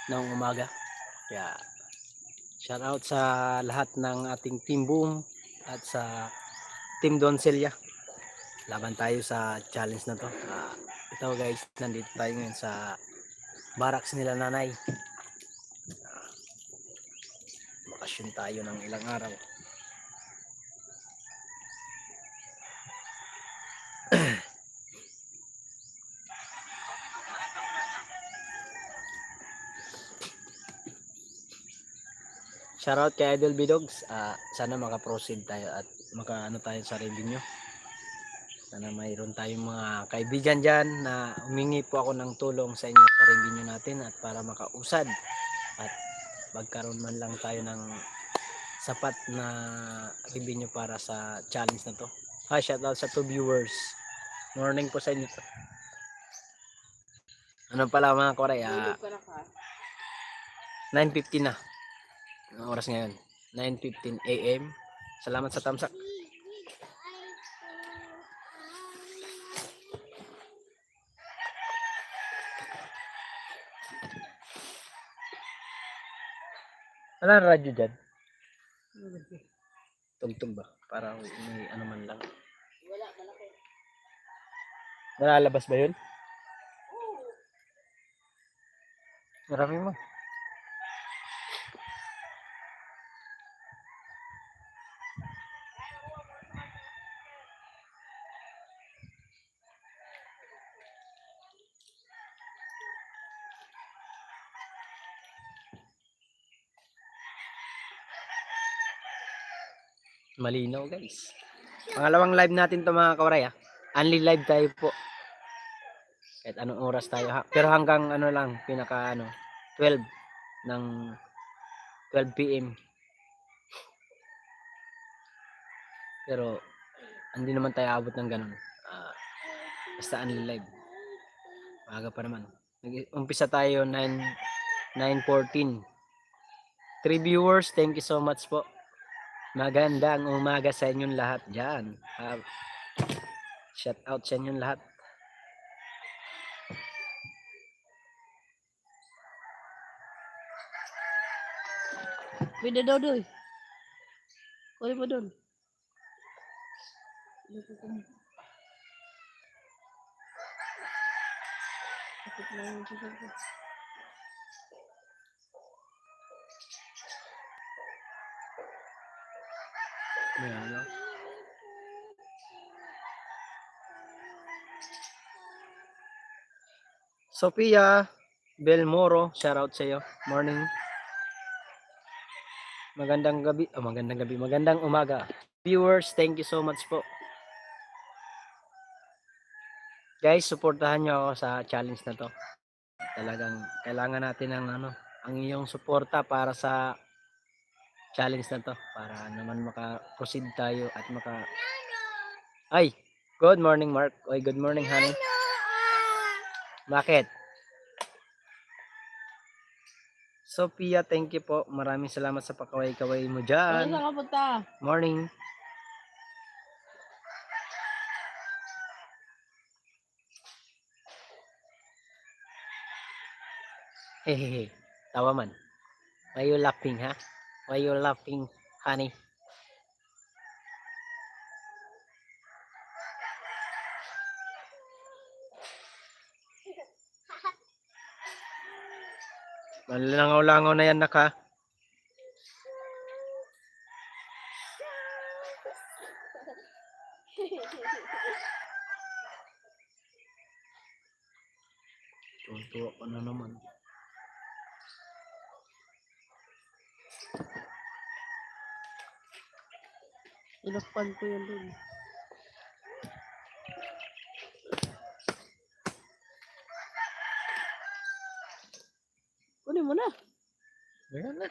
ng umaga. Kaya shout out sa lahat ng ating Team Boom at sa Team Doncelia. Laban tayo sa challenge na to. Ito guys, nandito tayo ngayon sa barracks nila nanay. Bakasyon tayo ng ilang araw. Shoutout kay Idol Bidogs. Sana maka-proceed tayo at maka-ano tayo sa revenue. Sana mayroon tayong mga kaibigan dyan na humingi po ako ng tulong sa inyo sa revenue natin at para makausad at magkaroon man lang tayo ng sapat na revenue para sa challenge na to. Shoutout sa 2 viewers. Morning po sa inyo. Ano pala mga Korea? 9:50 na. Ang oras ngayon, 9:15 AM. Salamat sa tamsak. Wala na radyo dyan? Tugtog ba? Para may ano man lang. Wala, malaki. Nalalabas ba yun? Marami mo. Malinaw guys. Pangalawang live natin to mga Korea. Only live tayo po. Kahit anong oras tayo ha. Pero hanggang ano lang, pinaka 12 ng 12 PM. Pero hindi naman tayo abot ng ganun. Basta only live. Maaga pa naman. Umpisa tayo 9:14. 3 viewers, thank you so much po. Magandang umaga sa inyong lahat dyan. Shout out sa inyong lahat. Pwede daw doon. Kunin mo doon. Ayan. Sophia Belmoro, shout out sa iyo. Morning. Magandang gabi. Magandang umaga. Viewers, thank you so much po. Guys, suportahan niyo ako sa challenge na to. Talagang kailangan natin ng ang iyong suporta para sa challenge na to para naman maka-proceed tayo at Ay, good morning Mark. Oy, good morning honey. Bakit? Sophia, thank you po. Maraming salamat sa pakaway-kaway mo dyan. Saan ka punta? Morning. Hehehe. Tawa man. Why you laughing, ha? Why you laughing, honey? Malangaw-langaw na yan, naka. Tuwa ko na naman. Inakpan ko yan doon. Kunin mo na. Ayan na.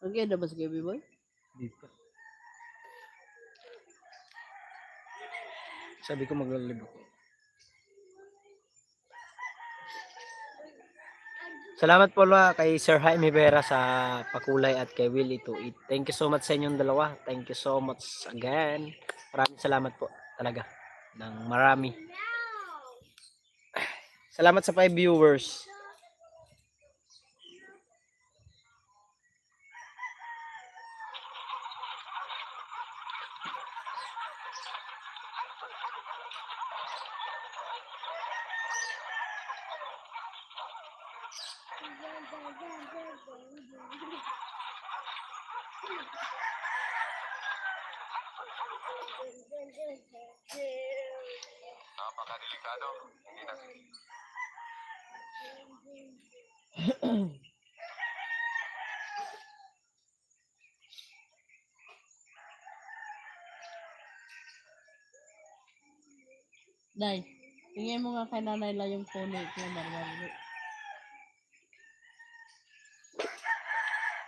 Okay na ba sa Gaby Boy? Dito. Sabi ko maglalib ako. Salamat po kay Sir Jaime Vera sa pakulay at kay Willie to Eat. Thank you so much sa inyong dalawa. Thank you so much again. Maraming salamat po talaga. Ng marami. Salamat sa 5 viewers. Napakadelikado. Hindi na Day, tingin mo nga kay Nanay La yung phone ko marami.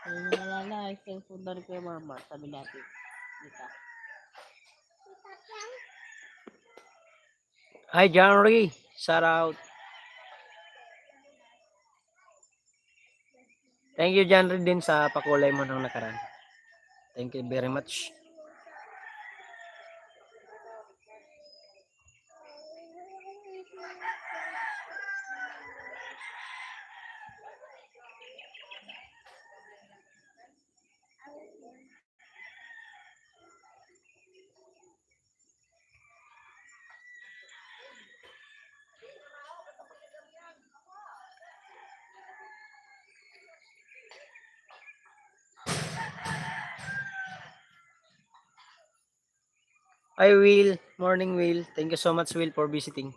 Sabi mo na Lala, ay cellphone na rin ko yung mama. Sabi natin. Dito. Hi, Janry. Shout out. Thank you, Janry, din sa pakulay mo nung nakaraan. Thank you very much. Hi, Will. Morning, Will. Thank you so much, Will, for visiting.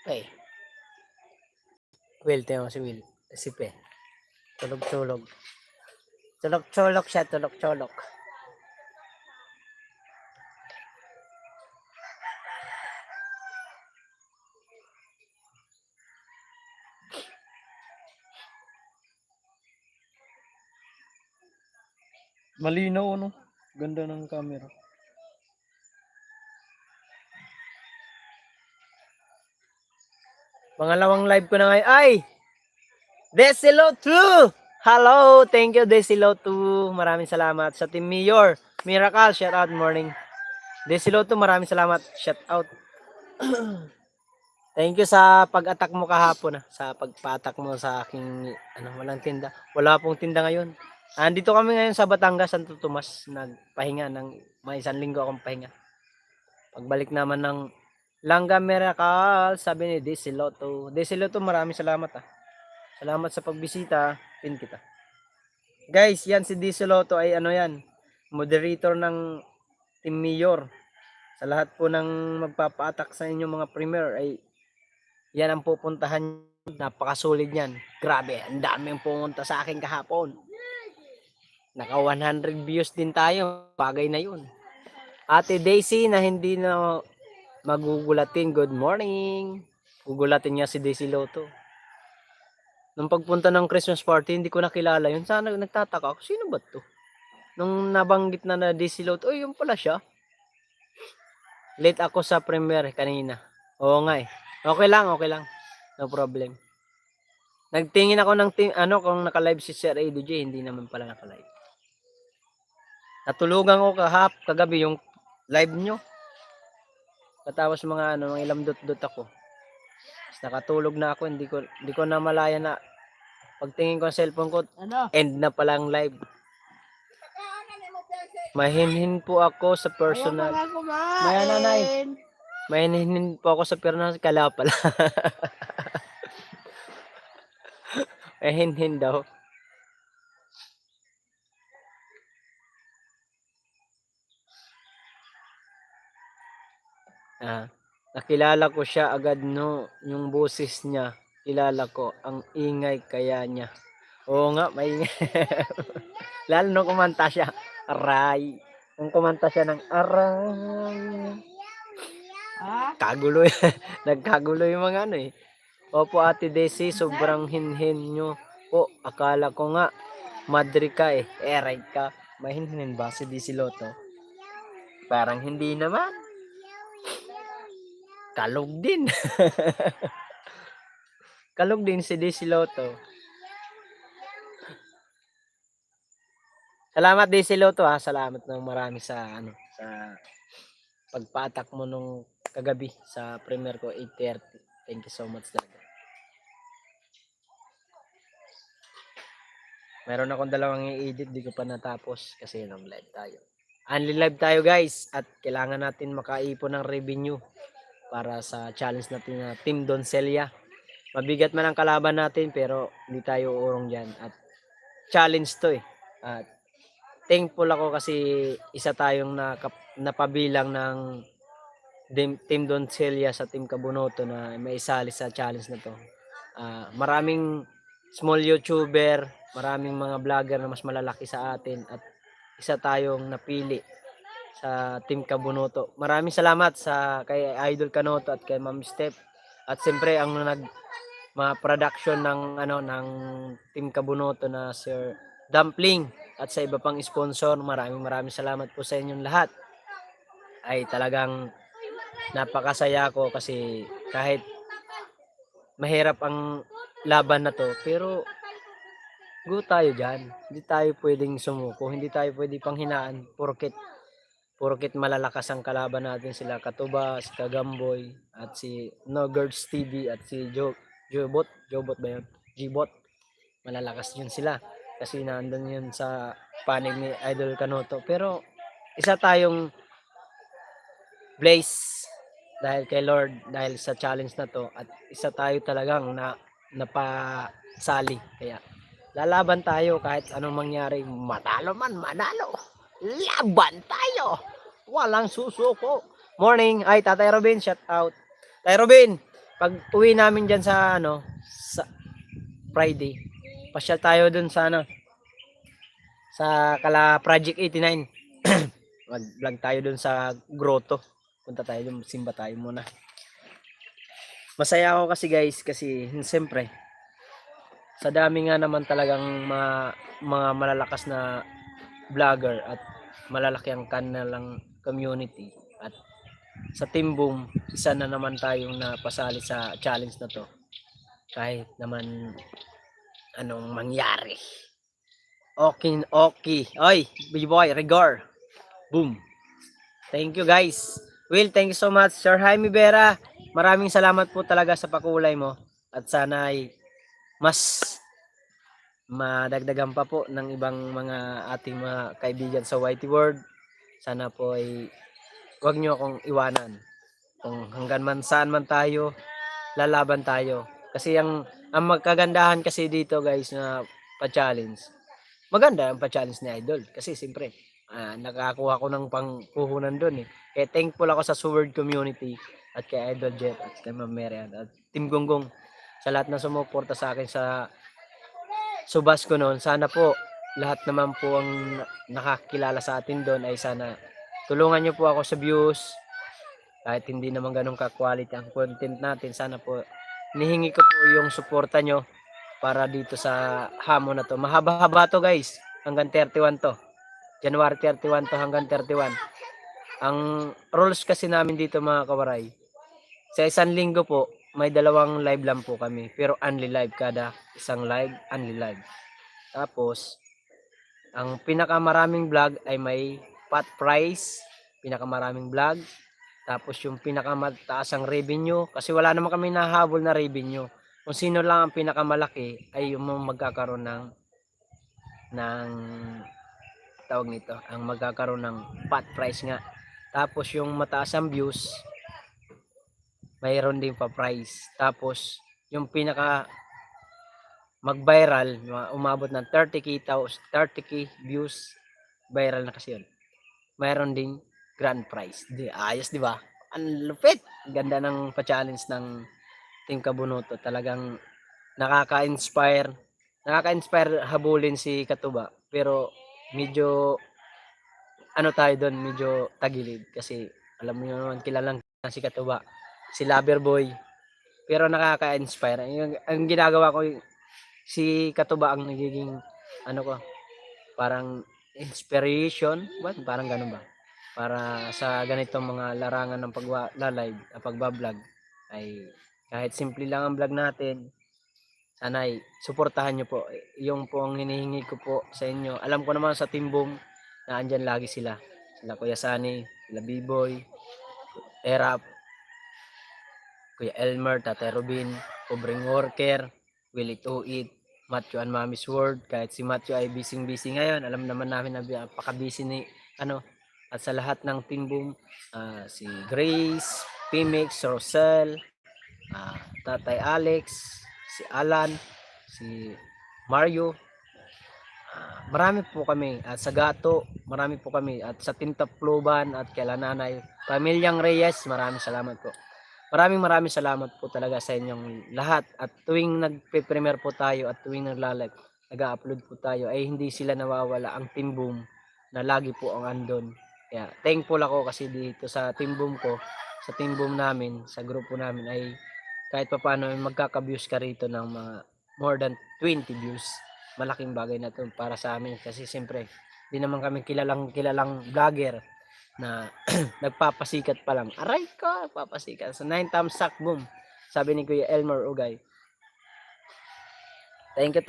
Hey. Will, tayo mo si Will. Sipe. Tulog-tulog. Tulog-tulog siya, tulog-tulog. Malinaw, ano? Ganda ng camera. Pangalawang live ko na ngayon. Ay! Desilo 2! Hello! Thank you, Desilo 2. Maraming salamat. Sa Team Mayor. Miracle, shout out morning. Desilo 2, maraming salamat. Shout out. Thank you sa pag-attack mo kahapon. Sa pagpa-attack mo sa aking walang tinda. Wala pong tinda ngayon. Andito kami ngayon sa Batangas, Santo Tomas. Nagpahinga ng may 1 linggo akong pahinga. Pagbalik naman ng Langga Miracle, sabi ni Desiloto. Desiloto, maraming salamat. Salamat sa pagbisita. Pin kita. Guys, yan si Desiloto ay yan, moderator ng Team Mayor. Sa lahat po ng magpapa-attack sa inyong mga premier ay yan ang pupuntahan. Napakasulit yan. Grabe, ang daming pumunta sa akin kahapon. Naka 100 views din tayo. Bagay na yun. Ate Daisy na hindi na magugulatin. Good morning. Gugulatin niya si Daisy Loto. Nung pagpunta ng Christmas party, hindi ko nakilala yun. Sana nagtataka ako, sino ba to? Nung nabanggit na Daisy Loto, yun pala siya. Late ako sa premiere kanina. Oo nga eh. Okay lang, okay lang. No problem. Nagtingin ako ng kung naka-live si Sir ADJ, hindi naman pala naka-live. Natulugan ko kagabi yung live nyo. Patapos mga ilang dot-dot ako. Tapos nakatulog na ako, hindi ko na malaya na pagtingin ko sa cellphone ko, end na palang live. Mahinhin po ako sa personal. Maya nanay. Mahinhin po ako sa personal, kala pala. Mahinhin daw. Nakilala ko siya agad yung boses niya. Kilala ko, ang ingay kaya niya. Oo nga, maingay. Lalo nung kumanta siya, aray. Nung kumanta siya ng aray. Kagulo nagkagulo yung mga eh. Opo Ate Desi, sobrang hinhin nyo po. Akala ko nga, madri ka eh. Eray ka. Mahinhin ba si Desi Loto? Parang hindi naman. Kalog din. Kalog din si Desi Loto. Salamat Desi Loto Salamat ng marami sa sa pagpatak mo nung kagabi sa premiere ko 8:30. Thank you so much talaga. Meron akong dalawang i-edit, di ko pa natapos kasi live tayo. Only live tayo guys at kailangan natin makaipon ng revenue para sa challenge natin na Team Doncelia. Mabigat man ang kalaban natin pero hindi tayo uurong dyan at challenge to eh. At thankful ako kasi isa tayong napabilang ng Team Doncelia sa Team Kabunoto na may isali sa challenge na to. Maraming small YouTuber, maraming mga vlogger na mas malalaki sa atin at isa tayong napili sa Team Kabunoto. Maraming salamat sa kay Idol Kanoto at kay Ma'am Steph at siyempre ang mga production ng Team Kabunoto na Sir Dumpling at sa iba pang sponsor. Maraming salamat po sa inyong lahat. Ay talagang napakasaya ko kasi kahit mahirap ang laban na to pero go tayo dyan. Hindi tayo pwedeng sumuko, hindi tayo pwedeng panghinaan porket malalakas ang kalaban natin sila Katuba, si Kagamboy at si Nogurds TV at si Jobot ba yun? Gbot. Malalakas yun sila kasi nandun yun sa panig ni Idol Kanoto pero isa tayong Blaze dahil kay Lord, dahil sa challenge na to at isa tayo talagang napasali. Kaya lalaban tayo kahit anong mangyari, manalo man manalo. Laban tayo. Walang susuko. Morning, ay Tatay Robin, shout out. Tatay Robin, pag uwi namin diyan sa sa Friday, pasyal tayo dun sa sa Kala Project 89. Mag-vlog tayo dun sa grotto. Punta tayo dun, simba tayo muna. Masaya ako kasi guys, kasi siyempre, sa dami nga naman talagang mga malalakas na vlogger at malalaki ang kanilang community. At sa Team Boom, isa na naman tayong napasali sa challenge na to. Kahit naman anong mangyari. Okay. Oy, B-boy, Rigor. Boom. Thank you guys. Will, thank you so much. Sir Jaime Vera, maraming salamat po talaga sa pakulay mo. At sana ay mas madagdagan pa po ng ibang mga ating mga kaibigan sa Whitey World. Sana po ay huwag nyo akong iwanan. Kung hanggang man saan man tayo, lalaban tayo. Kasi ang magkagandahan kasi dito guys na pa-challenge. Maganda ang pa-challenge ni Idol. Kasi siyempre, nakakuha ko ng pangpuhunan doon eh. Kaya thankful ako sa Sword community at kay Idol Jet at kay Ma'am Marian at Team Gonggong sa lahat na sumuporta sa akin sa subas ko noon. Sana po lahat naman po ang nakakilala sa atin doon ay sana tulungan nyo po ako sa views kahit hindi naman ganun ka-quality ang content natin. Sana po nihingi ko po yung suporta nyo para dito sa hamon na to. Mahaba-haba to guys, hanggang 31 to. January 31 to hanggang 31. Ang rules kasi namin dito mga kawaray, sa isang linggo po, may dalawang live lang po kami. Pero only live kada isang live, only live. Tapos, ang pinakamaraming vlog ay may pot price, pinakamaraming vlog. Tapos yung pinakamataas ang revenue, kasi wala naman kami nahabol na revenue. Kung sino lang ang pinakamalaki ay yung magkakaroon ng tawag nito, ang magkakaroon ng pot price nga. Tapos yung mataas ang views, mayroon din pa price. Tapos yung pinaka mag-viral, umabot ng 30k views, viral na kasi yun. Mayroon din grand prize. Ayos, di ba? Ang lupit. Ganda ng pa-challenge ng Team Kabunoto. Talagang nakaka-inspire habulin si Katuba. Pero medyo tayo doon, medyo tagilid kasi alam mo naman kilalang si Katuba, si Loverboy. Pero nakaka-inspire. Ang ginagawa ko, si Katuba ang nagiging parang inspiration, parang ganun ba? Para sa ganitong mga larangan ng pagla-live, pagba-vlog ay kahit simple lang ang vlog natin, sanay suportahan nyo po. Yung po ang hinihingi ko po sa inyo. Alam ko naman sa Team Boom na andyan lagi sila. Sila Kuya Sani, sila B-Boy, Erap, Kuya Elmer, Tatay Robin, Pobreng Worker, Willie Tuit, Matthew and Mami's World. Kahit si Matthew ay busy ngayon, alam naman namin na napaka-busy ni ano. At sa lahat ng Team Boom, si Grace, Pimix, Rosel, Tatay Alex, si Alan, si Mario, marami po kami. At sa Gato, marami po kami. At sa Tintaploban at kay Nanay, Pamilyang Reyes, maraming salamat po. Maraming salamat po talaga sa inyong lahat. At tuwing nagpe-premiere po tayo at tuwing nagla-live, nag-upload po tayo, ay hindi sila nawawala ang Team Boom na lagi po ang andon. Kaya thankful ako kasi dito sa Team Boom ko, sa Team Boom namin, sa grupo namin ay kahit pa paano magkaka-views ka rito ng mga more than 20 views. Malaking bagay na to para sa amin kasi siyempre di naman kami kilalang vlogger na nagpapasikat pa lang. Aray ko, papasikat. So 9 thumbs up, boom. Sabi ni Kuya Elmer Ugay. Thank you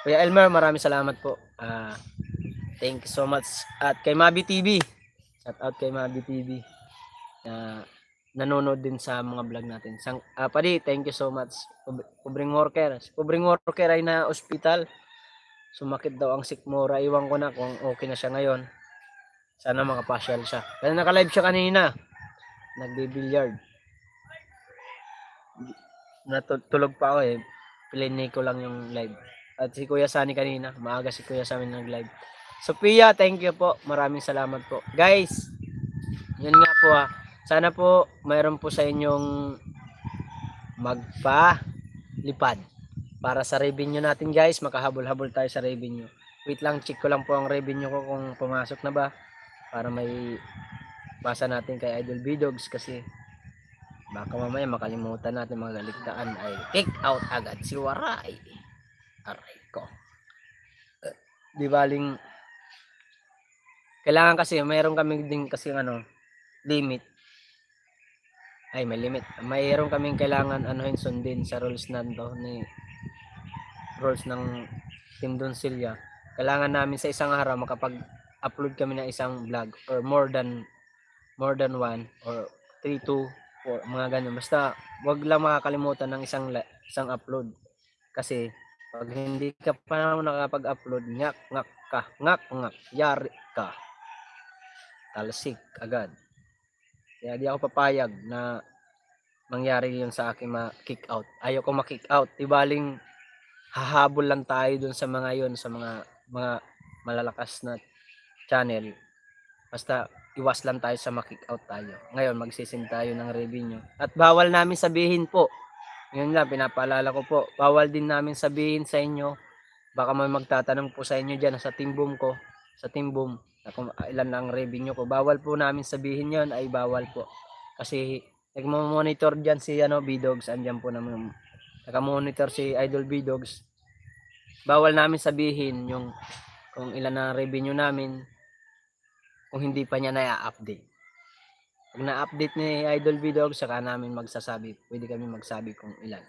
Kuya Elmer, maraming salamat po. Thank you so much. At kay Mabi TV. Shout out kay Mabi TV. Nanonood din sa mga vlog natin. Padi, thank you so much. Pobreng Worker. Si Pobreng Worker ay na ospital. Sumakit daw ang sikmura. Iwan ko na kung okay na siya ngayon. Sana makapasyal siya. Kaya naka-live siya kanina. Nagbe-billiard. Natulog pa ako eh. Plinay ko lang yung live. At si Kuya Sani kanina. Maaga si Kuya Sani nag-live. Sophia, thank you po. Maraming salamat po. Guys, yun nga po sana po mayroon po sa inyong magpalipad para sa revenue natin guys. Makahabol-habol tayo sa revenue. Wait lang, check ko lang po ang revenue ko kung pumasok na ba. Para may basa natin kay Idol Bidogs kasi baka mamaya makalimutan natin mga galigtaan ay kick out agad si Waray. Aray ko. Di baling kailangan kasi mayroon kami din kasi limit. Ay may limit. Mayroon kaming kailangan sundin sa rules nando ni rules ng Team Donsilya. Kailangan namin sa isang araw makapag-upload kami ng isang vlog or more than one or 3 to 4 mga ganun. Basta wag lang makakalimutan ng isang upload. Kasi pag hindi ka pa nakapag-upload, ngak yari ka. Talsik agad. Kaya di ako papayag na mangyari yun sa akin ma-kick out. Ayoko ma-kick out. Ibaling hahabol lang tayo dun sa mga yun, sa mga malalakas na channel. Basta iwas lang tayo sa ma-kick out tayo. Ngayon magsisin tayo ng revenue. At bawal namin sabihin po. Yun lang, pinapaalala ko po. Bawal din namin sabihin sa inyo. Baka may magtatanong po sa inyo dyan sa Team Boom ko. Sa Team Boom. Kung ilan ang revenue ko. Bawal po namin sabihin yon ay bawal po. Kasi nagmo-monitor dyan si Bidogs. Andyan po naman. Naka-monitor si Idol Bidogs. Bawal namin sabihin yung kung ilan ang revenue namin kung hindi pa niya na-update. Pag na-update ni Idol Bidog, saka namin magsasabi. Pwede kami magsabi kung ilan.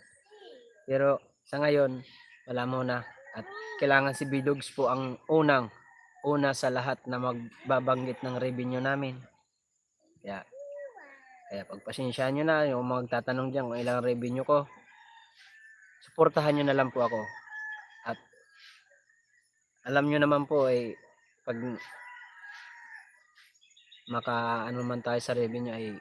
Pero sa ngayon, wala muna. At kailangan si Bidogs po ang una sa lahat na magbabanggit ng revenue namin. Kaya pagpasensyaan nyo na, yung magtatanong dyan kung ilang revenue ko, suportahan nyo na lang po ako. At alam nyo naman po pag man tayo sa revenue ay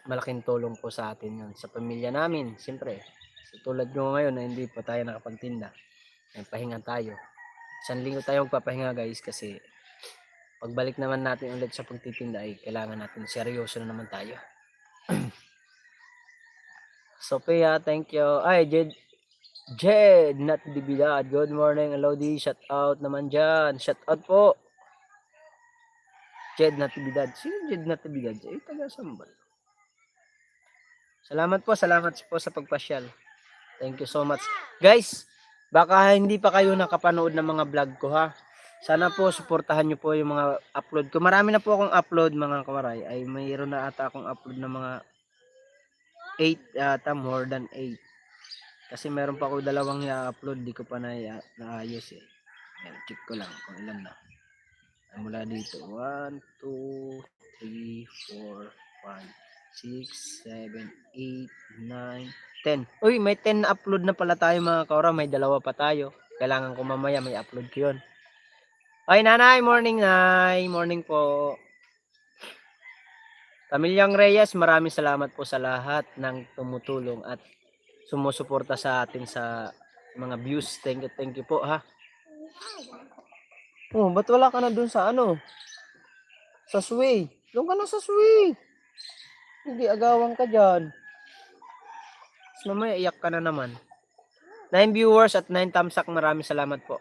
malaking tulong po sa atin yun. Sa pamilya namin, siyempre. So, tulad nyo ngayon na hindi pa tayo nakapagtinda, ay pahinga tayo. Isang linggo tayo magpapahinga guys kasi pagbalik naman natin ulit sa pagtitinda ay kailangan natin seryoso na naman tayo. Sophia, thank you. Ay, Jed, not Dibidad. Good morning, Elodie. Shout out naman dyan. Shout out po. Jed Natividad. Sino Jed Natividad? Taga Sambal. Salamat po sa pagpasyal. Thank you so much. Guys, baka hindi pa kayo nakapanood ng mga vlog ko ha. Sana po suportahan nyo po yung mga upload ko. Marami na po akong upload mga kamaray. Ay mayroon na ata akong upload ng mga 8 more than 8. Kasi meron pa ako 2 i-upload, di ko pa naayos eh. Ayan, check ko lang kung ilan na. Mula dito, 1, 2, 3, 4, 5, 6, 7, 8, 9, 10. Uy, may 10 na upload na pala tayo mga kaora. May dalawa pa tayo. Kailangan ko mamaya may upload ko yun. Ay, nanay, morning, nay. Morning po. Pamilyang Reyes, maraming salamat po sa lahat ng tumutulong at sumusuporta sa atin sa mga views. Thank you po, ha. Oh, ba't wala ka na dun sa ano? Sa sway. Doon ka na sa sway. Hindi, agawan ka dyan. Tapos mamaya iyak ka na naman. 9 viewers at 9 thumbs up. Maraming salamat po.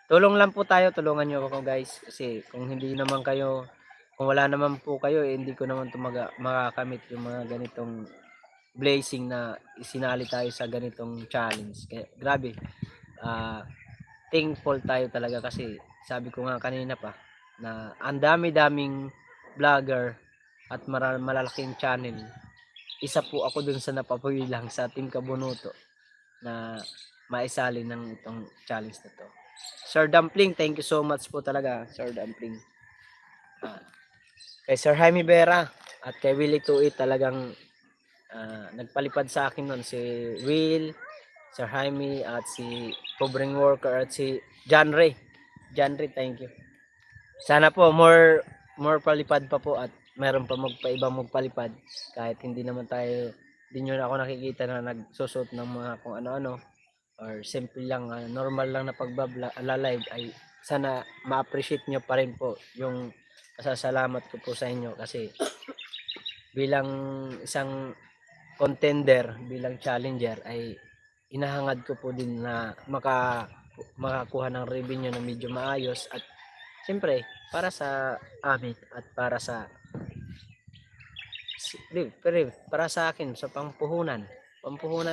Tulong lang po tayo. Tulungan nyo ako guys. Kasi kung hindi naman kayo, kung wala naman po kayo, hindi ko naman ito makakamit yung mga ganitong blazing na isinali tayo sa ganitong challenge. Kaya, grabe. Thankful tayo talaga kasi sabi ko nga kanina pa na ang dami-daming vlogger at malalaking channel. Isa po ako dun sa napapawilang sa Team Kabunuto na maisali ng itong challenge na to. Sir Dumpling, thank you so much po talaga, Sir Dumpling. Kay Sir Jaime Vera at kay Willie Tuit talagang nagpalipad sa akin nun si Will, Sir Jaime at si Covering Worker at si John Ray. John Ray, thank you. Sana po more palipad pa po at meron pa magpalipad kahit hindi naman tayo, hindi nyo na ako nakikita na nagsusot ng mga kung ano-ano or simple lang, normal lang na pagbabla-live ay sana ma-appreciate nyo pa rin po yung pasasalamat ko po sa inyo kasi bilang isang contender, bilang challenger ay inahangad ko po din na makakuha ng revenue na medyo maayos at siyempre para sa amin at para sa para sa akin sa pampuhunan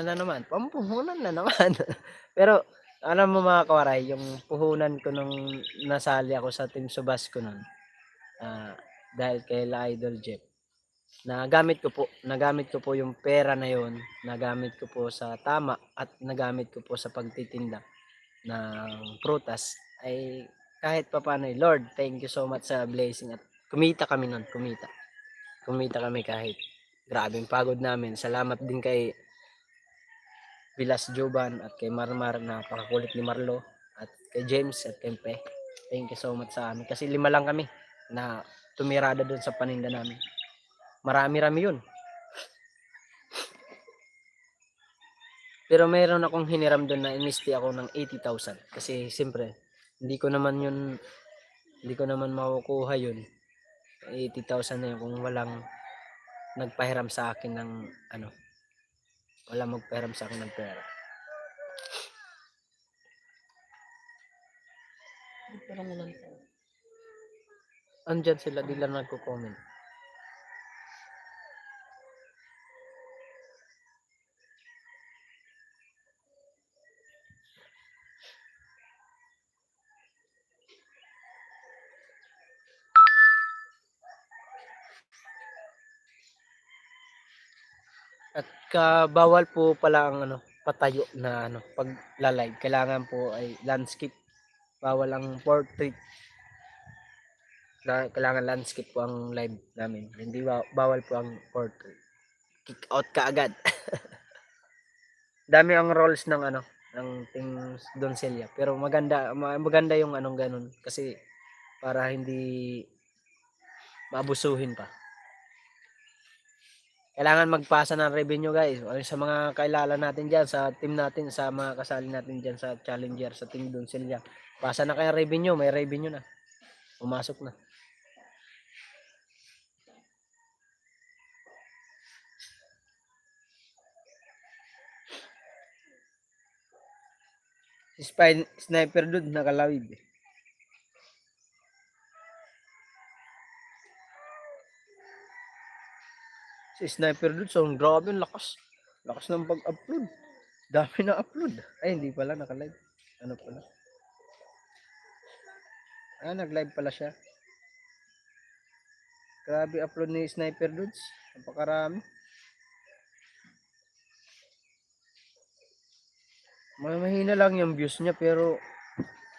na naman pero alam mo mga kawaray, yung puhunan ko nung nasali ako sa Team Subasco nun, dahil kay La Idol Jeff, nagamit ko po yung pera na yon, nagamit ko po sa tama at nagamit ko po sa pagtitinda ng prutas ay kahit papaano, Lord, thank you so much sa blessing at kumita kami nun, kumita kami kahit grabing pagod namin. Salamat din kay Vilas Joban at kay Marmar, napakakulit ni Marlo at kay James at kay Pe. Thank you so much sa amin kasi 5 lang kami na tumirada doon sa paninda namin. Marami-rami yun. Pero mayroon akong hiniram doon na inisti ako ng 80,000 kasi siyempre hindi ko naman makukuha yun. 80,000 na yun kung walang nagpahiram sa akin ng walang magpahiram sa akin ng pera. Pero mo lang to. Andyan sila, di lang nagko-comment. At bawal po pala ang patayo na pag live. Kailangan po ay landscape. Bawal ang portrait. Kailangan landscape po ang live namin. Hindi bawal po ang portrait. Kick out ka agad. Dami ang roles ng ng Team Doncelia. Pero maganda yung ganun kasi para hindi maabusuhin pa. Kailangan magpasa ng revenue guys. Sa mga kailala natin dyan, sa team natin, sa mga kasali natin dyan sa Challenger, sa Team Doncelia. Pasa na kaya revenue, may revenue na. Pumasok na. Si Sniper Dude nakalawid. Si Sniper Dude, so grabe yung lakas. Lakas ng pag-upload. Dami na upload. Ay, hindi pala naka-live. Ano pala? Nag-live pala siya. Grabe upload ni Sniper Dudes. Napakarami. Mahina lang yung views niya pero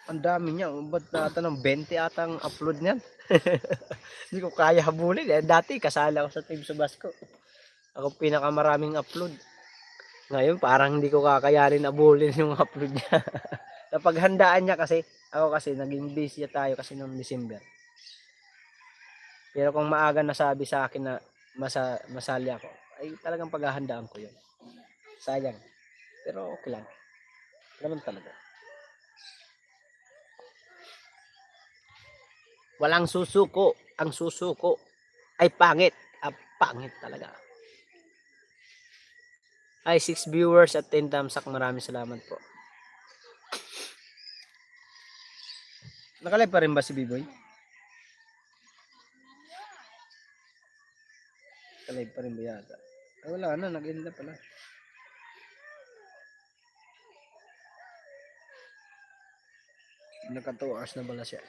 Ang dami niya. Ba't nata ng 20 atang upload niyan? Hindi ko kaya habulin. Eh, dati kasali ako sa Team Subasco. Ako pinakamaraming upload. Ngayon parang hindi ko kakayanin abulin yung upload niya. Napaghandaan niya kasi, ako kasi naging busy tayo kasi noong December. Pero kung maaga nasabi sa akin na masali ako, ay talagang paghahandaan ko yun. Sayang. Pero okay lang. Ganun talaga. Walang susuko. Ang susuko ay pangit. Pangit talaga. Ay, 6 viewers at 10 thumbs up. Maraming salamat po. Nakalive pa rin ba si Biboy? Nakalive pa rin ba yata? Ay, wala na. Nag-end na pala. Naka 2 hours na pala siya.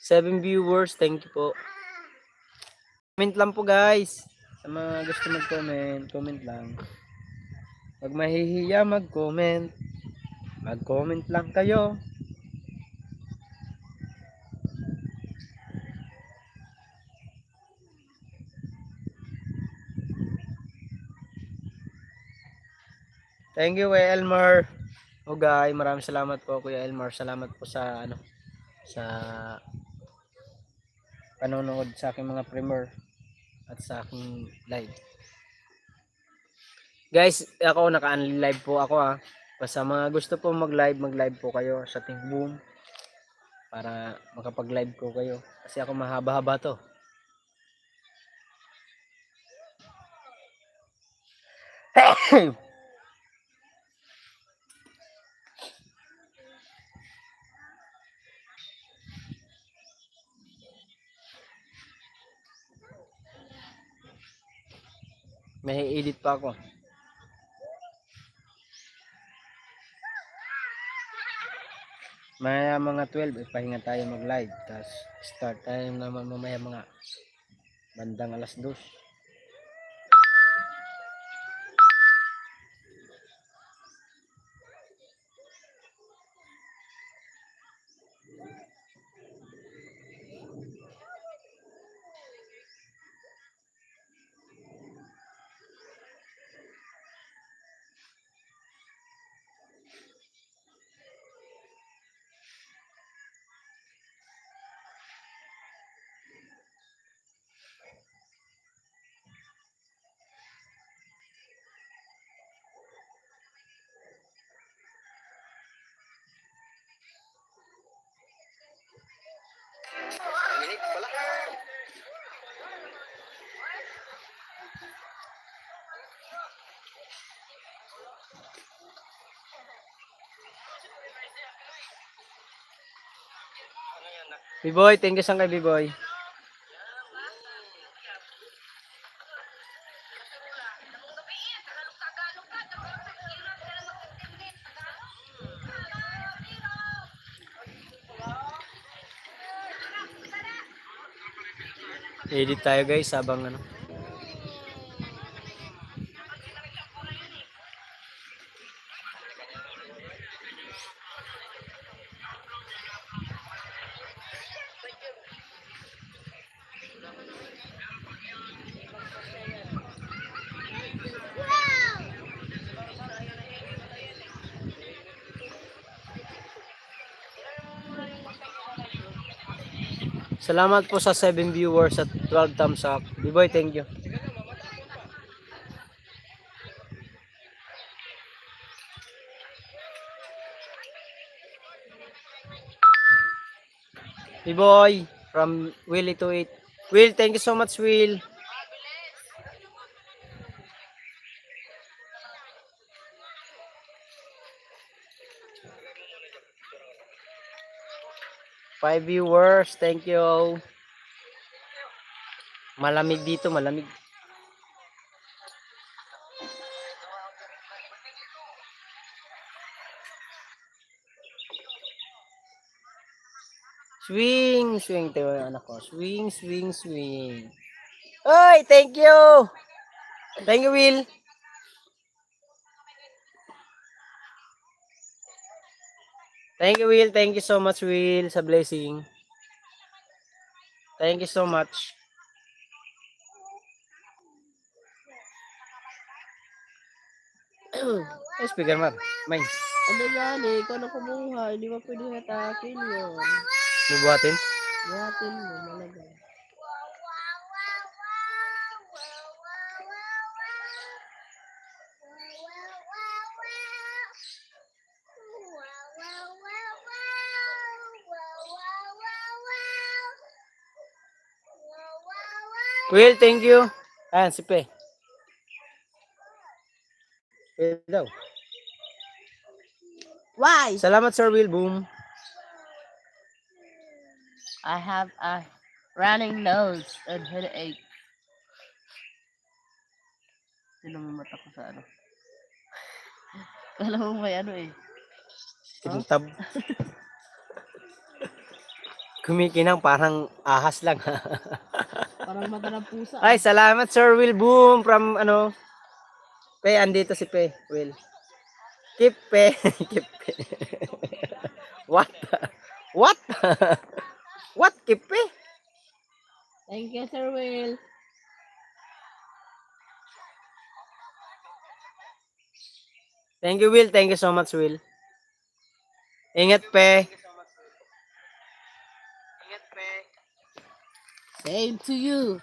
Seven viewers, thank you po. Comment lang po guys. Sa mga gusto mag-comment, comment lang. Pag mahihiya mag-comment, mag-comment lang kayo. Thank you Kuya Elmar. Guys, maraming salamat po Kuya Elmar. Salamat po sa sa panonood sa aking mga premiere at sa aking live. Guys, ako naka-live po ako Sa mga gusto po mag-live po kayo sa Think Boom para makapag-live ko kayo. Kasi ako mahaba-haba to. May edit pa ako. Maya mga 12, pahinga tayo mag-live. Tapos start tayo naman mamaya mga bandang alas 2. B-boy, thank you sa kay B-boy. Edit tayo guys habang Salamat po sa 7 viewers at 12 thumbs up. B-boy, thank you. B-boy from Willie to it. Will, thank you so much, Will. 5 viewers. Thank you. Malamig dito, malamig. Swing, swing. Ito yung anak ko. Swing, swing, swing. Oy, thank you. Thank you, Will. Thank you, Will. Thank you so much, Will, sa blessing. Thank you so much. Ay, speaker, Mar. May. Ano yan eh, ikaw na kumuha, hindi mo pwede hatakin yun. Bubuhatin? Buhatin mo, malagay. Will, thank you. Ayan, si Pe. Will daw. Why? Salamat, Sir Will. Boom. I have a running nose and headache. Sino mo mata ko sa ano? Kala mo may ano eh. Tintab. Kumikinang parang ahas lang. Parang mata ng pusa. Ay, salamat, Sir Will. Boom. From, ano, Pe, andito si Pe. Will. Keep Pe. Keep Pe. What? What? What? Keep Pe? Thank you, Sir Will. Thank you, Will. Thank you so much, Will. Ingat, Pe. Ingat, Pe. Same to you.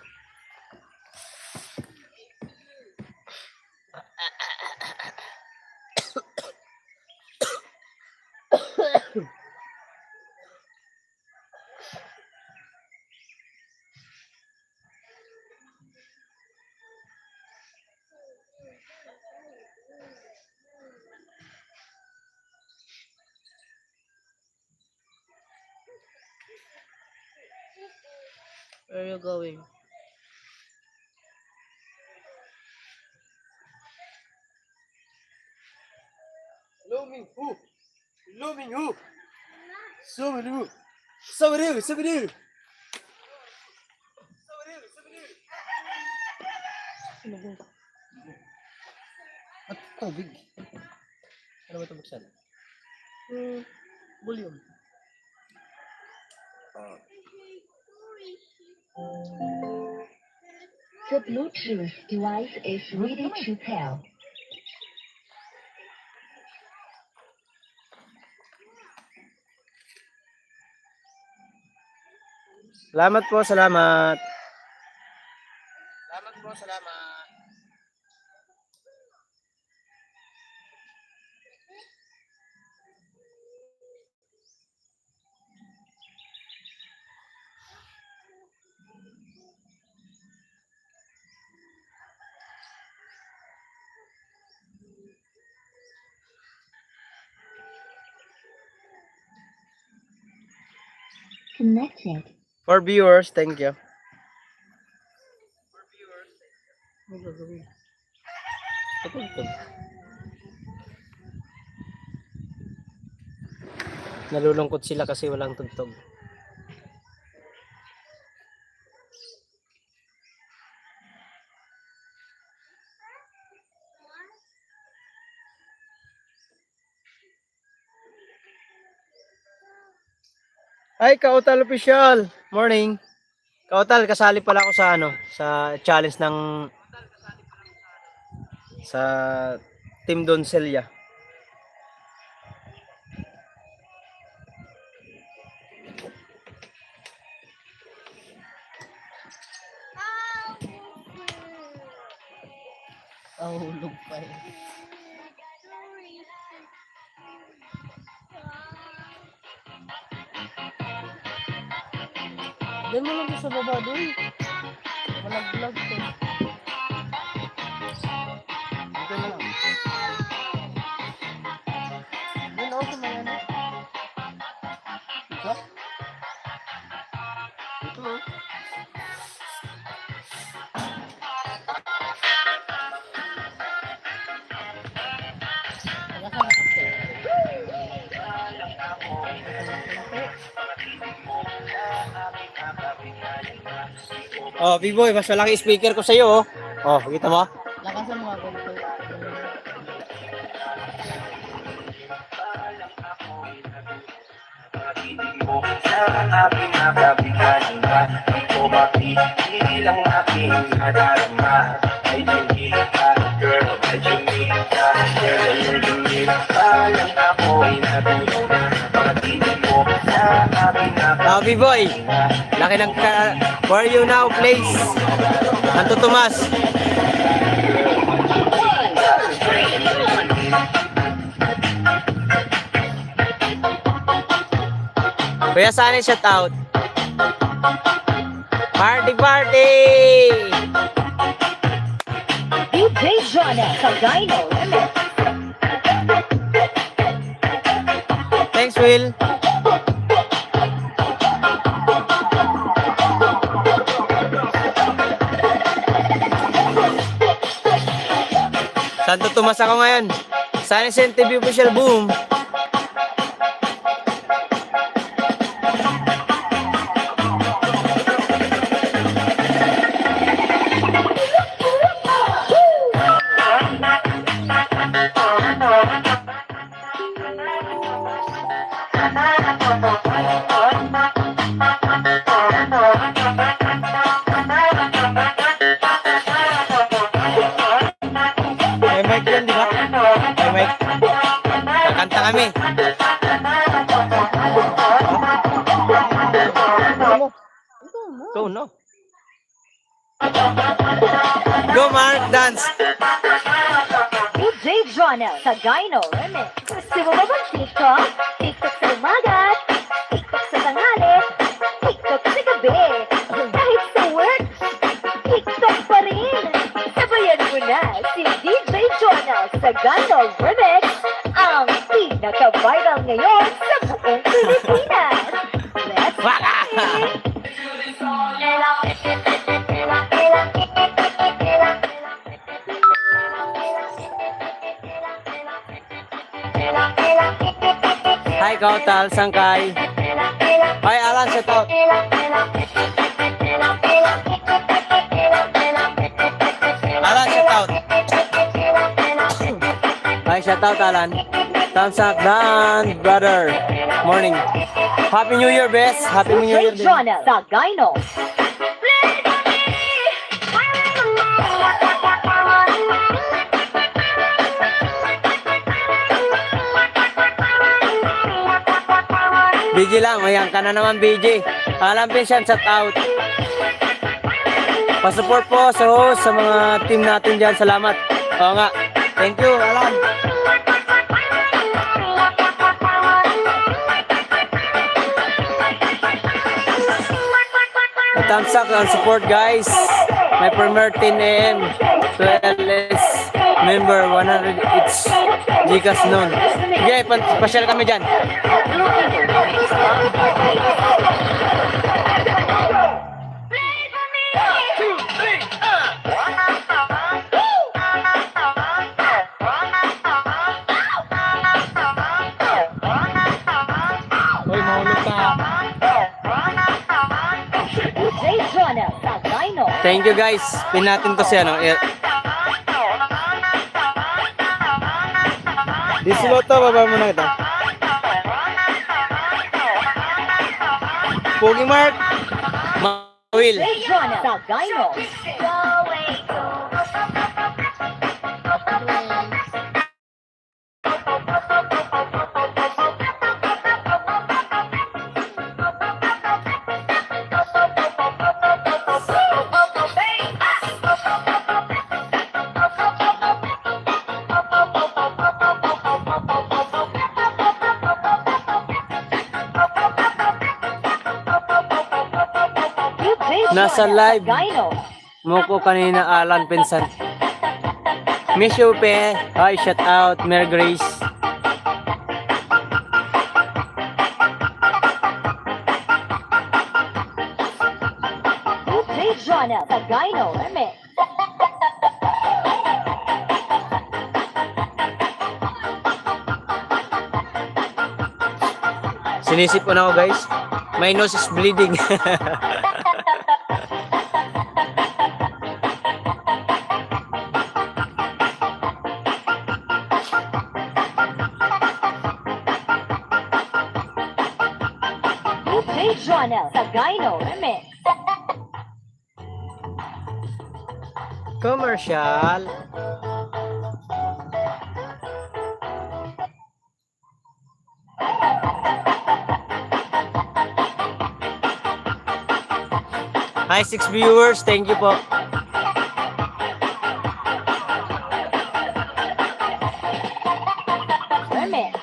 Where are you going? Looming who? Looming who? Looming who? Sabiru, sabiru. At tubig. Ano ba ito buksan? Volume. The Bluetooth device is ready to pair. Salamat po, salamat. Salamat po, salamat. Connected. For viewers, thank you. Ano gagawin? Patugtog. Nalulungkot sila kasi walang tugtog. Ay, Kautal Official. Morning. Kautal, kasali pala ako sa ano, sa challenge ng sa Team Doncelia. Ahulog pa eh. Diyan mo lang sa baba doon. Malaglag to. Dito na lang. Doon ako sa may ano. Ito? Tagasan na konti. Oh, B-boy, mas malaki speaker ko sa iyo, oh. Oh, kita mo? Lakasan mo ako konti. Sa aking nakabigalinga, di ko mapigilang aking nadarama. Ay Jamaica, girl, ay Jamaica, girl, ay Jamaica. Lang ako'y natulog na pag-ibig mo sa aking Oh, B-boy, laki ng Where You Now place. Santo Tomas. Kuya Sunny, shout out. Party, party! DJ Jonah sa Dino Remix. Thanks, Will. Santo Tomas ako ngayon. Sunny Sen TV official, boom. May mic yan, di ba? May mic. Kakanta kami. Go, no. Go, Mark, dance. DJ Jonah sa Dino Remix. Gusto mo ba bang TikTok? TikTok sa umaga, TikTok sa tanghali, TikTok sa gabi. Kahit sa work, TikTok pa rin. Sabayan mo na si DJ Jonah sa Dino Remix, ang pinaka-viral ngayon sa buong Pilipinas. Let's Waka! Hi, Kautal, Sangkay. Hi, Alan, shout out. Alan, shout out. Hi, shout out, Alan. Thumbs up, Dan, brother. Morning. Happy New Year, best. Happy New Year. DJ Jonah sa Dino. BG lang, ayan ka na naman BG. Alam Pinsan, shout out. Pasupport po sa host, sa mga team natin dyan. Salamat. Oo nga. Thank you, Alan. Thumbs up and support, guys. My premiere 10 AM. 12 member 100 each. Gcash noon. Okay, pasyal kami dyan. Hoy, mahulog ka. DJ Jonah sa Dino. Thank you, guys. Pin natin to siya, no? Disiloto, baba mo na ito. Pogi Mark. Will. DJ Jonah sa Dino. Nasa live Dino. mo ko kanina, Alan Pinsan. Miss you, pe. Hi, shout out. Mary Grace. Jonel sa Gyno Remix. Sinisip ko na ako guys. My nose is bleeding. DJ Jonel sa Gyno Remix. Commercial. Hi 6 viewers, thank you po. Remix.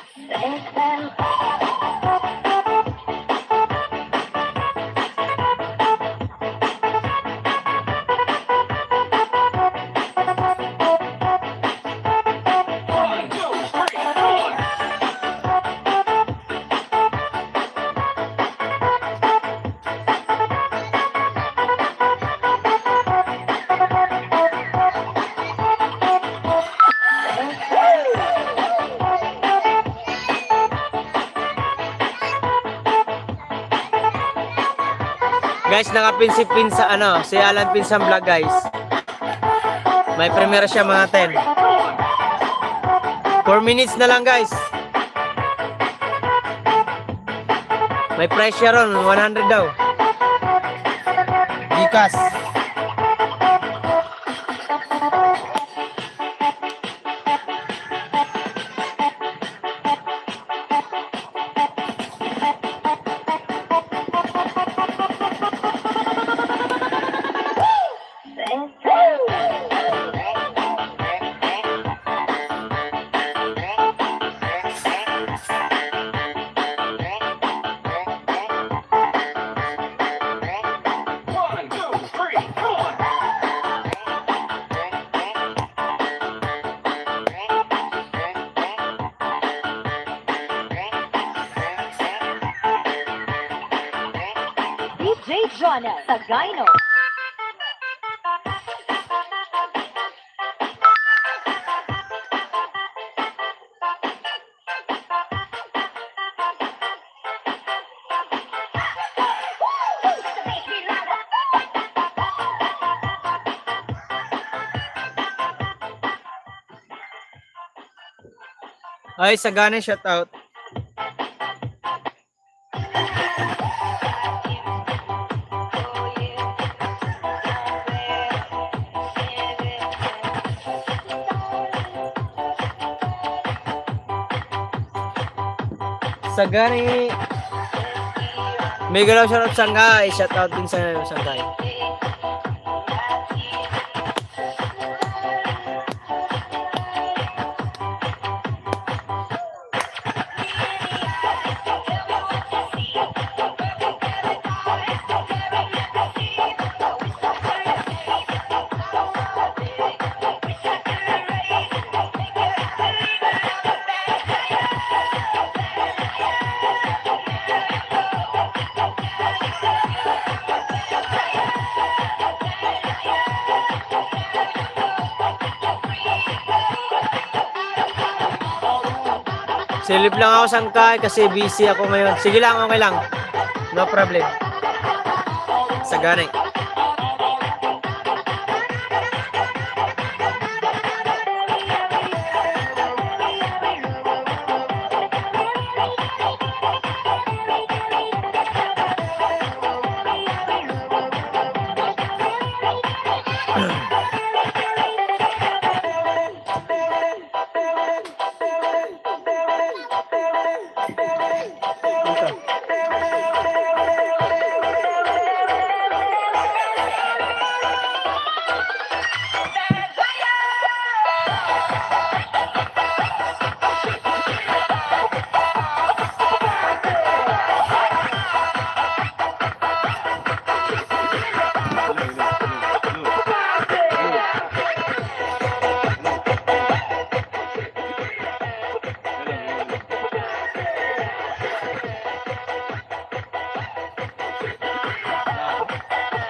Guys, nakapinsipin sa ano, si Alan Pinsang Vlog guys. May premiere siya mga 10. 4 minutes na lang guys. May price siya ron, 100 daw. Gikas. DJ Jonel sa Gyno. Ay, Sagana, shout out. Sagani. May galaw shout out Sangay. Shout out din sa Sangay. Silip lang ako Sangkay kasi busy ako ngayon. Sige lang, okay lang. No problem. Sagana.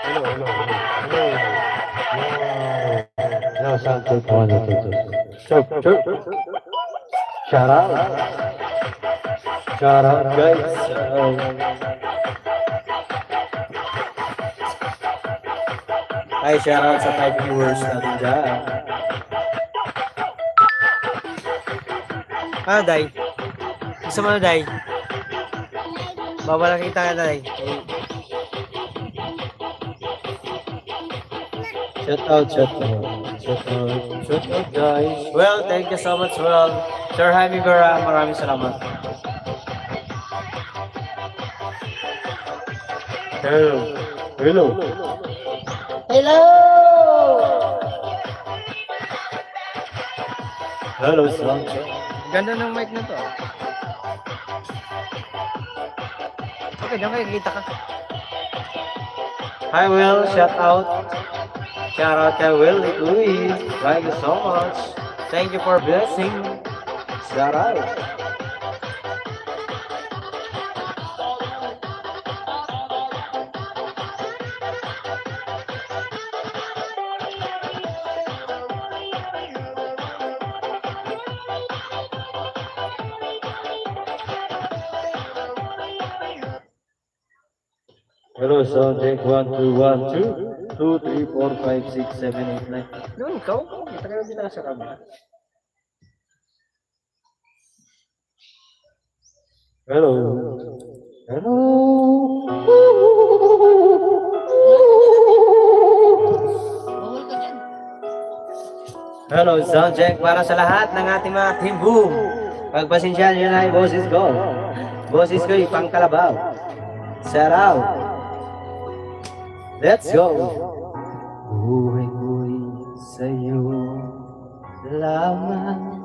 Hello, hello, hello. Hello. sound check, 1, 2, 2. Chirp. Shout out. Shout out, guys. Hi, shout out sa 5 viewers natin dyan. Ah, Day. Gusto mo na, Day? Babala kita ka, Day. Shout out, guys. Well, thank you so much, well. Sir Jaime Vera, maraming salamat. Hello. Hello! Hello, sound check. Ganda ng mic na to. Okay, diyan kayo, kita ka. Hi, Will. Shout out. Shout out kay Will Luis. Thank you so much. Thank you for blessing. Shout out. Hello, sound check, 1, 2, 1, 2, 2, 3, 4, 5, 6, 7, 8, 9. Doon, ikaw. Kita ka din sa camera. Hello. Hello. Bawal ka dyan. Hello, sound check para sa lahat ng ating mga team boom. Pagpasensyahan nyo na yung boses ko. Boses ko yung pangkalabaw. Shout out. Let's go. Buhay ko'y sa'yo lamang.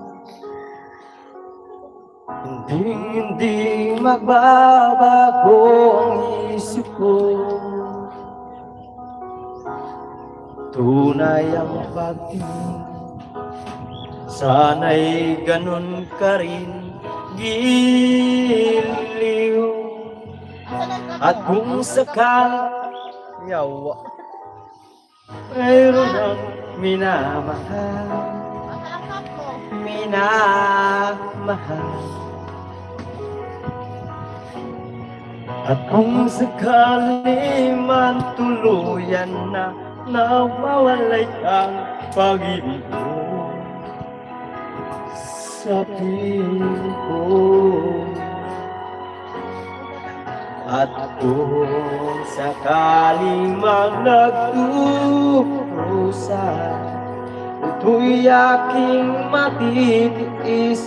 Hindi magbabago ang isip ko. Tunay ang pagtingin. Sana'y ganun ka rin, giliw. At kung sakal Yawa. mayroon ang minamahal, Masakap mo. minamahal. At kung sakali man tuluyan na nawawalay ang pag-ibig mo sa piling ko. At kung sakaling man nagdurusa, ito'y aking matitiis,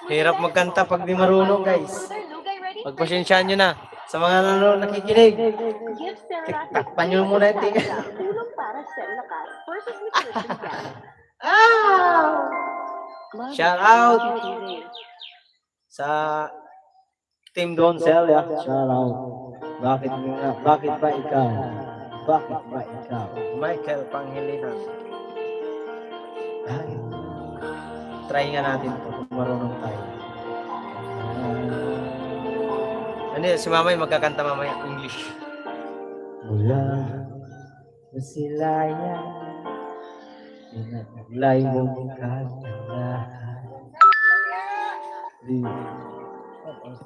Hirap magkanta pag di marunong, guys. Pagpasensyaan nyo na. Sa mga nanonood nakikinig, takpan nyo muna yung tingin. Tulong para sa lakas versus nutrition gap. Shout out sa Team Don Celia. shout out. Bakit ba ikaw? Bakit ba ikaw? Michael Pangilinan. Ay, Try nga natin to kung marunong tayo. Ano yun, si Mamay magkakanta mamaya English. mula masilayan, pinaglay mong kagalahan.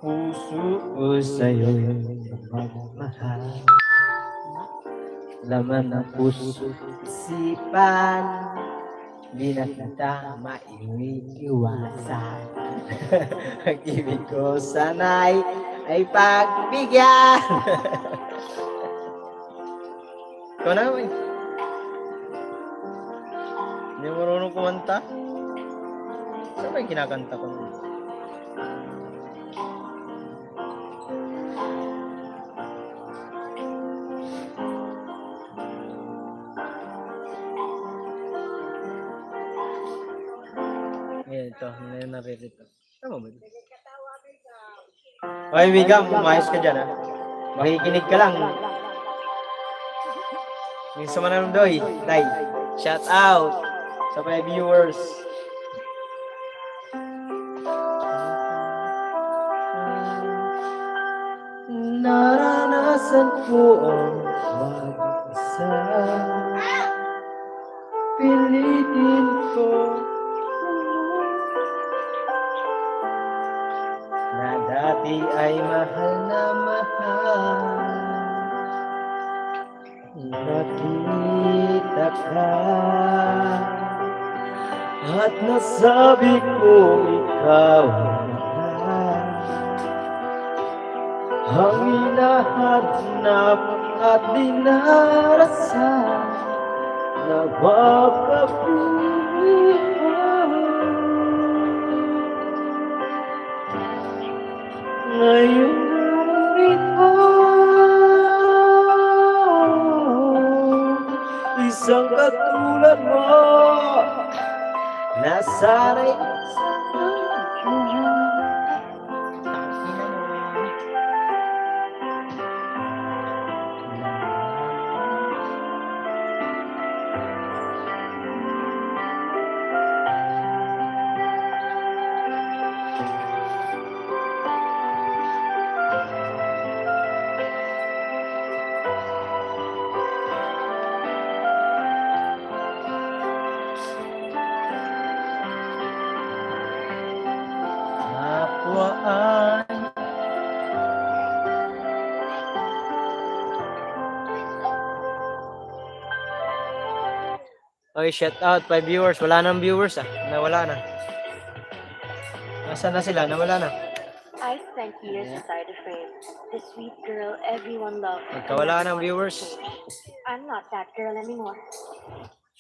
Puso ko sa'yo'y magmahal. Laman ng puso isipan, di na kita maiiwasan. Ang ibig ko sana'y ay pagbigyan. Ikaw na naman. Hindi mo marunong kumanta? Saan ba yung kinakanta ko? Ayan, ito. Narito. Tama ba? Okay, Mika, umayos ka dyan, ha? Makikinig ka lang. Yung sa Mananong Doy, Tay, shout out sa mga viewers. Naranasan ko ang mag-isa. Pilitin ko na dati ay mahal na mahal. Nakita ka at nasabi ko ikaw na ang hinahanap at dinarasan na makapihan. Ngayon isang katulad mo nasanay sa akin. Kapwaan okay, shout out 5 viewers. Wala nang viewers nawala na. Nasaan na sila? Nawala na. I spent years inside the frame. The sweet girl everyone loved. Nagkawala ng viewers. I'm not that girl anymore.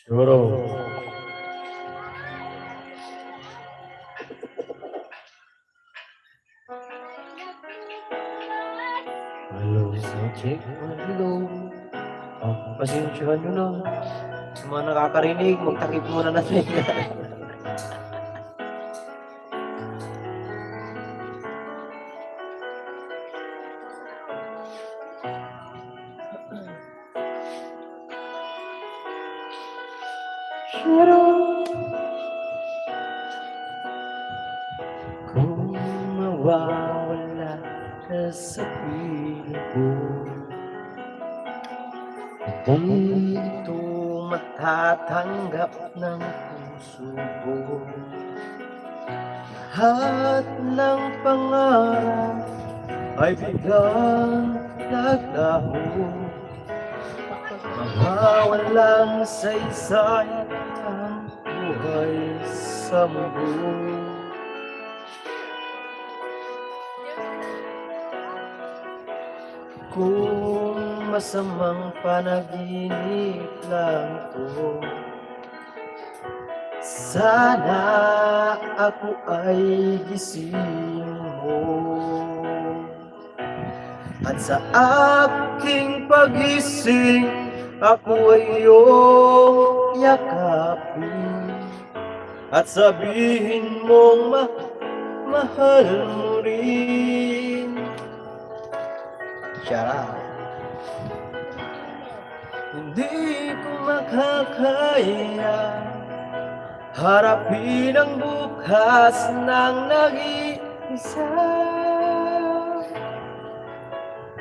Suro. Hello, subject, hello. Pasensyahan nyo na. Sa mga nakakarinig, magtakip muna natin. Kung mawawala ka sa piling ko, hindi ito matatanggap ng puso ko. Lahat ng pangarap ay biglang naglaho, mawawalang saysay ang buhay sa mundo. Kung masamang panaginip lang to, sana ako ay gising mo. At sa aking pagising, ako ay iyong yakapin at sabihin mong mahal mo rin. Charot. Hindi ko makakaya harapin ang bukas ng nag-iisa.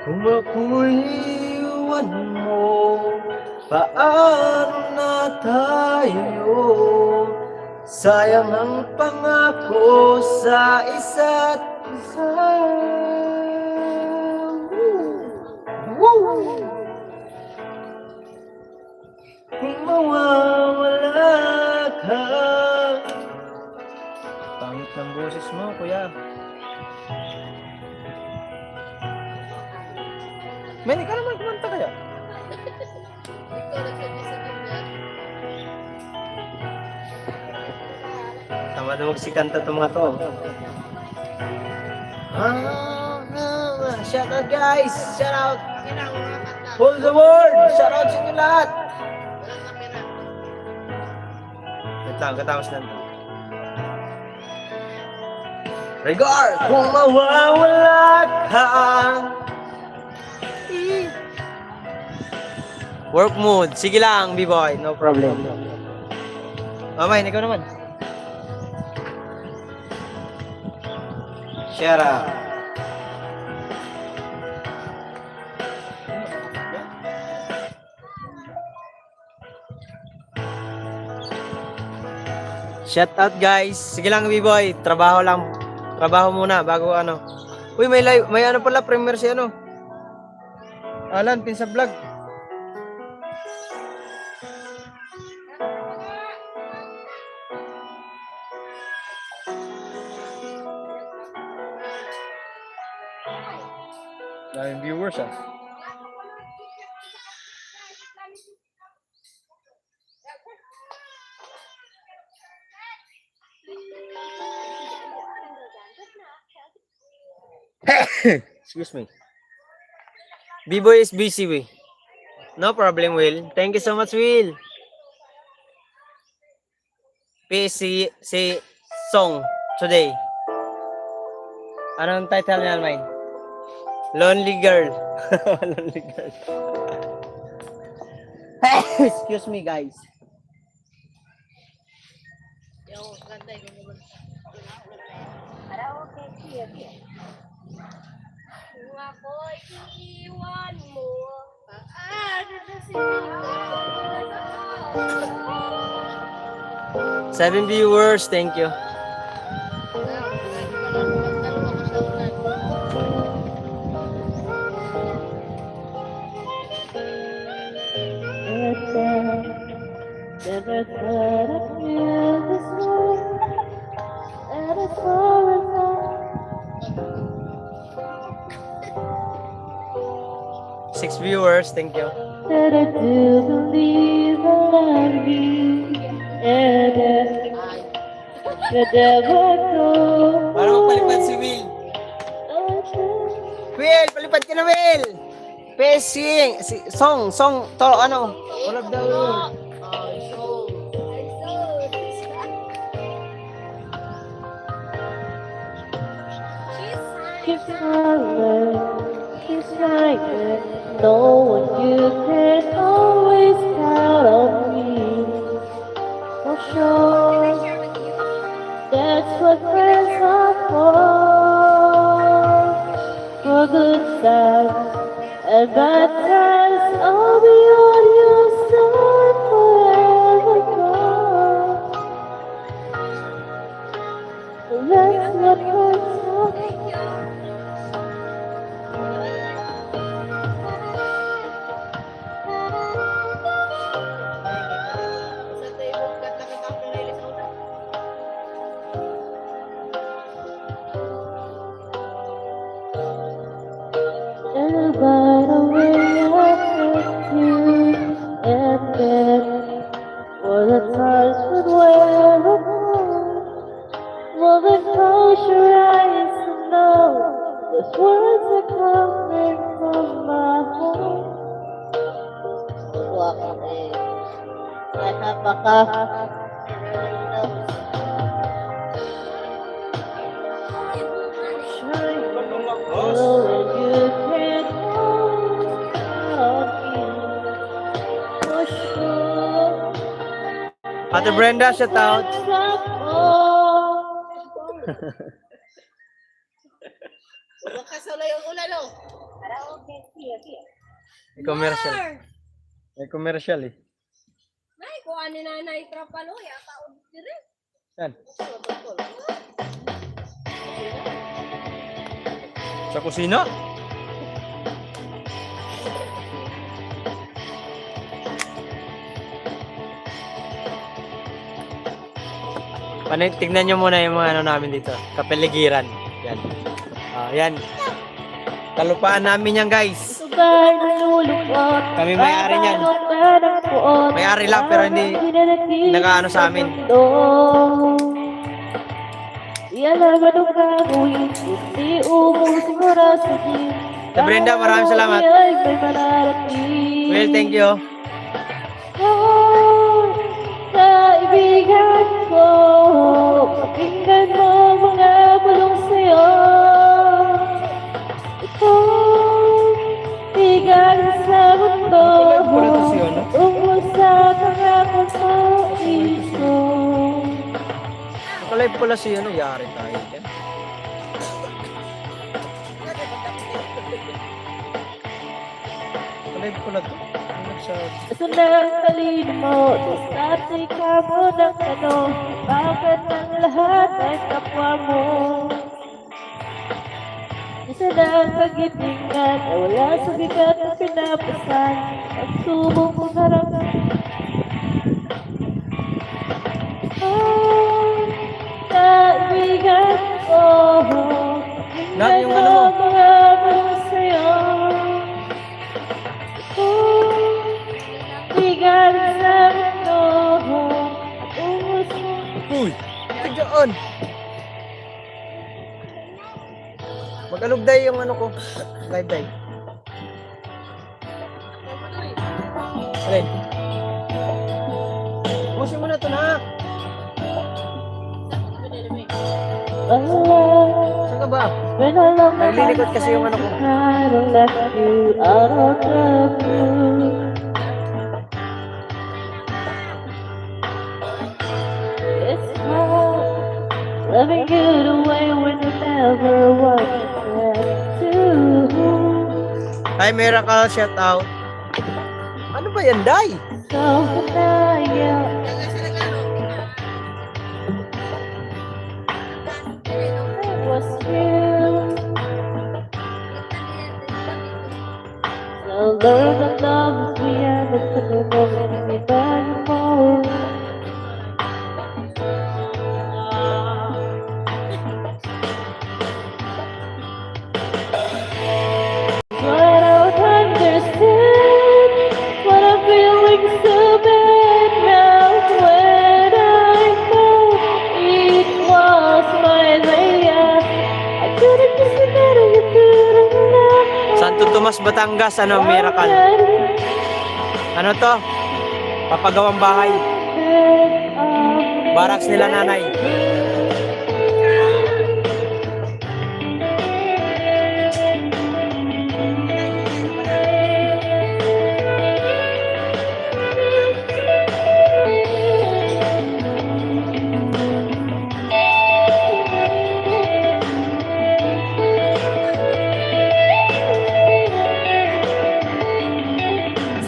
Kung ako'y iwan mo, paano na tayo Sayang ang pangako sa isa't isa. Woo! Kung mawawala ka. Pangit ng boses mo, kuya. Men, ikaw naman kumanta kaya? Tama na magsikanta itong mga to. Shout out guys! Shout out! Hold the world! Shout out sa inyo lahat! Wait lang, katapos lang. Regard! Kung mawawala ka. Work mode. Sige lang, B-boy. No problem. Mamay, ikaw naman. Shut up. Shout out guys. Sige lang B-boy. Trabaho lang. Trabaho muna bago ano. Uy, may live, may ano pala premiere si ano. Alan, Pinsa Vlog. Daming viewers ah. Excuse me. B-boy is busy, we. No problem, Will. Thank you so much, Will. PC si song today. Anong title niya, Almain? Lonely Girl. Lonely Girl. Excuse me, guys. Iwan mo. 7 viewers, thank you. Never thought I'd feel this way, and it's all enough. 6 viewers, thank you. That I do believe I love you, and you never go. Parang palipad si Will. Will, palipad ka na, Will. Pacing, si song, to ano? All of the Keep silent, keep silent. Knowing you can always count on me. For sure, that's what friends are for. For good times and bad times, I'll be on your side forevermore. That's what friends are for. And by the way I met you, and then for the times when we're apart, well then close your eyes and know those words are coming from my heart. I have a heart. Ate Brenda, shout out. May commercial. May commercial eh. Nay, kung ano na na itrapalo, yata o dire. Yan. Sa kusina? Tignan nyo muna yung mga ano namin dito. Kapeligiran. Yan. Yan. Kalupaan namin yan, guys. Kami may-ari niyan. May-ari lang pero hindi nakaano sa amin. Sa Brenda, maraming salamat. Well, thank you. Kaibigan ko, pakinggan mo mga bulong sa'yo. Ikaw, bigan sa mundo, tungo sa pangako sa iso. Nakalive pala si ano, yari tayo. Yan. Nakalive pala to. Basta na ang talino mo, dati ka mo ng ano, bakit ang lahat ay kapwa mo? Isa na ang pag-ibingan, na wala sa bigat na pinapasan, ang subong kong harap. Kaibigan ko, Lahat yung ano mo. mga bulong sa'yo. Bigan sa mundo, umus mo. Uy! Tigaan! Mag-alugday yung ano ko. Live day. Alin? Pusin mo na ito na. Saan ka ba? Naglilikot kasi yung ano ko. I don't let you out of the blue. It's hard loving you the way when you never wanted to. Hi, Miracle, shout out. Ano ba yan, Day? So denial. It was you. So learn to love as we have it to the moment we burn more. But I don't understand what I'm feeling so bad now. When I know it was my layup, I couldn't just imagine you couldn't love. Santo Tomas, Batangas, ano, Miracle. Ano to? Papagawang bahay. Barracks nila nanay.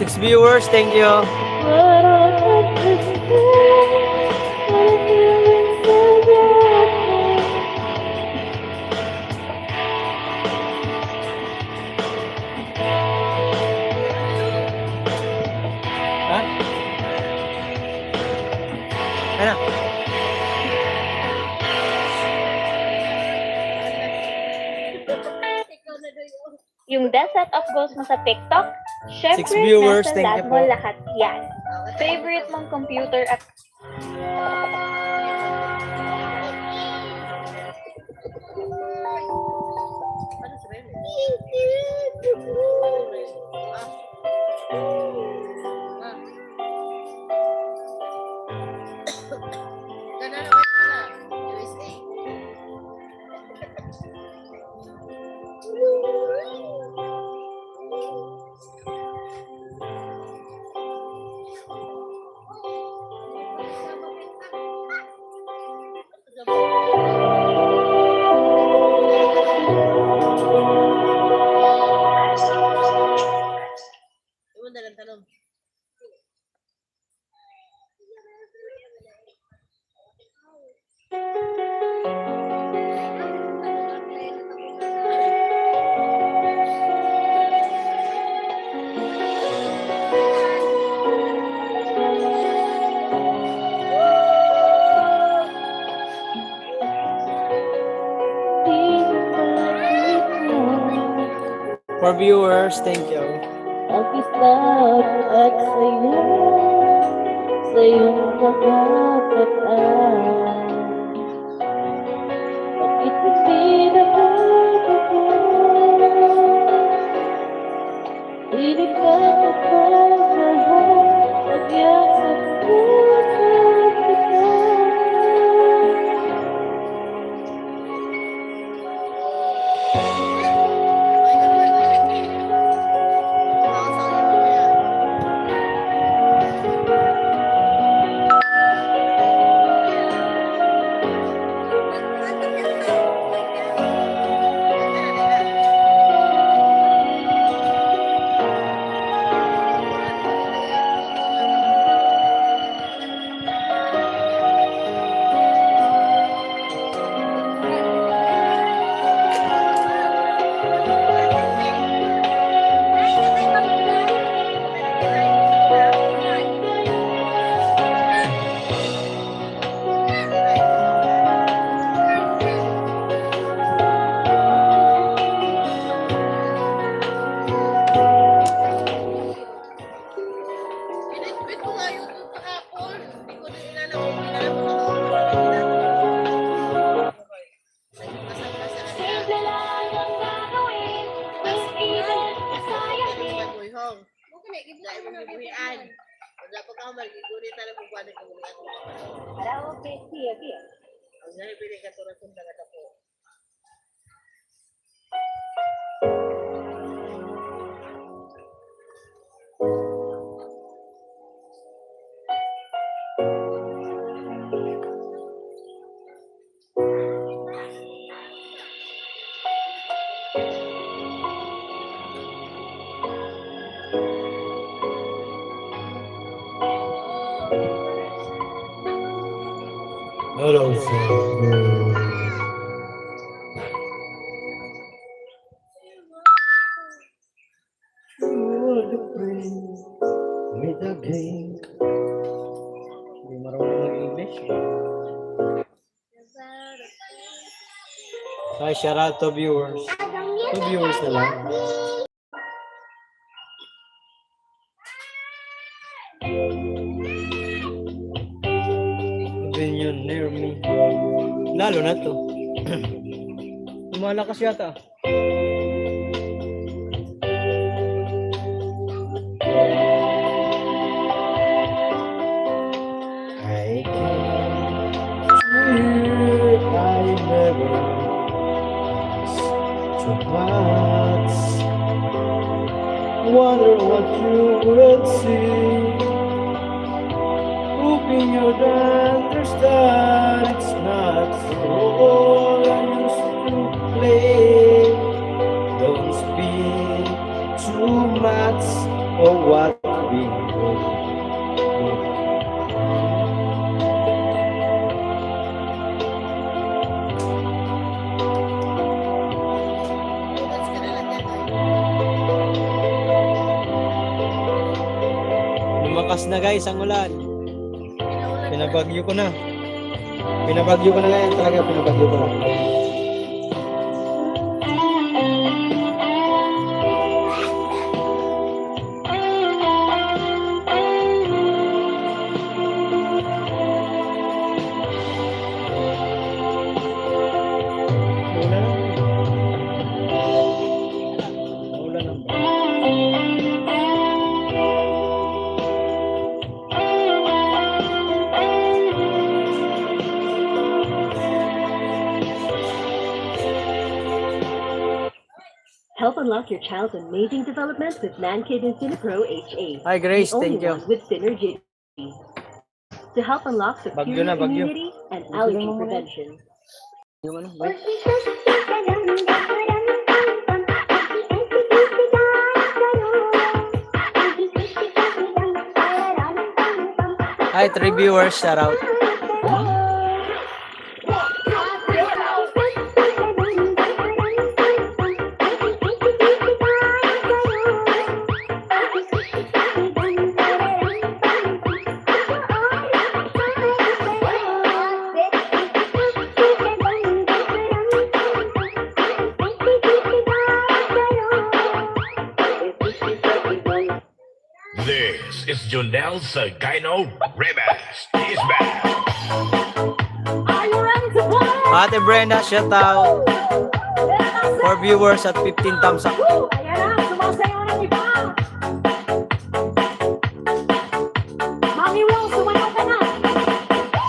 Six viewers, thank you. But I don't understand what I'm feeling so bad now. Ha? Ano? Yung best setup goals mo sa TikTok, syempre, 6 viewers, nasa thank you lab mo po. lahat yan. Favorite mong computer app? For viewers, thank you. Nakistag at sa'yo, sa iyong pagkakataan. Bakit hindi nakakagawa? Hindi ka magpapahal, nagyak sa puso kita. Simple lang ang gagawin, mas ibig masaya din. Karaoke, siya, siya. Hello, sir. With a game. Hindi marunong mag-English. Hi, shout out to viewers. To viewers na lang. Opinion near me. Lalo na to. Lumalakas yata. I can't swear I never so much. Wonder what you would see. Hoping you'd understand it's not so I used to play. Don't speak too much of what we know. Lumakas na guys ang ulan. Pinabagyo ko na. Pinabagyo ko na ngayon talaga, pinabagyo ko na. Ulan na. Help unlock your child's amazing development with ManKid Infinipro H8. Hi Grace, the only thank you. one with synergy to help unlock Bagyo superior na, bagyo. immunity and allergy mo muna. prevention. Yung ano, bye. Hi, 3 viewers, shout out. Jonel sa Gyno Remix is back. Are you ready to play? Ate Brenda, shout out for viewers at 15 thumbs up. Ayan na, sumasayaw ng iba. Mami Will, sumayaw ka na.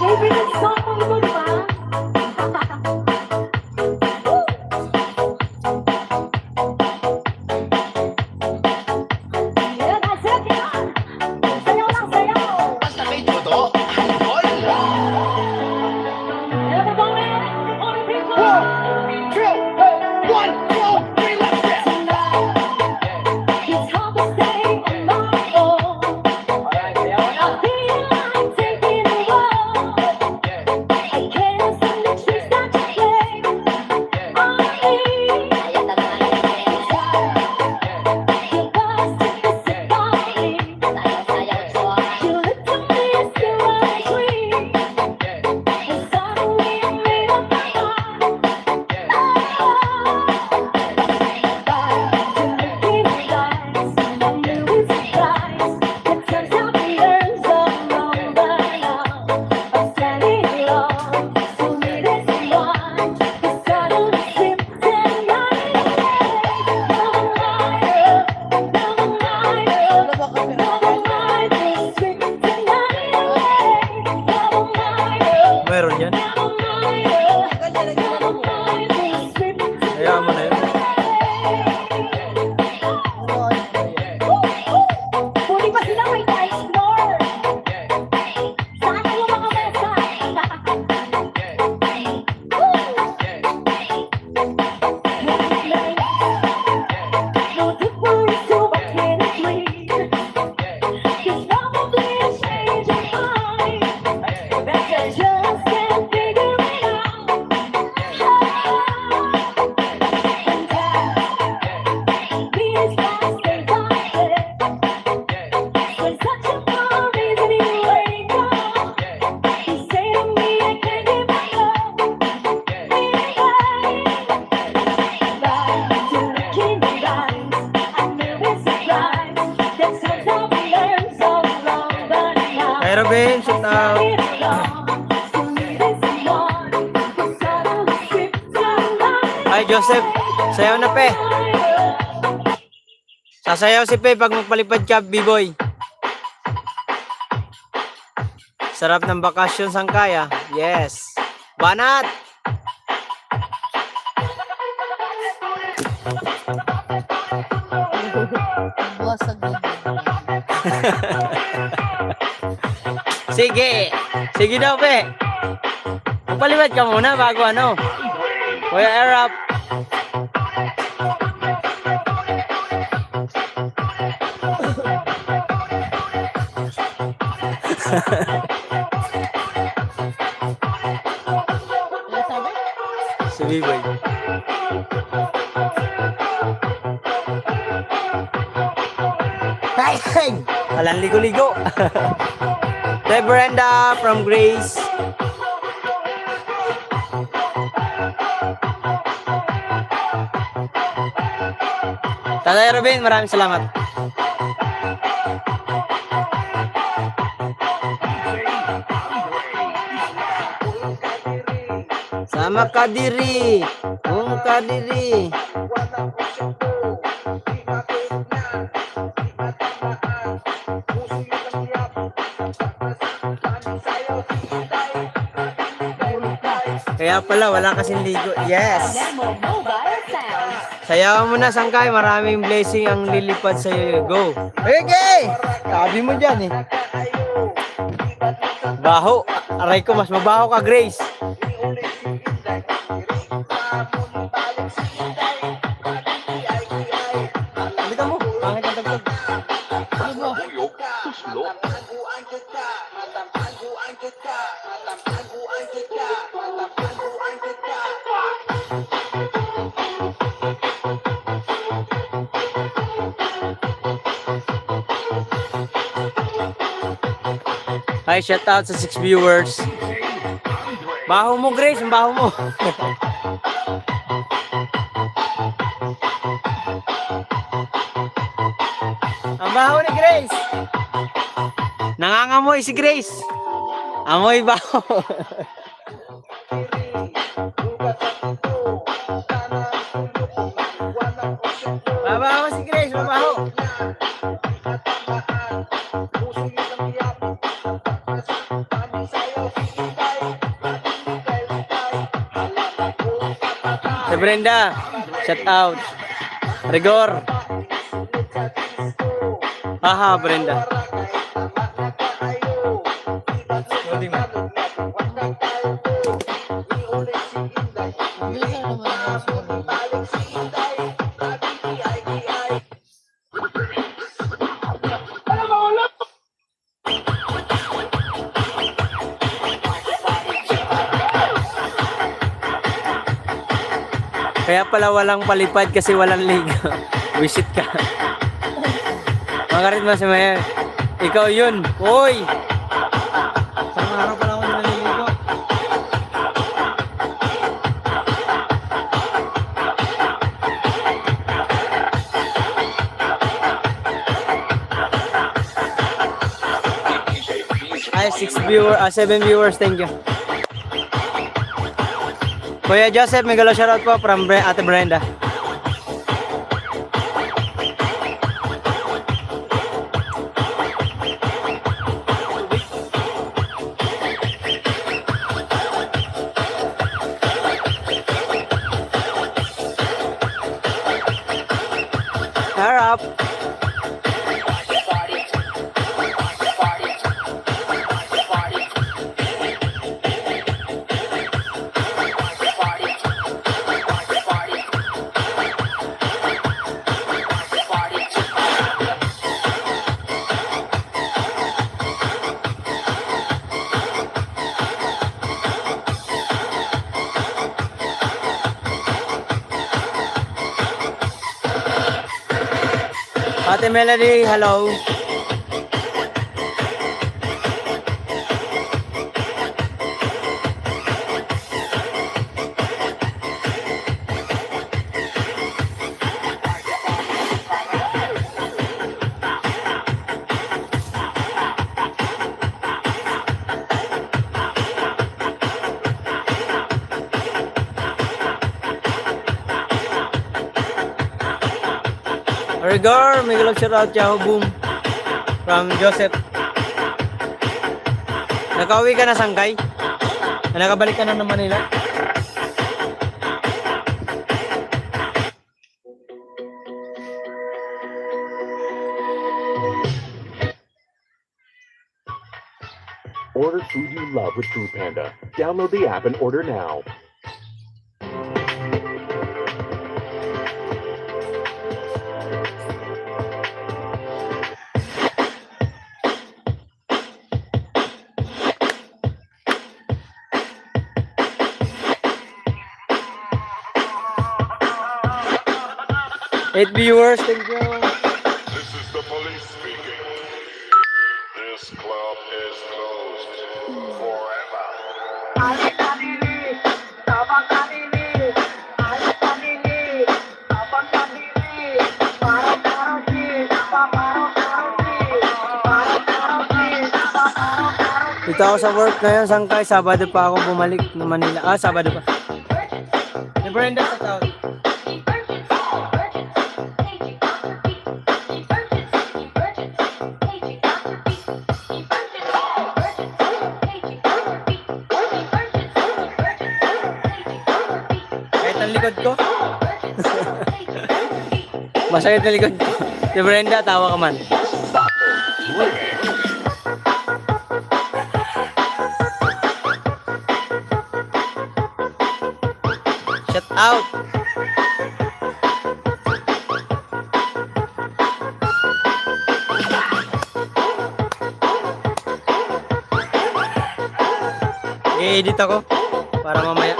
Favorite song mo ito, di ba? Yeah, that's it, yan. Sayaw lang, sayaw. Basta may todo, handball. Everybody, all the people. 1, 2, 3, let's go. It's hard to stay alone. I feel like taking a walk. I can't stand the tricks that you play on me. Your voice took the sit on me. You look to me as still I dream. And suddenly I made up my mind. Meron yan. Hayaan mo na yun. Puli pa sila may na-explore. Saan kayo mga mesa? No difference to what can it mean? Cause probably a change of mind that I just can't figure it out. And be as fast as I can. When such a far reason you wake up, you say to me I can't give my love. Back to the kingdom eyes, I knew it's surprise. That somehow we learn so long, but now Kay Robin, shout out. it along. So need is someone who suddenly strips our lives. Ay, Joseph, sayaw na pe. Sasayaw si Pe pag magpalipad ka, B-boy. Sarap ng bakasyon sang kaya. Yes. Banat! Sige. Sige daw, Pe. Magpalipad ka muna bago ano. Kuya Erap. Si B-boy. Hey, hey! Walang ligo-ligo. Kay Brenda from Grace. Tatay Robin, maraming salamat. Sama ka diri, kung ka diri. Kaya pala, wala kasing ligo. Yes! Nemo Mobile Sounds. Sayawan mo na, Sangkay. Maraming blessing ang lilipad sa iyo. Go! Okay! Sabi mo dyan eh. Baho. Aray ko, mas mabaho ka, Grace. Halika mo. Pangit ang tagtag. Hi, shout out sa 6 viewers. Baho mo, Grace. Ang baho mo. Ang baho ni Grace. Nangangamoy si Grace. Amoy ba? Mabaho si Grace, mabaho. Si Brenda, shout out. Rigor. Aha, Brenda. Kaya pala walang palipad kasi walang liga. Visit ka. Mga karitma si Mayer. Ikaw yun. Uy! Isang araw pala ako naliligo. Ay, 7 viewers. Thank you. Kuya Joseph, may galaw shoutout po from Ate Brenda. Harap. Ate Melody, hello. Rigor, may galap shoutout Yahoo Boom from Joseph. Nakauwi ka na Sangkay? Nakabalik ka na ng Manila? Order food you love with Food Panda. Download the app and order now. Eight viewers, thank you. This is the police speaking. This club is closed forever. Dito ako sa work ngayon, Sangkay. Sabado pa ako bumalik ng Manila. Ah, Sabado pa. Si Brenda sa town. Kahit ang likod ko. Masakit na likod ko. Si Brenda, tawa ka man. Shout out. I-edit ako para mamaya.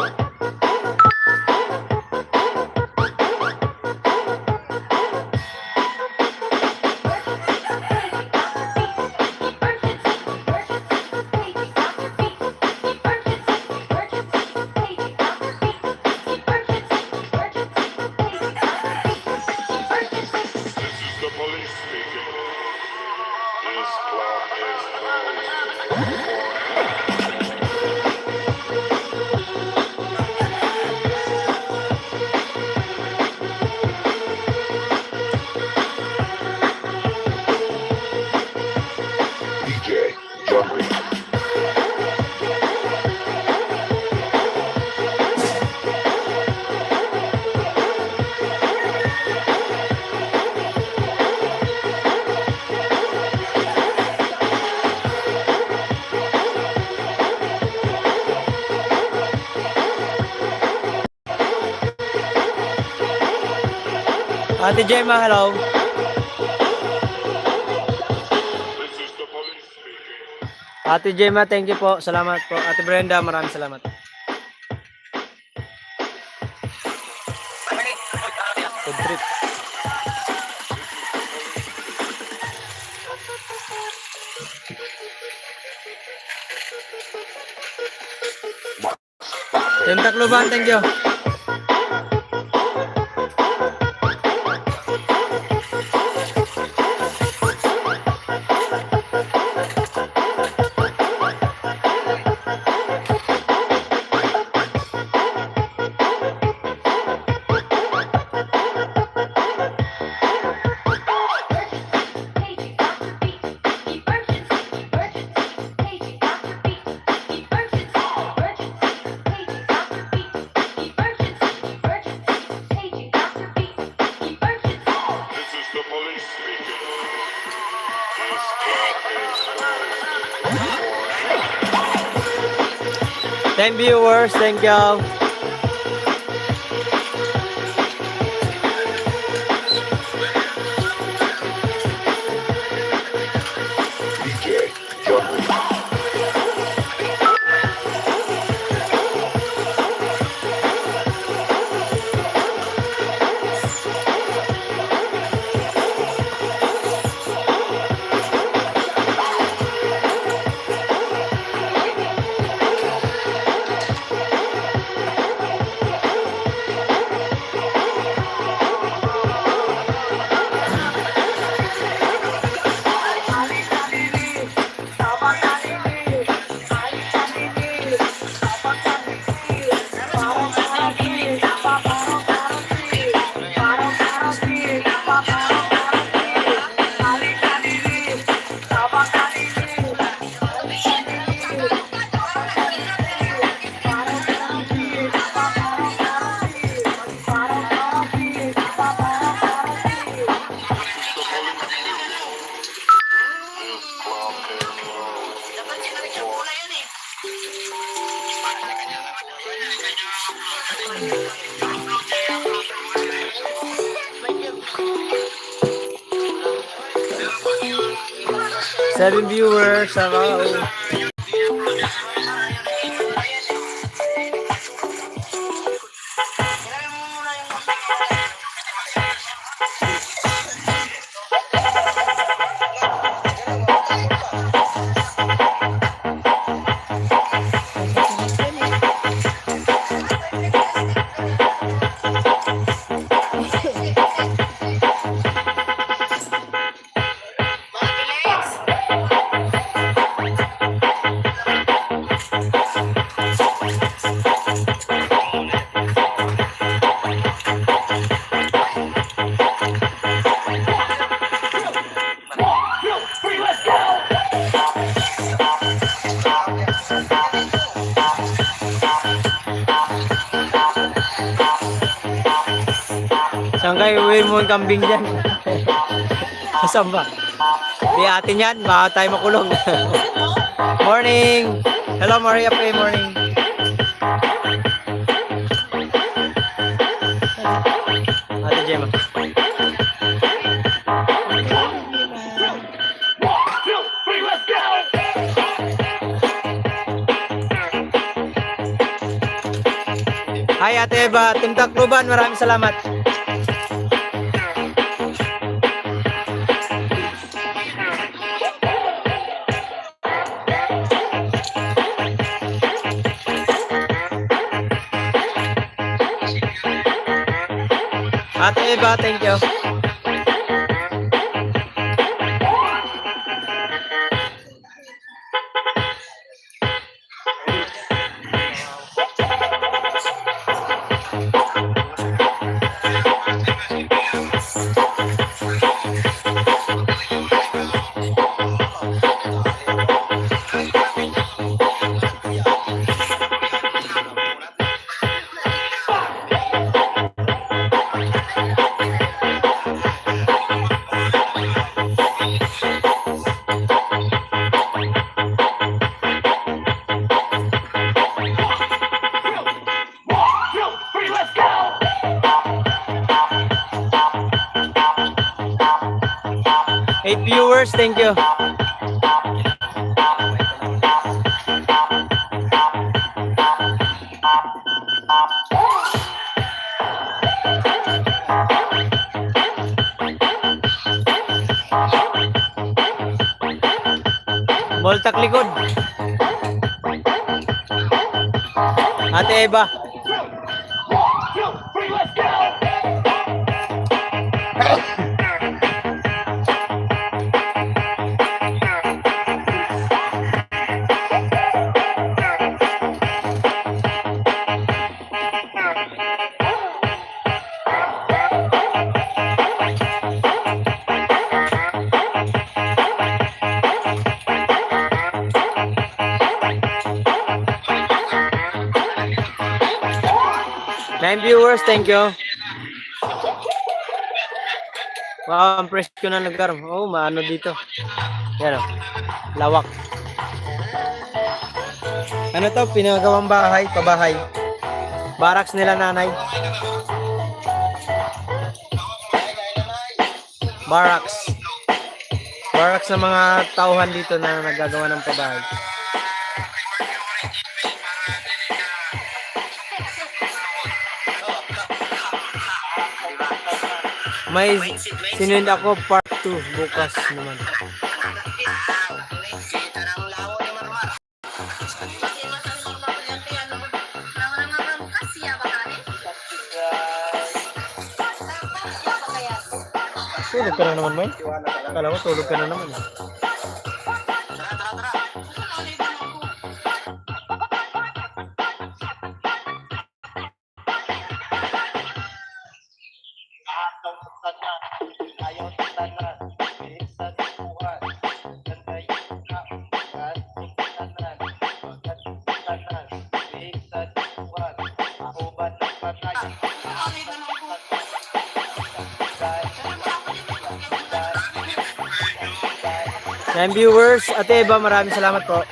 This is the police speaking. This club is closed. Ate Gemma, hello. Ate Gemma, thank you po. Salamat po. Ate Brenda, maraming salamat. Good trip. Team Tacloban, thank you. Thank viewers, thank you. Seven viewers, hello. Saan kayo uwi mo yung kambing dyan? Saan ba? Di atin yan, baka tayo makulong. Morning! Hello Maria Pay, morning. Ate Gemma. Hi Ate Eva, Team Tacloban, maraming salamat. Ate Eva, thank you. 8 viewers, thank you. Boltak likod. Ate Eva. Nine viewers, thank you. Wow, ang press ko na lugar. Oh, maano dito. Yan o. Lawak. Ano to? Pinagawang bahay, pabahay. Barracks nila nanay. Barracks. Barracks ng mga tauhan dito na nagagawa ng pabahay. May sinend ako part 2 bukas naman. Tulog ka na naman, May? Kala ko tulog ka na naman. Yan viewers, Ate Eva, maraming salamat po.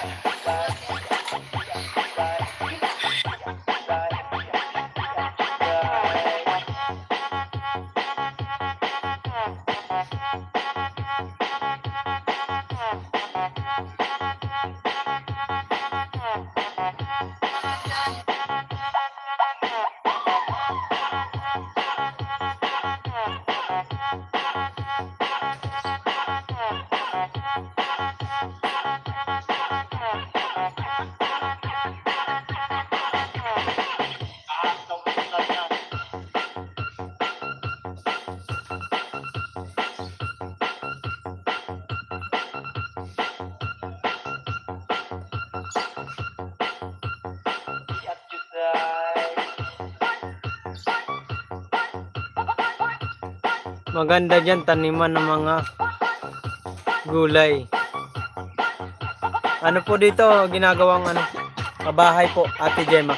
Maganda dyan taniman ng mga gulay. Ano po dito ginagawang ano? Kabahay po, Ate Gemma.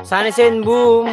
Sunny boom.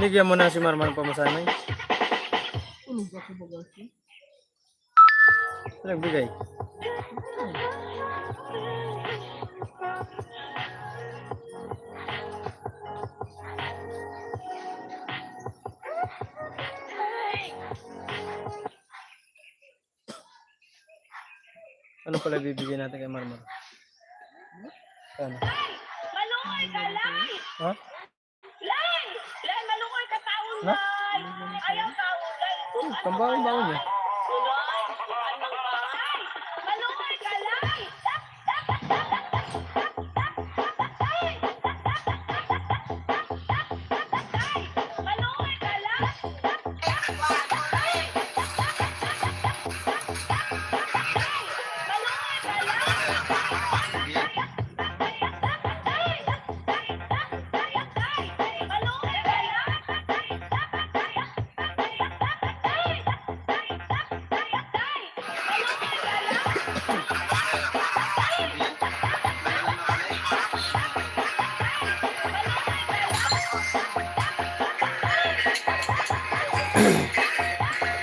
Binigyan mo na si Marman pa masamay. Nagbigay. Ano pala bibigyan natin kay Marman? Ano? Malungoy ka, Lai! Ha? Lai! Lai, malungoy ka, taon, Ha? Lai! Ayaw, taon, Lai! Pambangon niya. Lai! Anong bahay? Malungoy ka, Lai! Malungoy ka, Lai!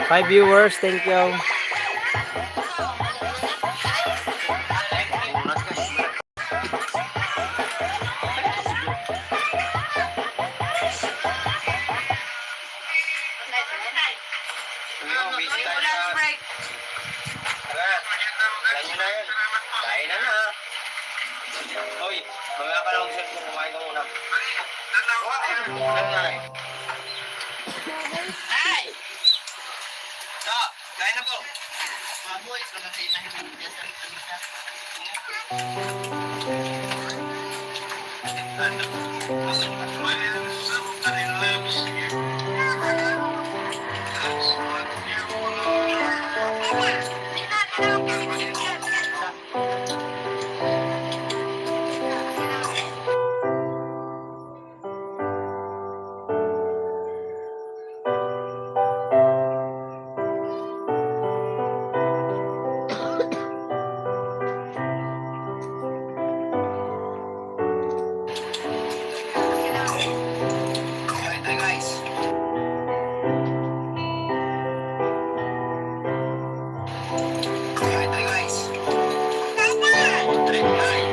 Five viewers, thank you. Hoy, mga ka lang cellphone, kumain ka muna. Ay! So, kain na po. Kain tayo, guys. Kain tayo, guys. Trip night.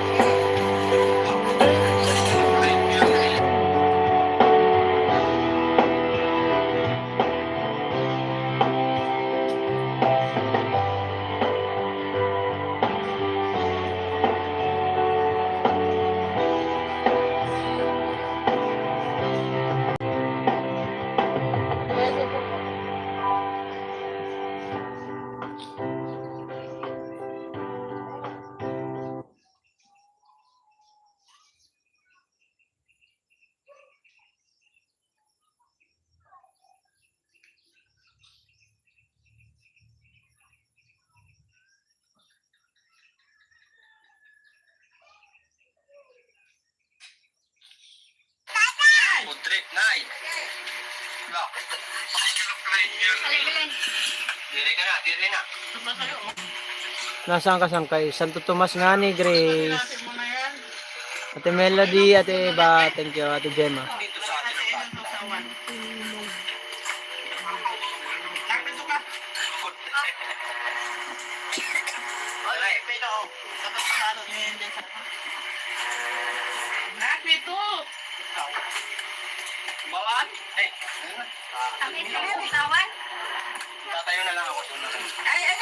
Food trip night. Lock. Diri ka na, diri na. Nasaan ka sangkay? Santo Tomas nga ni Grace. Ate Melody, Ate Eva, thank you, Ate Gemma. Dito sa atin ang bahay. Alay, pero tapos ano yun din sa Nakito. Bawan? Eh. Kami na bitawan? Tatayo na lang ako doon. Ay, ay,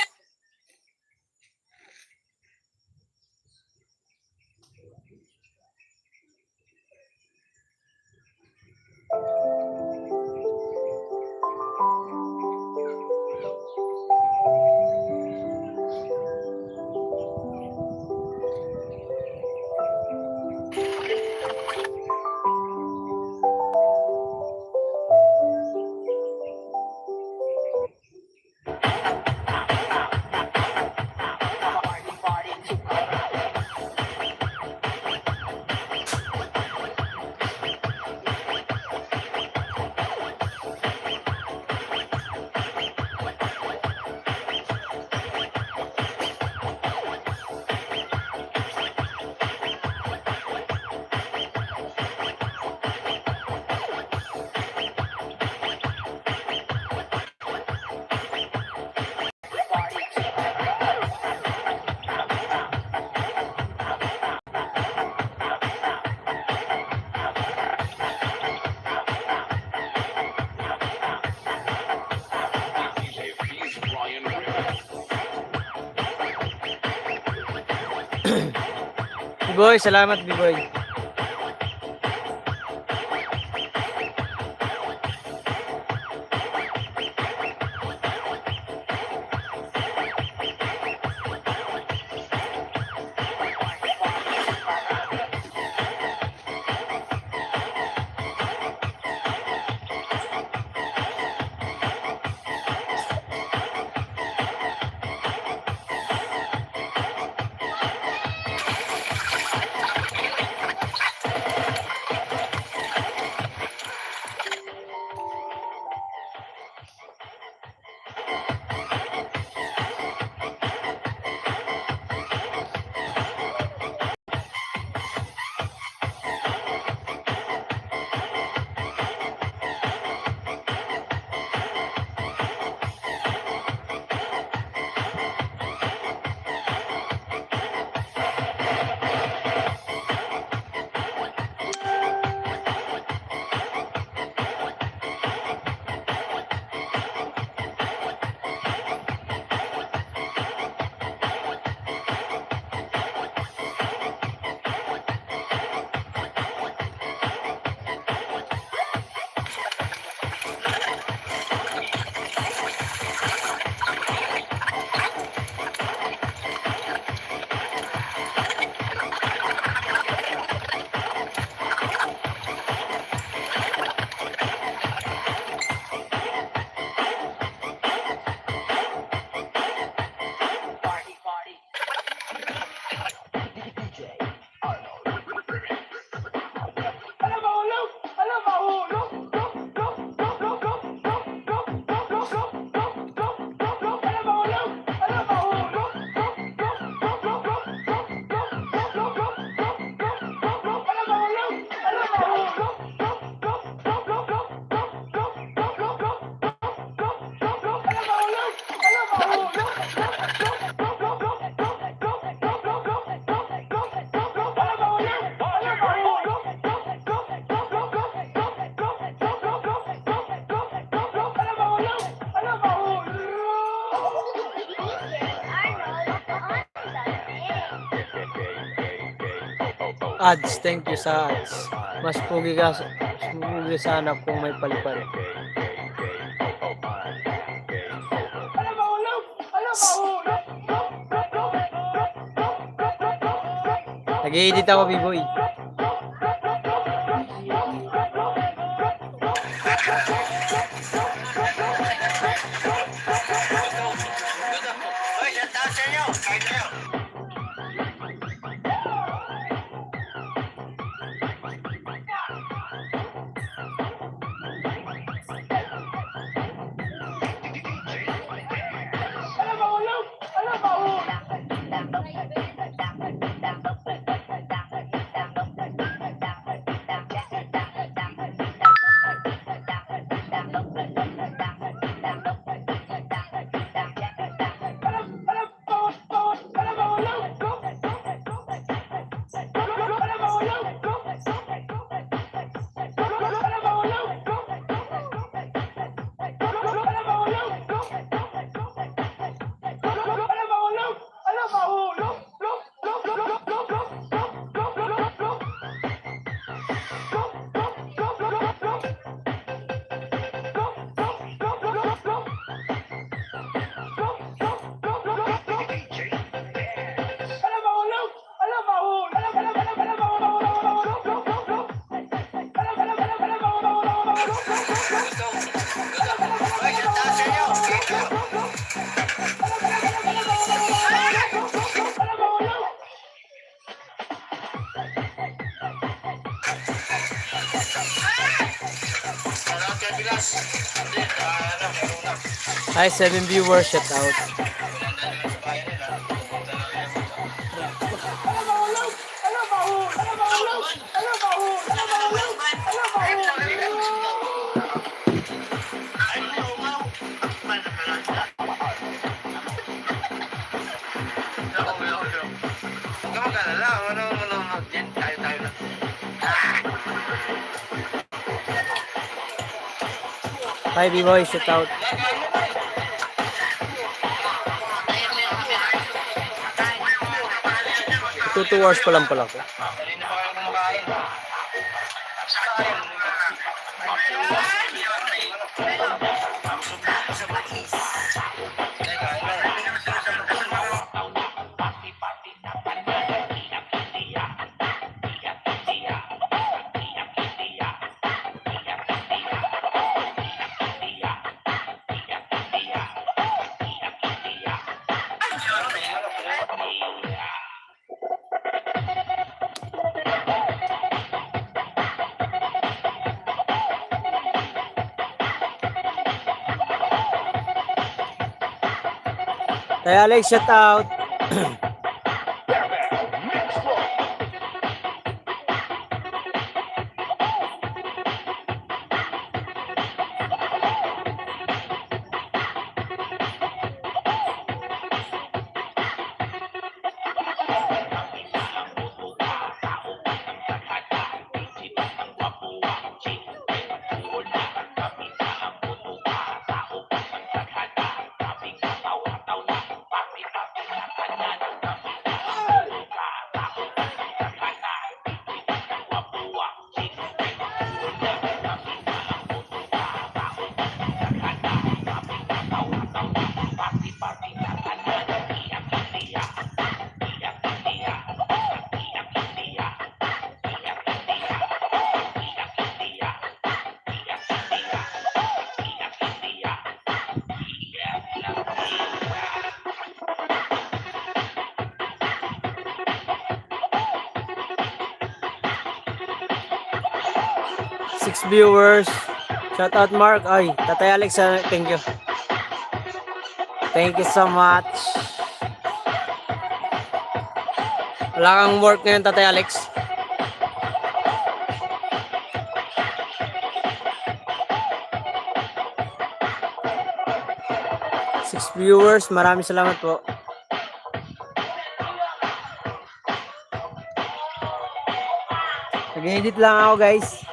B-boy, salamat B-boy. Ads, thank you sa ads. Mas pugi sana kung may palipad. Nag-edit ako, B-boy. Hi, 7 viewers, shout out. Hi, B-boy, shout out. 2 hours pa lang pala ko. Tay Alex, shout out. Six viewers. Shout out Mark. Ay, Tatay Alex, thank you. Thank you so much. Wala kang work ngayon, Tatay Alex. Six viewers, maraming salamat po. Nag-edit lang ako, guys.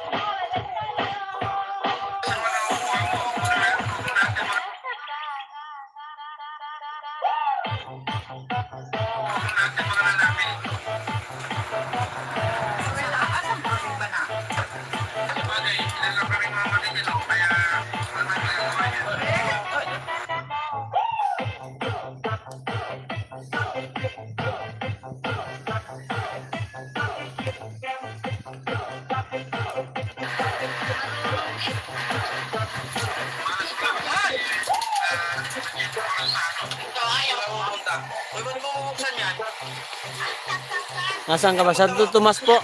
Nasaan ka ba? Santo Tomas po.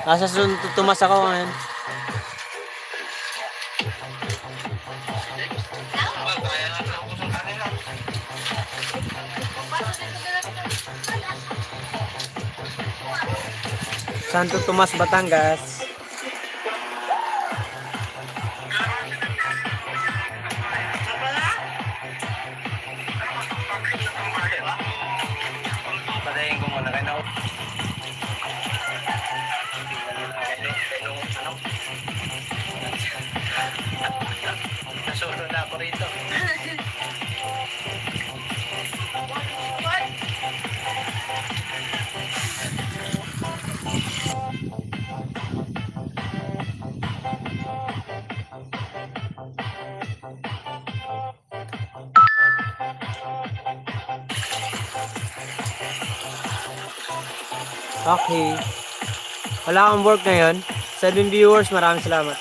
Nasa Santo Tomas ako ngayon. Santo Tomas, Batangas. Patayin ko muna kayo. Nasolo na ako rito. Okay. Wala kang work ngayon. 7 viewers, maraming salamat.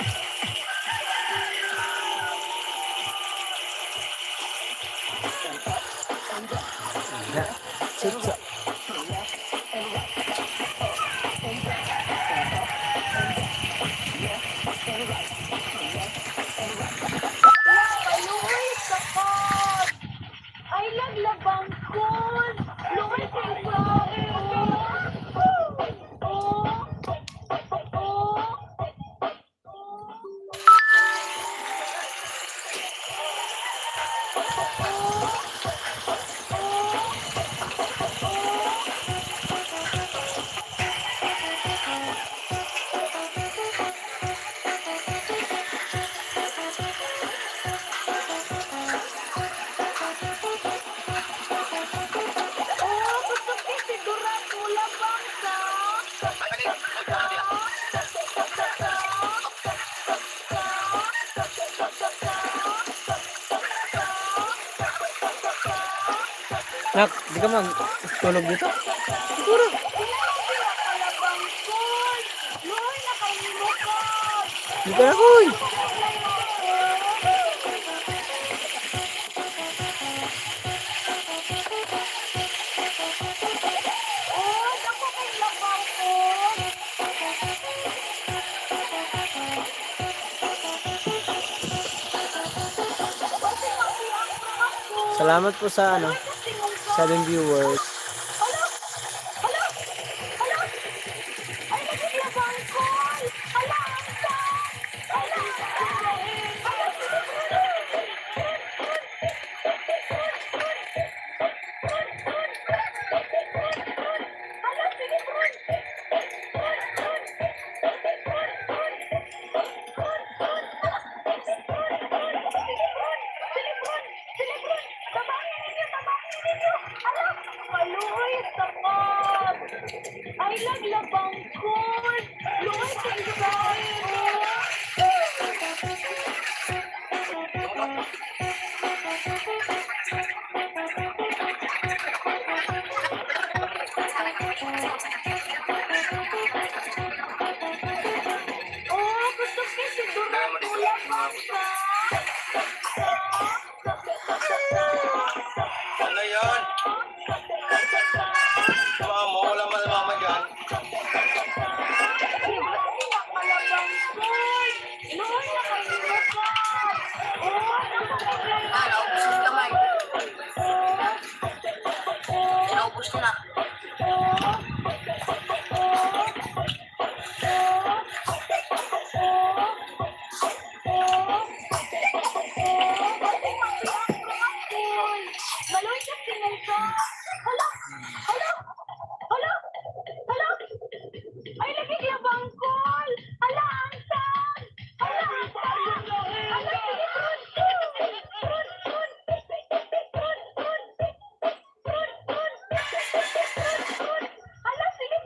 Ay, laglabang ko! Luway kayo Nak, di ka mag tulog dito? Siguro. Di ka na, kuy. Salamat po sa 7 viewers. Ay, naglabang ko! Lord, oh, gusto ko siguro tulak ka. Ano yun? Mama, wala malamang yan. Naubos ko na. Maloy ka sinunsa. Hala! Hala! Hala! Hala! Ay, nagkiklabang call! Hala, ang sang! Hala, ang sang! Hala, sige, hala, sige,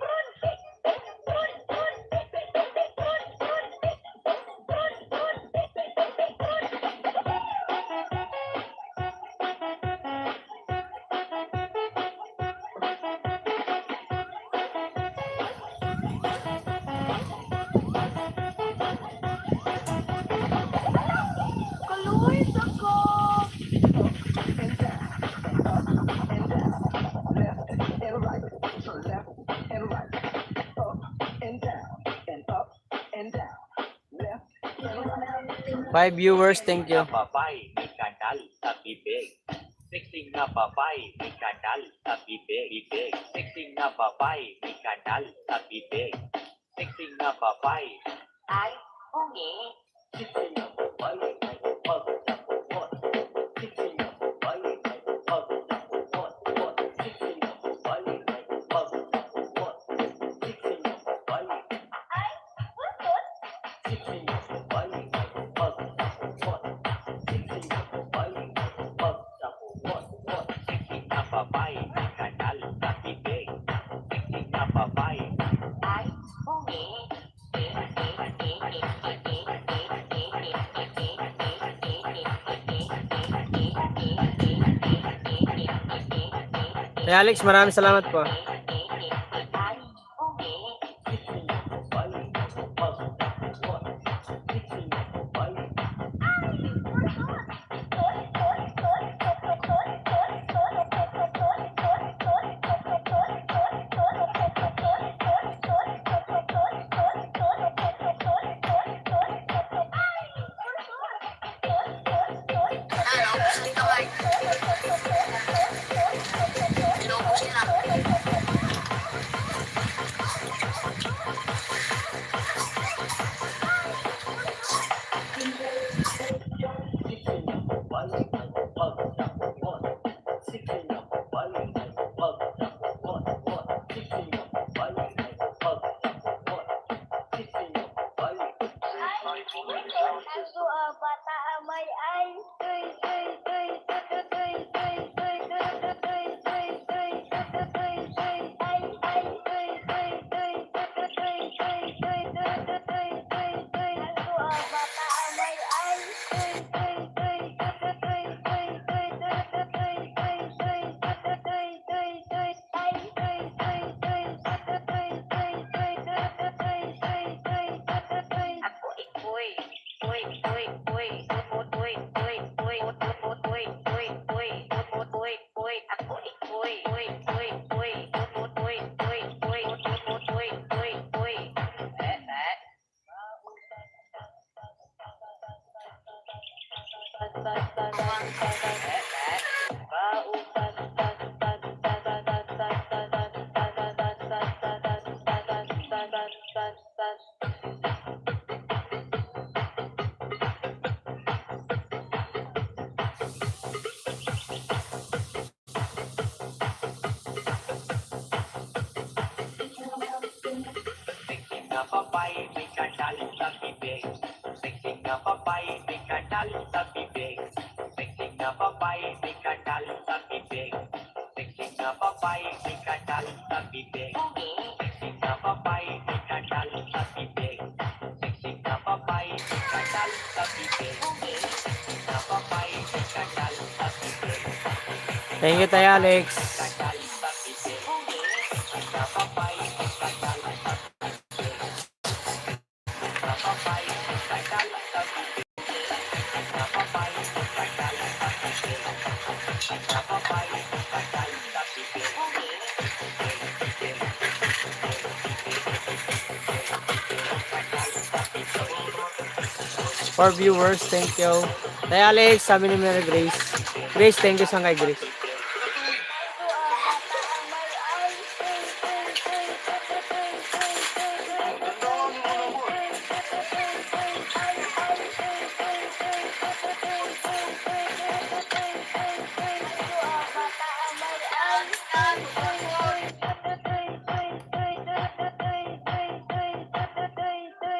Kaluwis ako! Five viewers, thank you. Babae may kanal sa bibig. Sexy na babae may kanal sa bibig. Sexy na babae may kanal sa bibig. Sexy na babae. Ay, ungi. Sexy na babae may pagdapot. Sexy na babae may pagdapot. Sexy na babae may pagdapot. Sexy na babae. Ay, buntot. Sexy na babae may pagdapot. Sexy na babae may pagdapot. Sexy na babae may kanal sa bibig. Sexy na babae. Ay, ungi. Hey Alex, maraming salamat po. Ay, ungi. Inubos nila. Sexy na babae, may kadal sa bibig. Sexy na babae, may kadal sa bibig. Sexy na babae, may kadal sa bibig. Sexy na babae, may kadal sa bibig. Sexy na babae, may kadal sa bibig. Sexy na babae, may kadal sa bibig. Sexy na babae, may kadal sa bibig. Thank you, Tay Alex. Kadal sa bibig. Sexy na babae, may kadal sa bibig. Na babae, may kadal sa bibig. Na babae, may kadal sa bibig. Na babae, may kadal sa bibig. For viewers, thank you. Tay Alex, sabi ni Mary Grace. Grace, thank you sa kay Grace.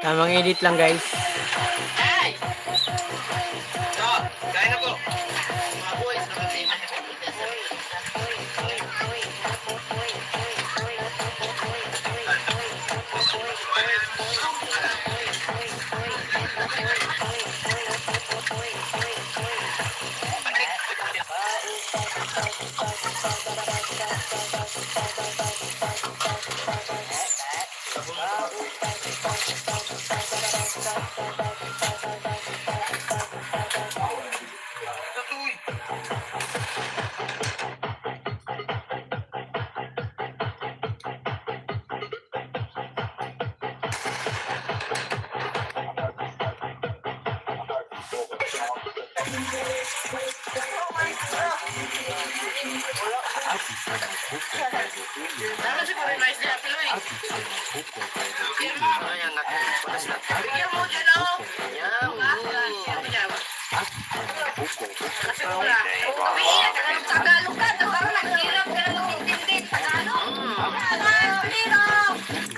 Tamang edit lang, guys. Kain na po. Mga boys, nakasama.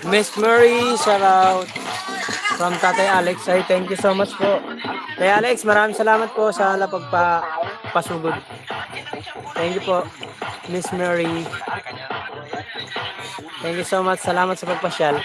Miss Murray, shout out from Tatay Alex. Ay, thank you so much po. Tatay Alex, maraming salamat po sa pagpasugod. Thank you po, Miss Murray. Thank you so much. Salamat sa pagpasyal.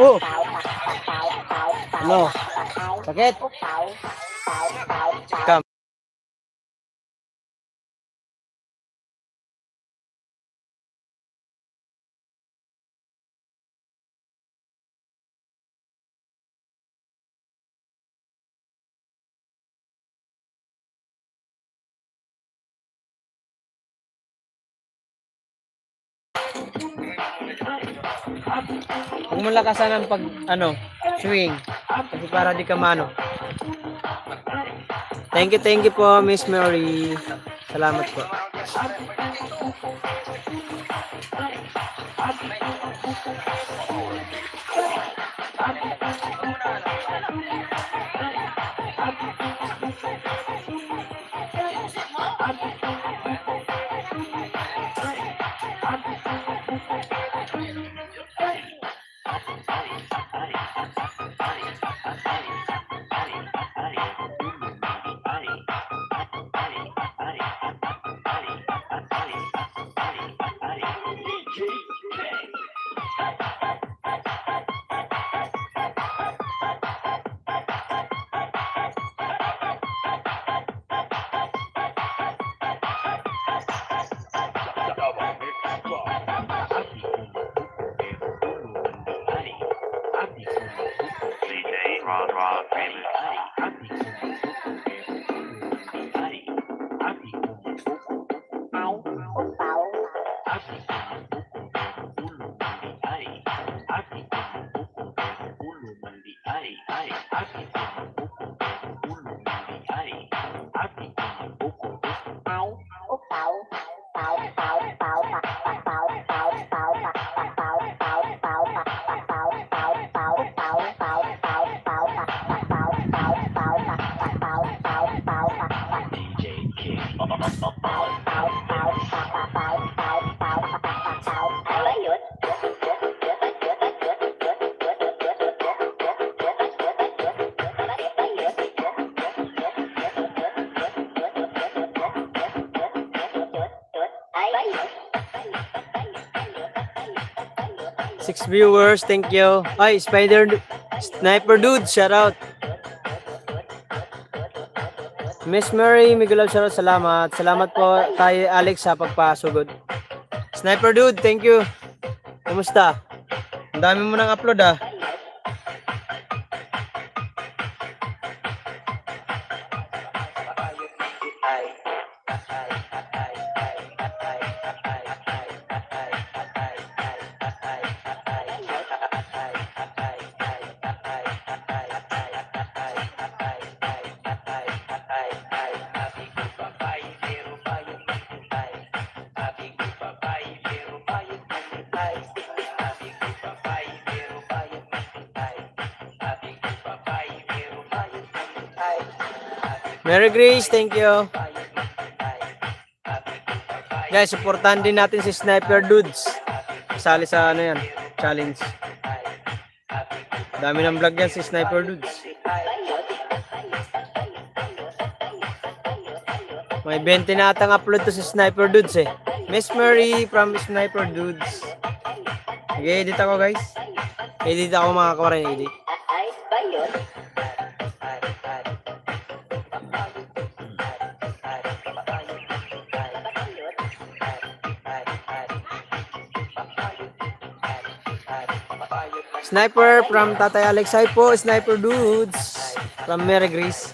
Oh! Ano? Sakit? Come. Huwag mo lakasan ang swing. Kasi para di ka mano. Thank you po, Miss Mary. Salamat po. Six viewers, thank you. Ay, Sniper Dude, shout out. Miss Mary, Miguel shout out, salamat. Salamat po tayo Alex sa pagpasugod. Sniper Dude, thank you. Kumusta? Ang dami mo nang upload ah. Mary Grace, thank you. Guys, supportahan din natin si Sniper Dudes. Kasali sa ano yan, challenge. Dami ng vlog yan si Sniper Dudes. May 20 na atang upload to si Sniper Dudes eh. Miss Mary from Sniper Dudes. Nag-edit ako guys. Edit ako mga kawaray, edit. Sniper from Tatay Alex. Hi po, Sniper Dudes. From Mary Grace.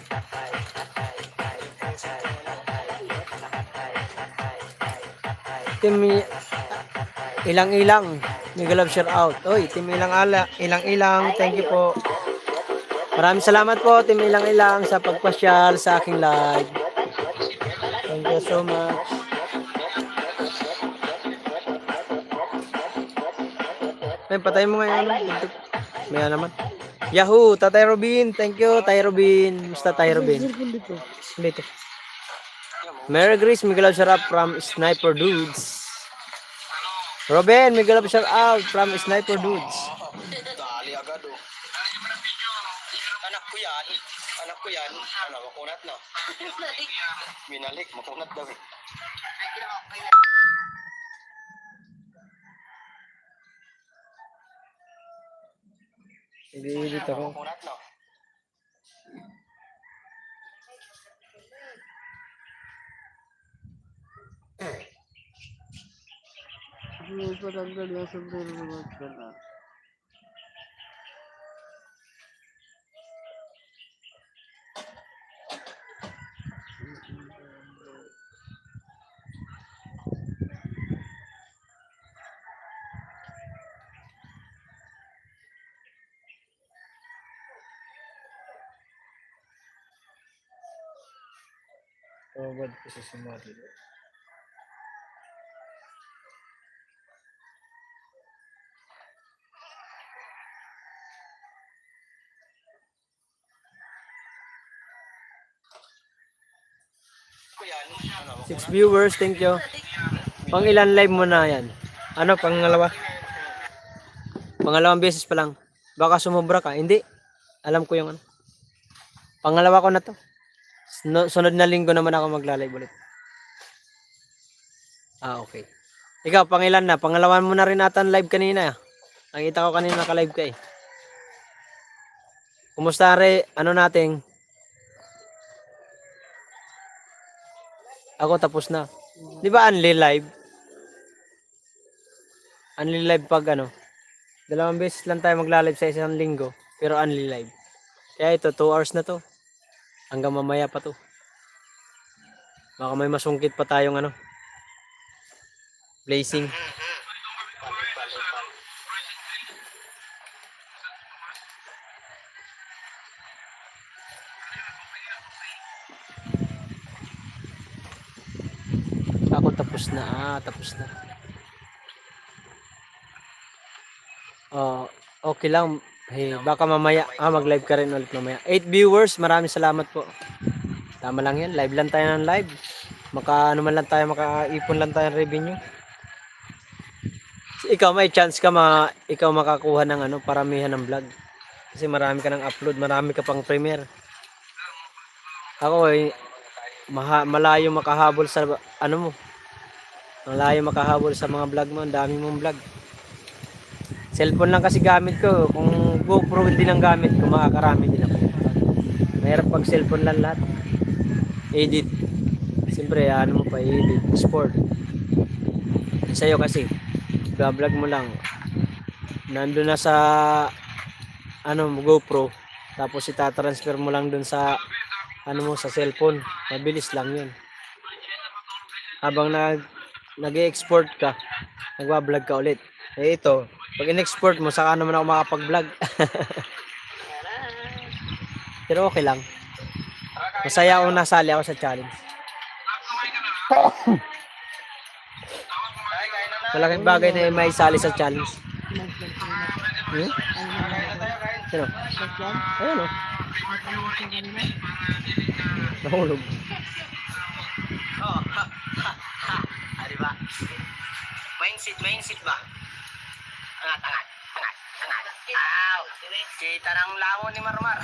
Team Ilang-ilang. Miguel love shout out. Oy, Team Ilang-ilang. Thank you po. Maraming salamat po, Team Ilang-ilang sa pagpasyal sa aking live. Thank you so much. Ay, patay mo ngayon. Maya naman. Yahoo! Tatay Robin. Thank you, Tay Robin. Basta Tay Robin. Dito. Mary Grace, Miguel shout out from Sniper Dudes. Robin, Miguel shout out from Sniper Dudes. Dali agad oh. Anak ko yan. Anak ko yan. Ano, makunat na. Minalik, makunat daw eh. Edit ako. Makunat na. Forward ko sa sumali. Six viewers, thank you. Pang ilan live mo na yan? Ano, pangalawa? Pangalawang beses pa lang. Baka sumobra ka. Hindi. Alam ko yung ano. Pangalawa ko na to. Sunod na linggo naman ako magla-live ulit. Ah, okay. Ikaw, pangilan na? Pangalawan mo na rin ata ang live kanina. Nakita ko kanina naka-live ka eh. Kumusta re? Ano nating? Ako tapos na. Di ba unli live? Unli live pag ano? 2 beses lang tayo magla-live sa isang linggo. Pero unli live. Kaya ito, 2 hours na to. Hanggang mamaya pa to. Baka may masungkit pa tayong ano. Blazing. Ako tapos na. Tapos na. Okay lang. Hey, baka mamaya mag-live ka rin ulit mamaya. 8 viewers, maraming salamat po. Tama lang 'yan. Live lang tayo ng live. Ano man lang tayo, makaipon lang tayo ng revenue. Ikaw may chance ka ikaw makakuha ng paramihan ng vlog. Kasi marami ka ng upload, marami ka pang premiere. Ako malayo makahabol sa mo. Malayo makahabol sa mga vlog mo, ang dami mong vlog. Cellphone lang kasi gamit ko. Kung GoPro din ang gamit ko, makakarami din ako. Mahirap pag cellphone lang lahat. Edit. Siyempre, mo pa edit. Sport. Sa'yo kasi, vlog mo lang. Nandun na sa GoPro. Tapos itatransfer mo lang dun sa sa cellphone. Mabilis lang yun. Habang nag-export ka, nagwa-vlog ka ulit. Ito, pag in-export mo, saka naman ako makapag-vlog. Pero okay lang. Masaya ako nasali ako sa challenge. Malaking bagay na may sali sa challenge. Sino? Ayun o. Nahulog. Diba? Mindset ba? Angat. Aw! Kita ng lango ni Marmar.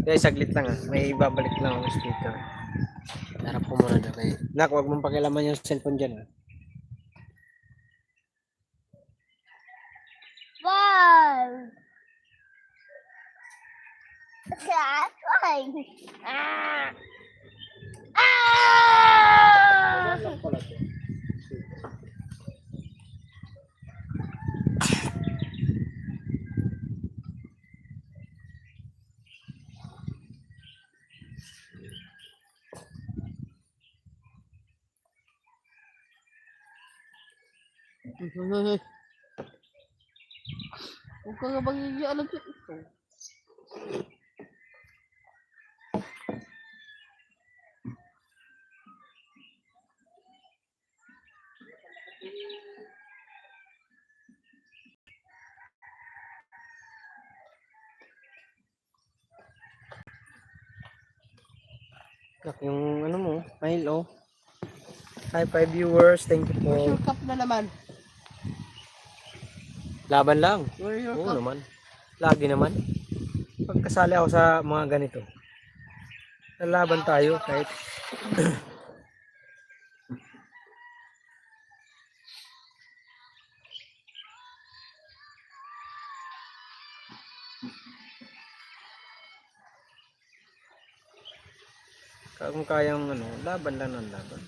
Guys, saglit lang may babalik lang ang speaker. Harap ko muna na kayo. Nak, huwag mong pakialaman yung cellphone dyan. Wow! That's fine. Ah! Huwag ka nga bang alam sa ito. Yung mo, hello. Hi 5 viewers, thank you po. Where's your cup na naman? Laban lang. Where's your Oo cup? naman. Lagi naman. Pagkasali ako sa mga ganito. Lalaban tayo kahit kung kayang laban lang ng laban.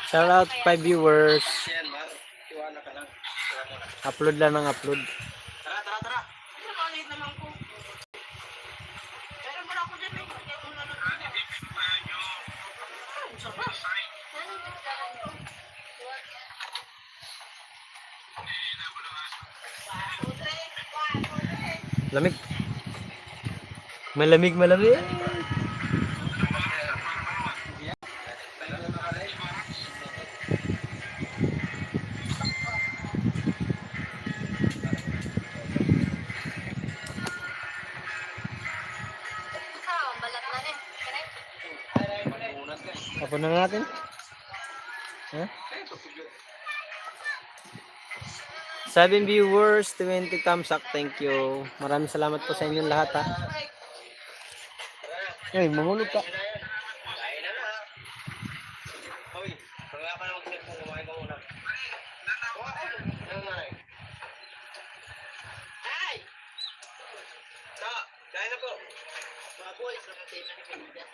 Shout out 5 viewers. Yan, Mar. Tiwala ka lang. Upload lang ng upload. Tara. Lamig. Malamig. Kunan na natin. Ha? 7 viewers, 20 thumbs up. Thank you. Maraming salamat po sa inyong lahat ha. Ay, mahulog ka. Kain na na. Hoy, kaya ka na mag-cellphone, kumain ka muna. Ano na eh? Ay! Sa, kain na po. Mga boys, nakatay na ni Pilipinas.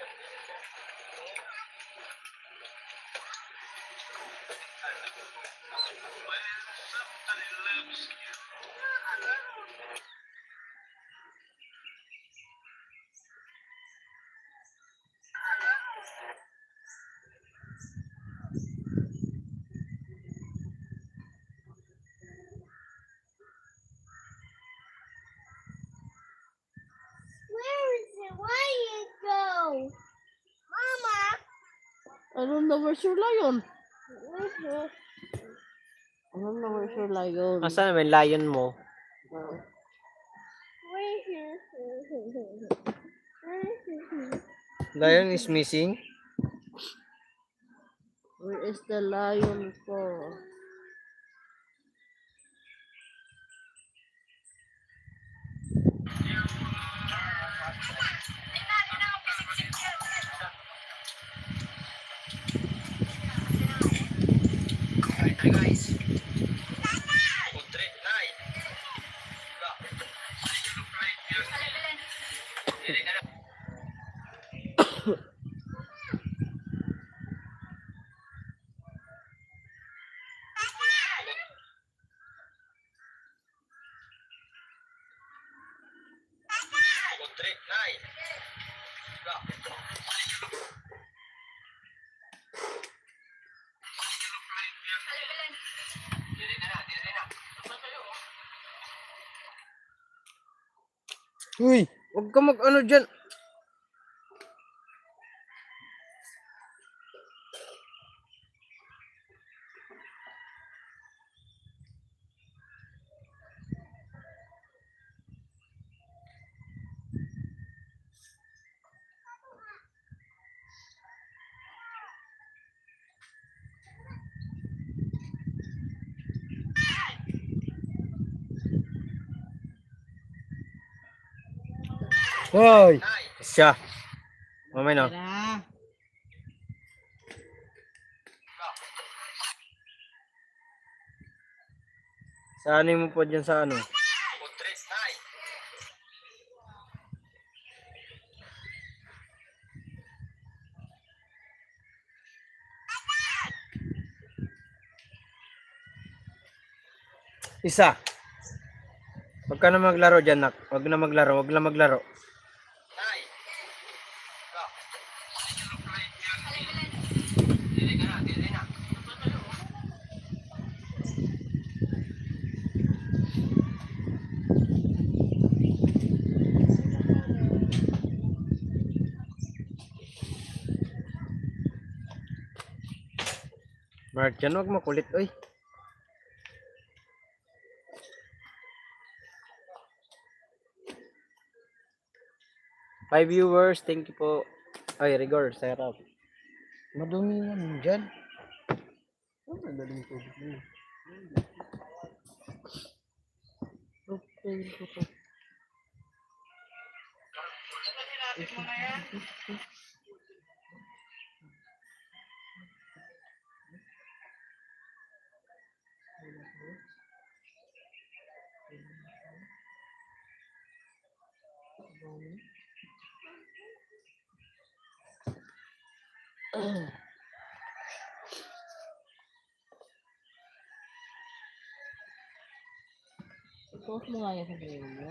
Where is it? Where did it go? Mama! I don't know where's your lion. Where's it? I don't know where's your lion. Asan naman yung lion mo? Where's it? Where's it? Lion is missing. Where is the lion for? Kain tayo guys. Food trip, Nay. Dili ka na. Food trip, Nay. Dili ka na, dili na. Uy, huwag ka mag-ano dyan. Hoy! Siya. Mamay na. Saan mo po dyan sa ano? Food trip, Nay. Isa. Huwag ka na maglaro dyan, nak. Huwag na maglaro, huwag na maglaro. Nay. Dili ka na, dili na. Mark, dyan huwag makulit, oy. Five viewers, thank you po. Ay, Rigor, sarap. Madumi yan dyan. Oh, madumi tubig mo. Okay, ito. Ipos mo nga yan sa video mo.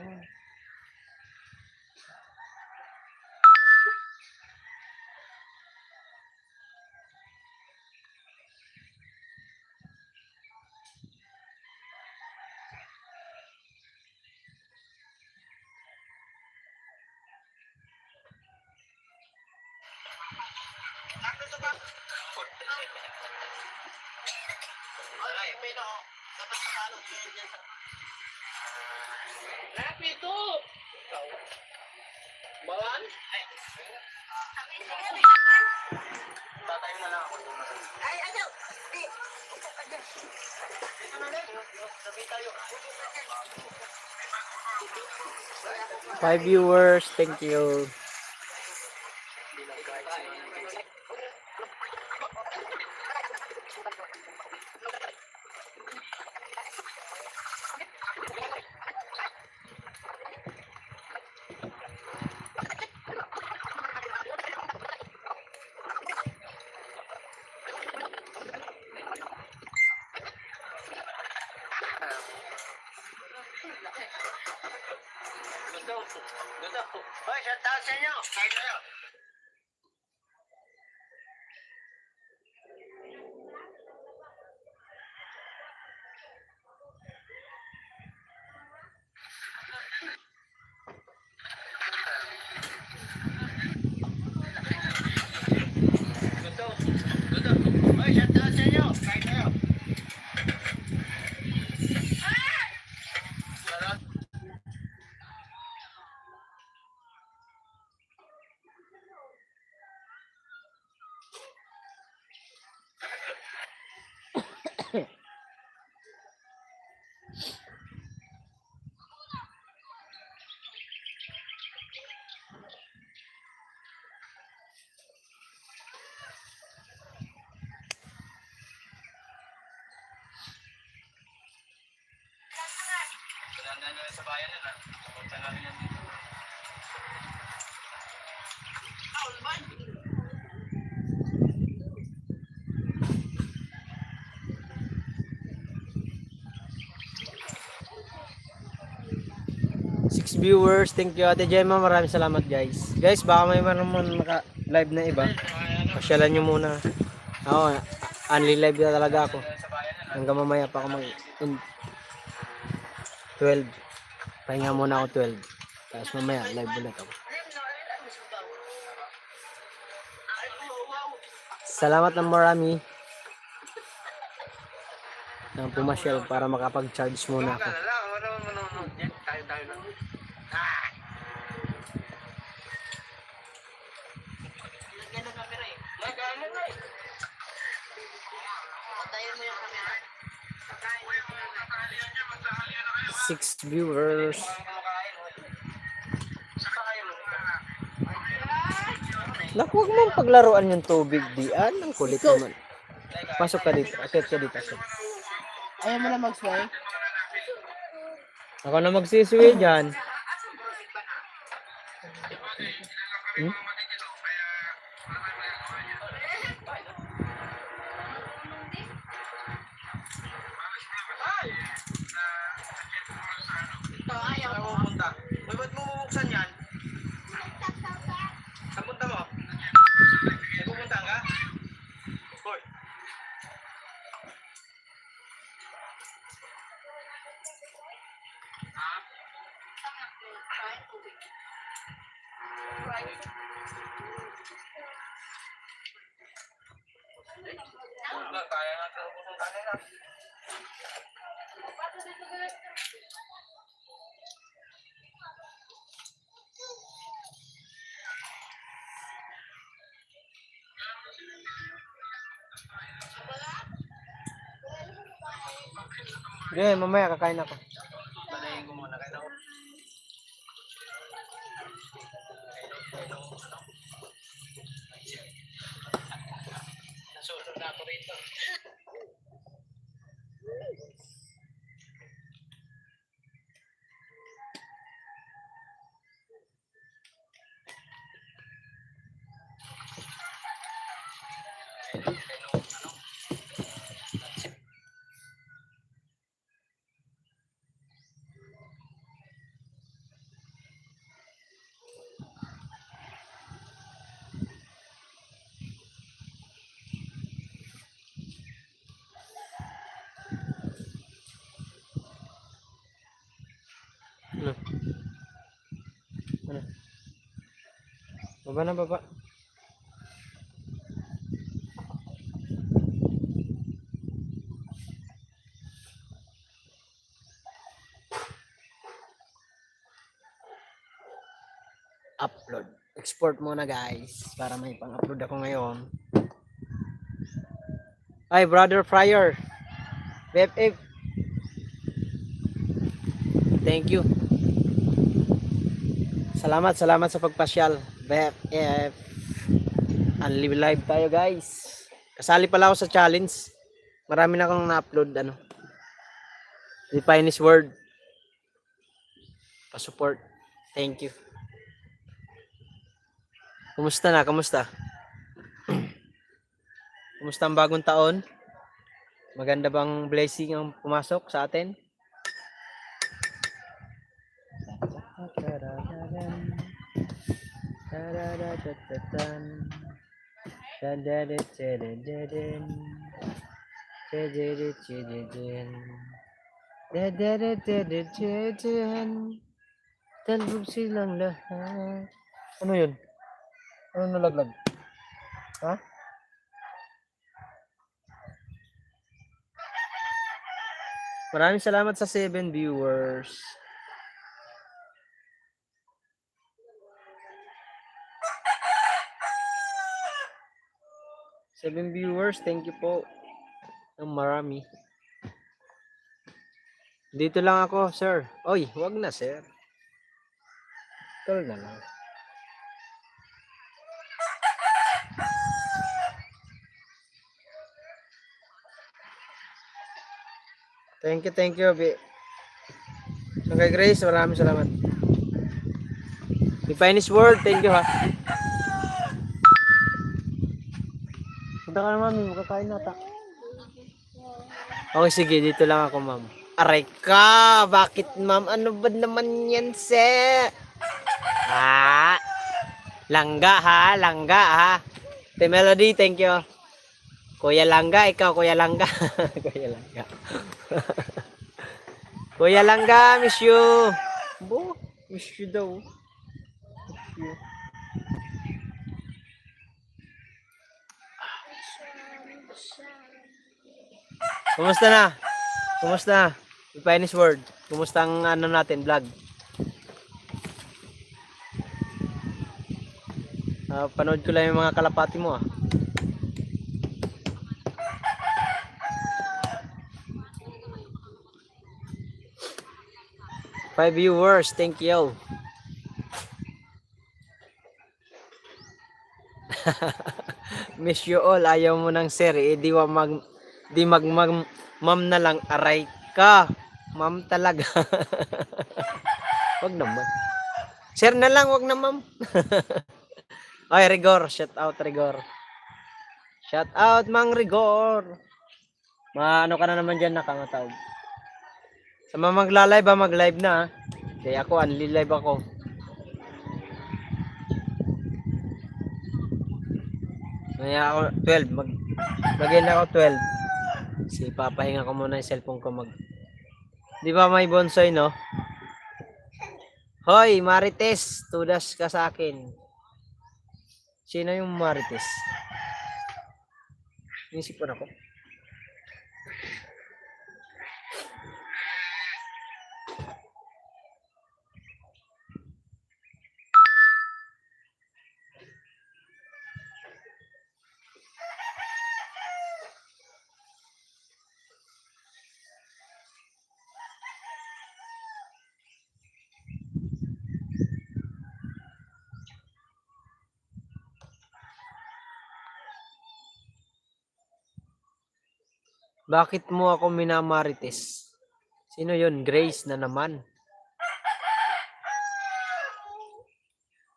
Ay, pero dapat sakalo diyan sa. Rapito. Bawan? Ay. Tatay na Five viewers, thank you. Hoy, shout out sa inyo. Kain tayo. Hoy, shout out sa inyo. Kain tayo. Sa bayan yan, ha? Punta namin yan dito. Six viewers, thank you Ate Gemma, maraming salamat guys. Guys, baka may naman naka-live na iba. Pasyalan nyo muna. Ako, only live na talaga ako. Hanggang mamaya pa ako 12. Pahinga muna ako 12. Tapos mamaya, live ulit ako. Salamat ng marami. Nang pumasyal para makapag-charge muna ako. Tayo lang. Six viewers. Naku, huwag mong paglaruan yung tubig diyan. Ang kulit naman. Pasok ka dito. Akit ka dito. Ayaw mo na mag-sway? Ako na magsiswi dyan. Hmm? Ayaw mo pumunta. Uy, ba't mo bubuksan yan? Saan punta mo? May pupunta ka? Hoy. Kaya natin ang kanila. Okay, mamaya kakain ako. Panayin ko muna kayo. Nasunod na ako rito. Ano? Ano? Baba na, baba. Upload. Export muna guys para may pang-upload ako ngayon. Ay, Brother Fryer. BFF. Thank you. Salamat sa pagpasyal. BFF. Unlive live tayo guys. Kasali pala ako sa challenge. Marami na akong na-upload ano. The Finest Word. Pa-support. Thank you. Kumusta na? Kumusta? Kumusta ang bagong taon? Maganda bang blessing ang pumasok sa atin? Talbog silang lahat. Ano yun? Ano nalaglag? Ha? Maraming salamat sa 7 viewers. Seven viewers, thank you po. Ang marami. Dito lang ako, sir. Oy, wag na, sir. Tol na lang. Thank you, Bi. So, kay Grace, maraming salamat. The Finest Word, thank you ha. Punta ka na, mami, makakain na ta. Okay, sige, dito lang ako, ma'am. Aray ka, bakit, ma'am? Ano ba naman yan, sir? Langga ha. The Melody, thank you. Kuya Langga, ikaw, Kuya Langga. Kuya Langga. Kuya Langga, miss you. Bo, miss you daw. Miss you. Kumusta na? Kumusta? The Finest Word. Kumusta ang ano natin, vlog? Panood ko lang yung mga kalapati mo ah. Five viewers, thank you. Miss you all, ayaw mo ng sir, di ma'am na lang, aray ka. Ma'am talaga. Wag naman. Sir na lang, wag na ma'am. Ay, Rigor, shout out Rigor. Shout out Mang Rigor. Ano ka na naman dyan, nakangatawag. Sa mga magla-live ba, mag-live na. Kaya ako, unli-live ako. Kaya ako, 12. Maglagay na ako 12. Kasi papahinga ko muna yung cellphone ko Di ba may bonsai, no? Hoy, Marites, tudas ka sa akin. Sino yung Marites? Inisip ko na ko. Bakit mo ako minamarites? Sino yun? Grace na naman.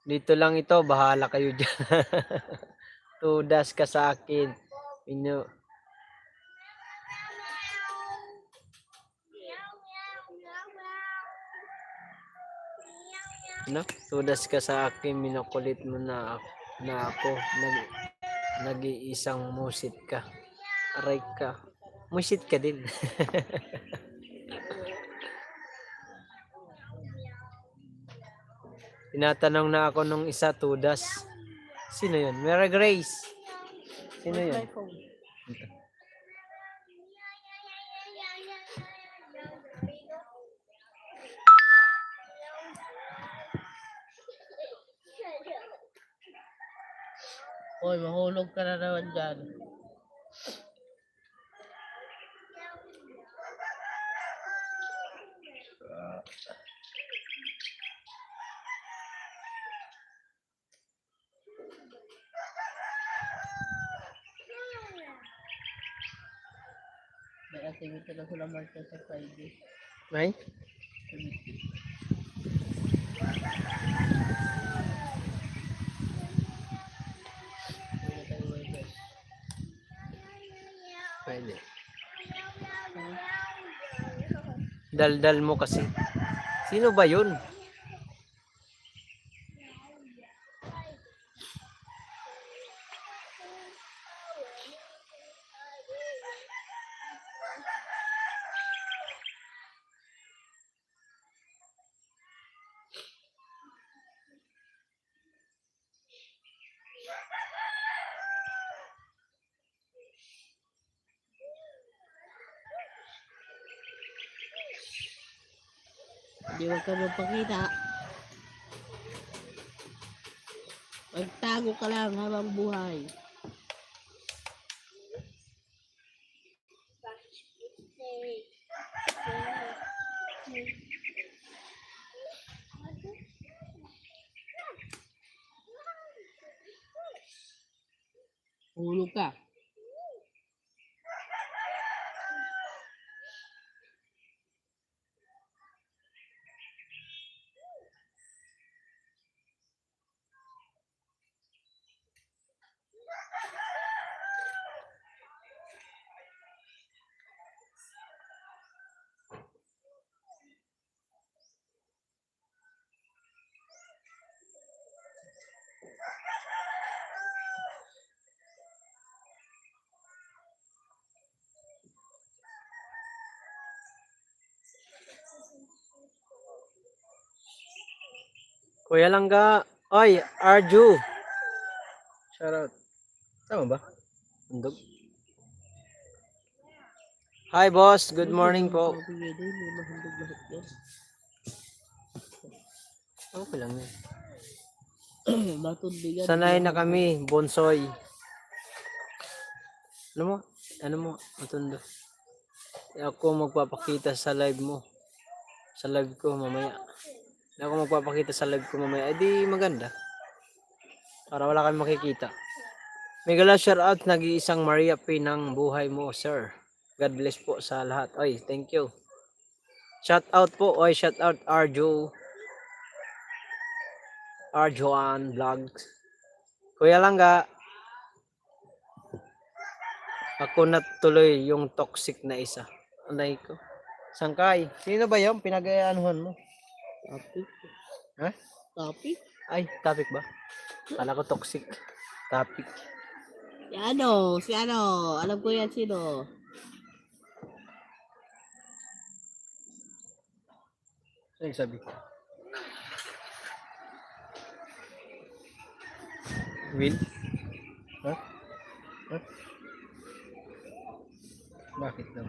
Dito lang ito, bahala kayo dyan. Tudas ka sa akin. No? Tudas ka sa akin, minakulit mo na ako. Nag-iisang musit ka. Aray ka. Musit ka din. Tinatanong na ako nung isa, tudas. Sino yun? Mary Grace. Sino yun? Hoy, mahulog ka na naman dyan. Tingin na sila Marta sa Friday. May? Pwede. Daldal mo kasi. Sino ba yun? Hindi wag ka magpakita. Magtago ka lang habang buhay. Hulog ka. Kuya Langga. Oy, Arju. Shoutout. Tama ba? Handog. Hi boss, good morning po. Pabigay din, may mahandog lahat yan. Okay lang yun. Matundigan. Sanay na kami, bonsoy. Ano mo, matundo. Ako magpapakita sa live mo. Sa live ko mamaya. Ako magpapakita sa live ko mamaya. Eh di maganda. Para wala kang makikita. Megala shoutout, nag-iisang Maria P ng buhay mo, sir. God bless po sa lahat. Oy, thank you. Shoutout po. Oy, shoutout Arjoan Vlogs. Kuya Langga. Ako na tuloy yung toxic na isa. Anay ko. Sangkay. Sino ba yung pinag-aanuhan mo? Topic. Ha? Topic? Ay, topic ba? Kala ko toxic. Topic. Si ano? Alam ko yan sino. Ano yung sabi? Will? Ha? Ha? Bakit daw?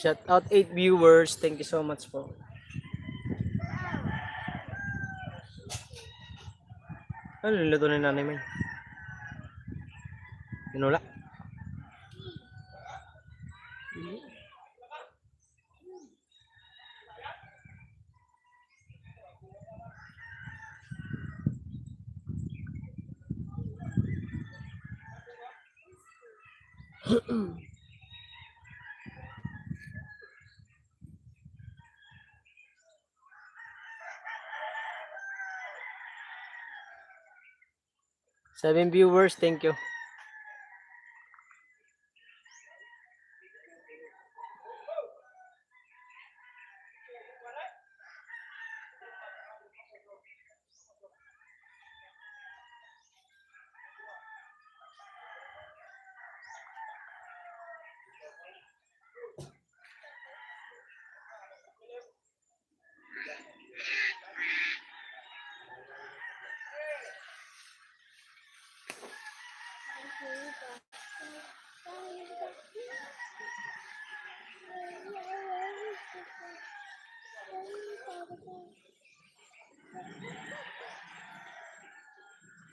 Shout out 8 viewers. Thank you so much po. Ano niluto ni nanay mo? Tinula? Seven viewers, thank you.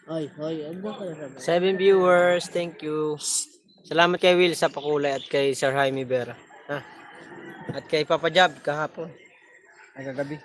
Hoy, ano ka na 7 viewers, thank you. Salamat kay Will sa pakulay at kay Sir Jaime Vera. Ha? At kay Papa Jab kahapon. Ay kagabi.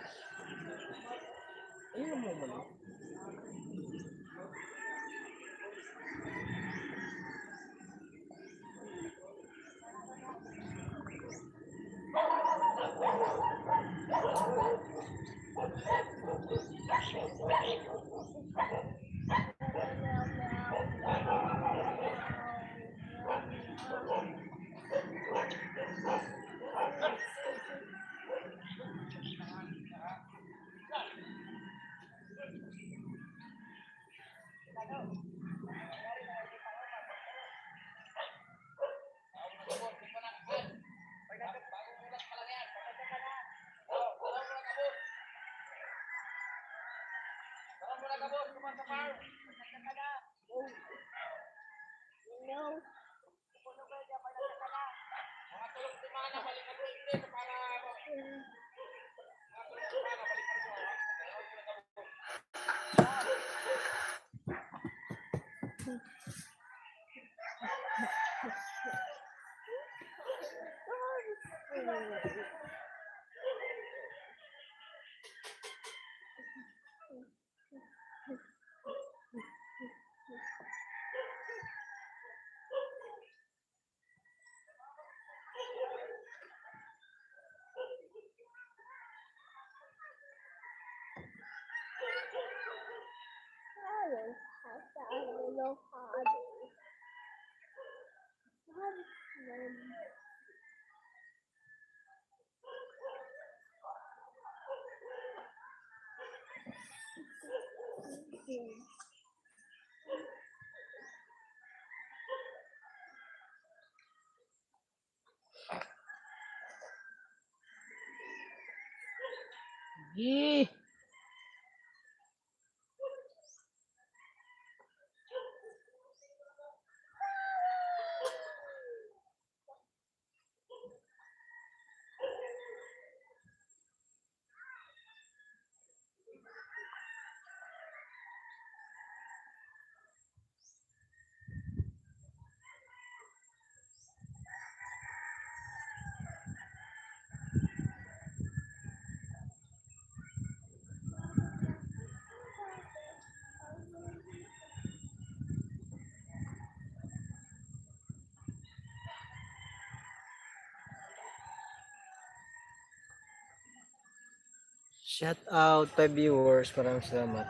Yee! Shout out 5 viewers. Maraming salamat.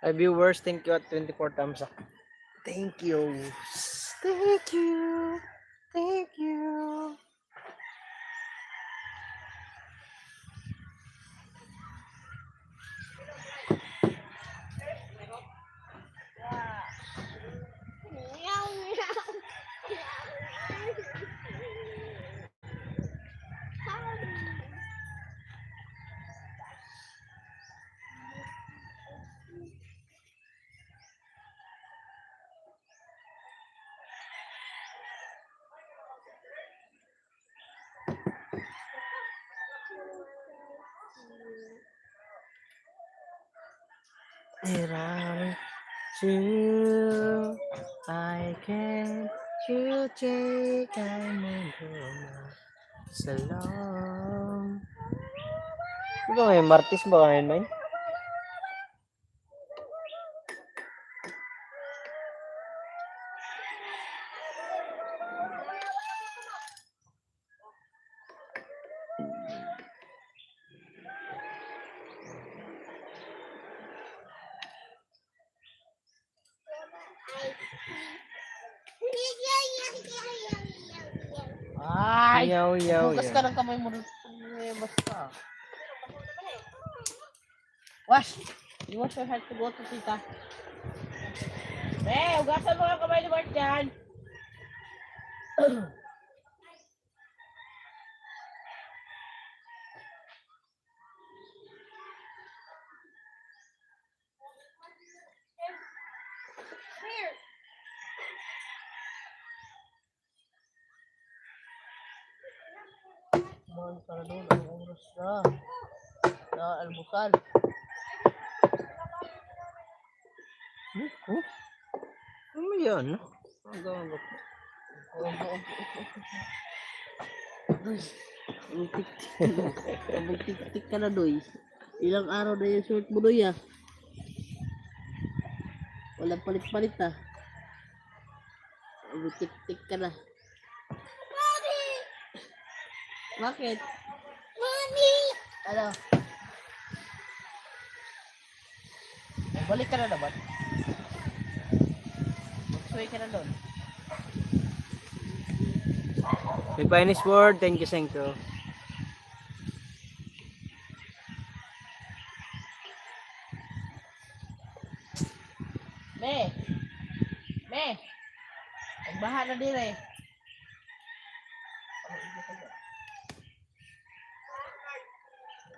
Viewers, thank you at 24 thumbs up. Thank you. Thank you. Thank you. around you. I can't you take time sa long. Di ba may Martis ba kayo, May? Ay! Yaw, yaw, Bukas yaw. ka ng kamay mo. Basta. Wash! You wash your hands to go to tita. Ugasan mo ang kamay ni Bart dyan. Mahal ka na doon. Ang oras na. Na almusal. Ano yan? Mag-tik-tik ka na, Doy. Ilang araw na yung short mo, Doy, ah. Walang palit-palit, ah. Mag-tik-tik ka na. Bakit? Ano? Balik ka na naman. Mag-sway ka na doon. May Chinese word. Thank you, Senko. Me! Me! Magbaha na din eh.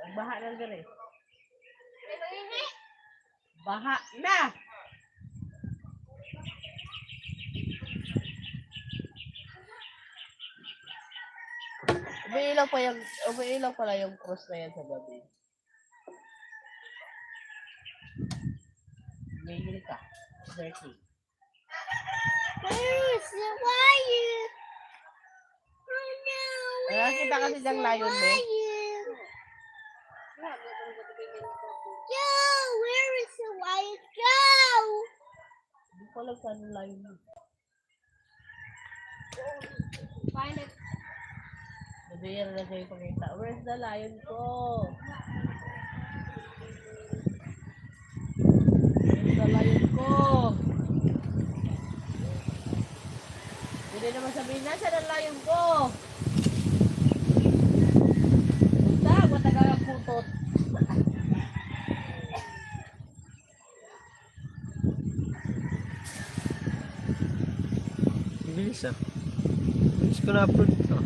Magbaha na din eh. Baha na! Umiilaw pala yung cross na yan sa gabi. Bigil ka. Dirty. Nakakita kasi diyang layon mo. Hindi ko alam saan yung layon mo. Nabiyar na sa'yo pagkita. Where's the lion ko? Where's the lion ko? Hindi naman sabihin, nasaan ang lion ko? Punta, matagal ang putot. Bilis ah. Bilis ko na-upload ito.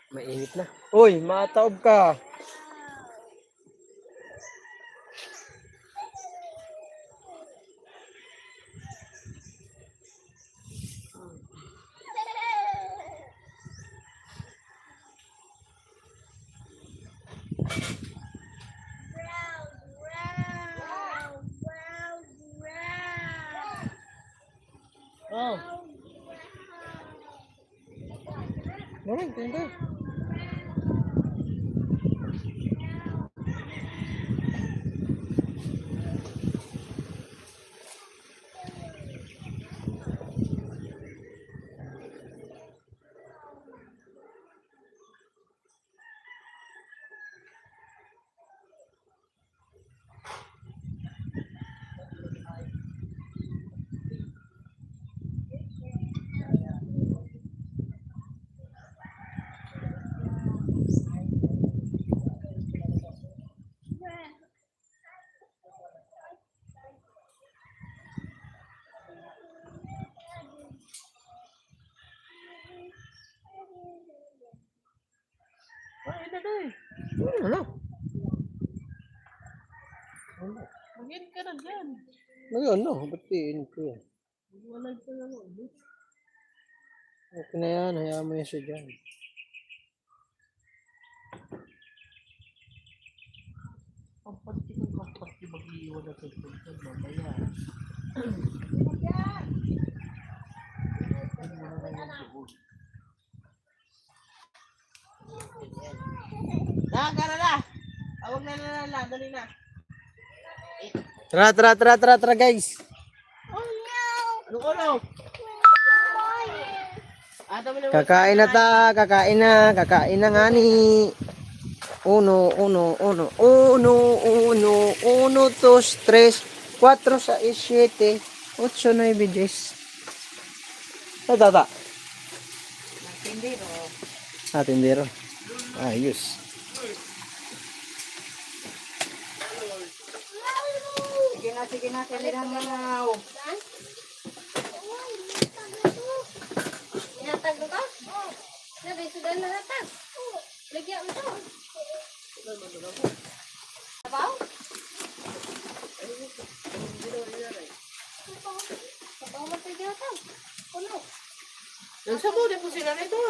Mainit na. Uy, mataob ka. Oh. Meron, hindi. Ay, dadoy. Ano? Magin ka na dyan. Ngayon, no? Batiin ko yan. Wala ka na mo. Okay na yan. Hayaan mo yan siya dyan. Kampati mag-iiwan na sa punta. Mamaya. Nakakara na! Awag na, dali na. Tara, guys. Ano ko no? Kakain na nga ni. Uno, dos, tres, cuatro, seis, siete, ocho, nueve, 10. Tata. Tindero. Ayos. Sige na, kailangan na. Inatag mo ka? Sabi, sudan na natag. Lagyan mo to. Sabaw? Sabaw mo tayo dito. Puno. Nagsabuti po sila nito.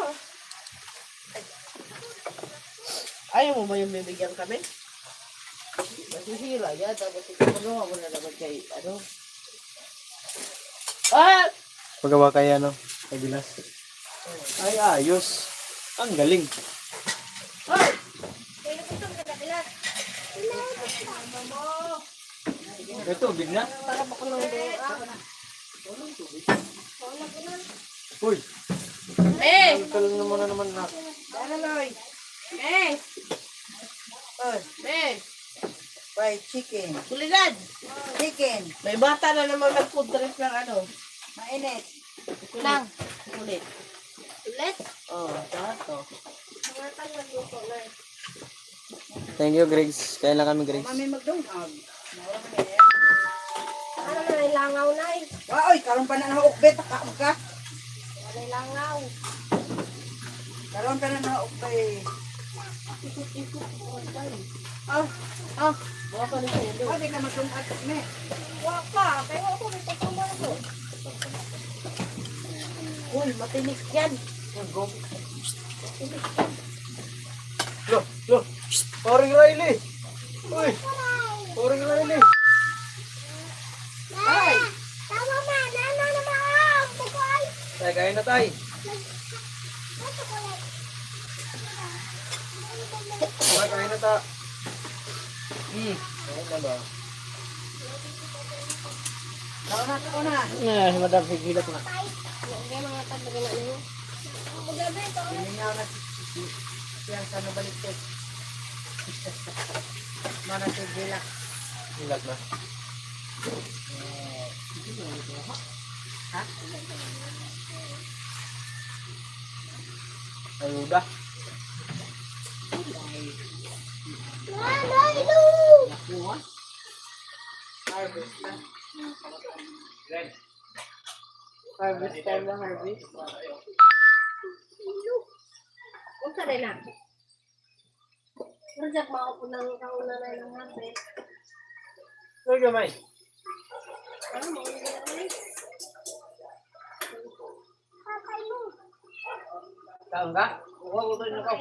Ayaw mo ba yung bibigyan kami? Masihila yan. Tapos ikaw mo na naman kay ano. Ah! Pagawa kaya no? Kabilas. Ay, ayos. Ang galing. Ay! Kaya ito ang kadakilas. Ito, big na. Para makulong doon. Uy. Eh! Ang kalang naman na. Ano Loy? Eh! Eh! Fried chicken. Kuligan! Chicken. May bata na naman nag-food trip ng ano. Mainit. Lang. Kulit. Ulit. Oh, tato. Mga nagluto na. Thank you, Griggs. Kaya lang kami, Griggs. Mami magdungag. Ano na langaw na eh. Oy, karon pa na naukbet. Kaon ka. Ano langaw. Karon pa na naukbet. Mga pa rin ko. Pwede ka magdungag. Me. Waka. Kaya ako may pagkumara ko. Uy, matinik yan. Lo. Paring Riley. Uy. Paring Riley. Ay! Tama ma! Nana naman! Bukal! Tay, kain na tay. Kain na ta. Kain na ba? Ako na. Madam, higilat na. Hindi mga tabagan na inyo. Magabi ito. Hiningaw na siyang sa nabaliktod. Mana si Gila. Higilat na. Ha? Ayuda. Harvest na. Harvest time na harvest. Kung sa rin na. Rajak mo ako ng kauna na ng hape. Ano gamay? Ano mo? Patay mo. Saan ka? Huwag ko rin ako.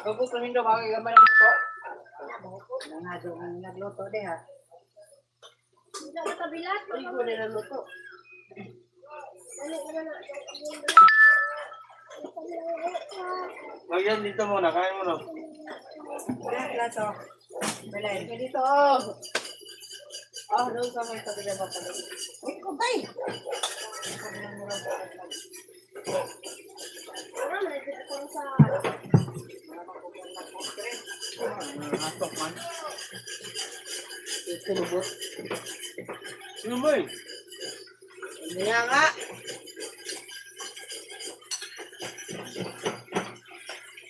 Huwag ko rin ako. Bakit gamay ng ito? Nagluto din ha. Hindi na kabilat. Ay, ko rin ang luto. Ano ka na? Lagyan dito muna. Kain mo na. Plato. Belay. Dito. Ah, doon ka may tabi na pala. Uy, kubay. Masok man. Ito lubot. Sino mo eh? Hindi nga.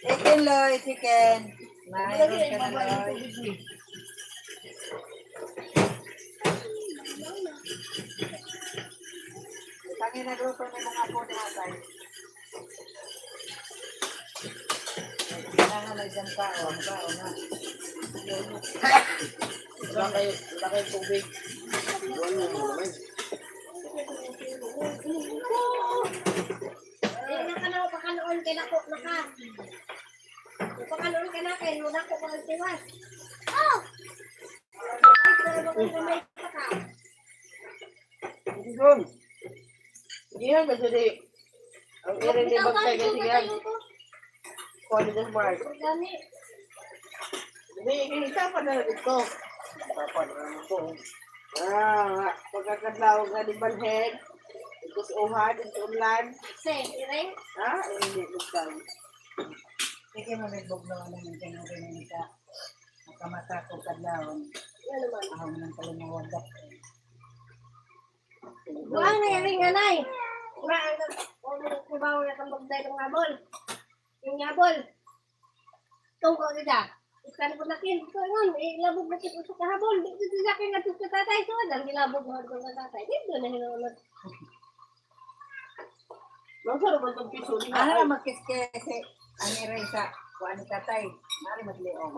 Chicken, Loy. Chicken. Mayroon ka na, Loy. Kami nagluto ng mga po ni Hatay. Kailangan na dyan kaon na. Wala kayo tubig. Hindi ka na pakanoon kay nako na ka. Pakanoon ka na kay wala ko pang tiwas. Oh! Doon. Diyan ba di? Ang iring ni Bagtay kasi yan. Kuha dito smart. Hindi, kita pa na dito. Dapat na ito. Pagkakadlaw nga di Balhead. Ikus uhad, ito ulan. Ireng? Hindi bukal. Sige mo nagbog na wala ng tinagin ka. Makamata ko kadlawon. Ano man? Ahong ng kalumawagap. Buang na yung anay. Kubaw na kang magday ng ngabol. Yung ngabol. Tungkol nila. Ikan ko nakin. Ito yun. Ilabog na kita sa kahabol. Dito sa akin nga sa tatay. So, dahil ilabog na ko sa tatay. Dito na hinulot. Masarap ba itong piso niya? Ano na magkiskese? Ang iray sa kuha ni tatay. Nari magleong.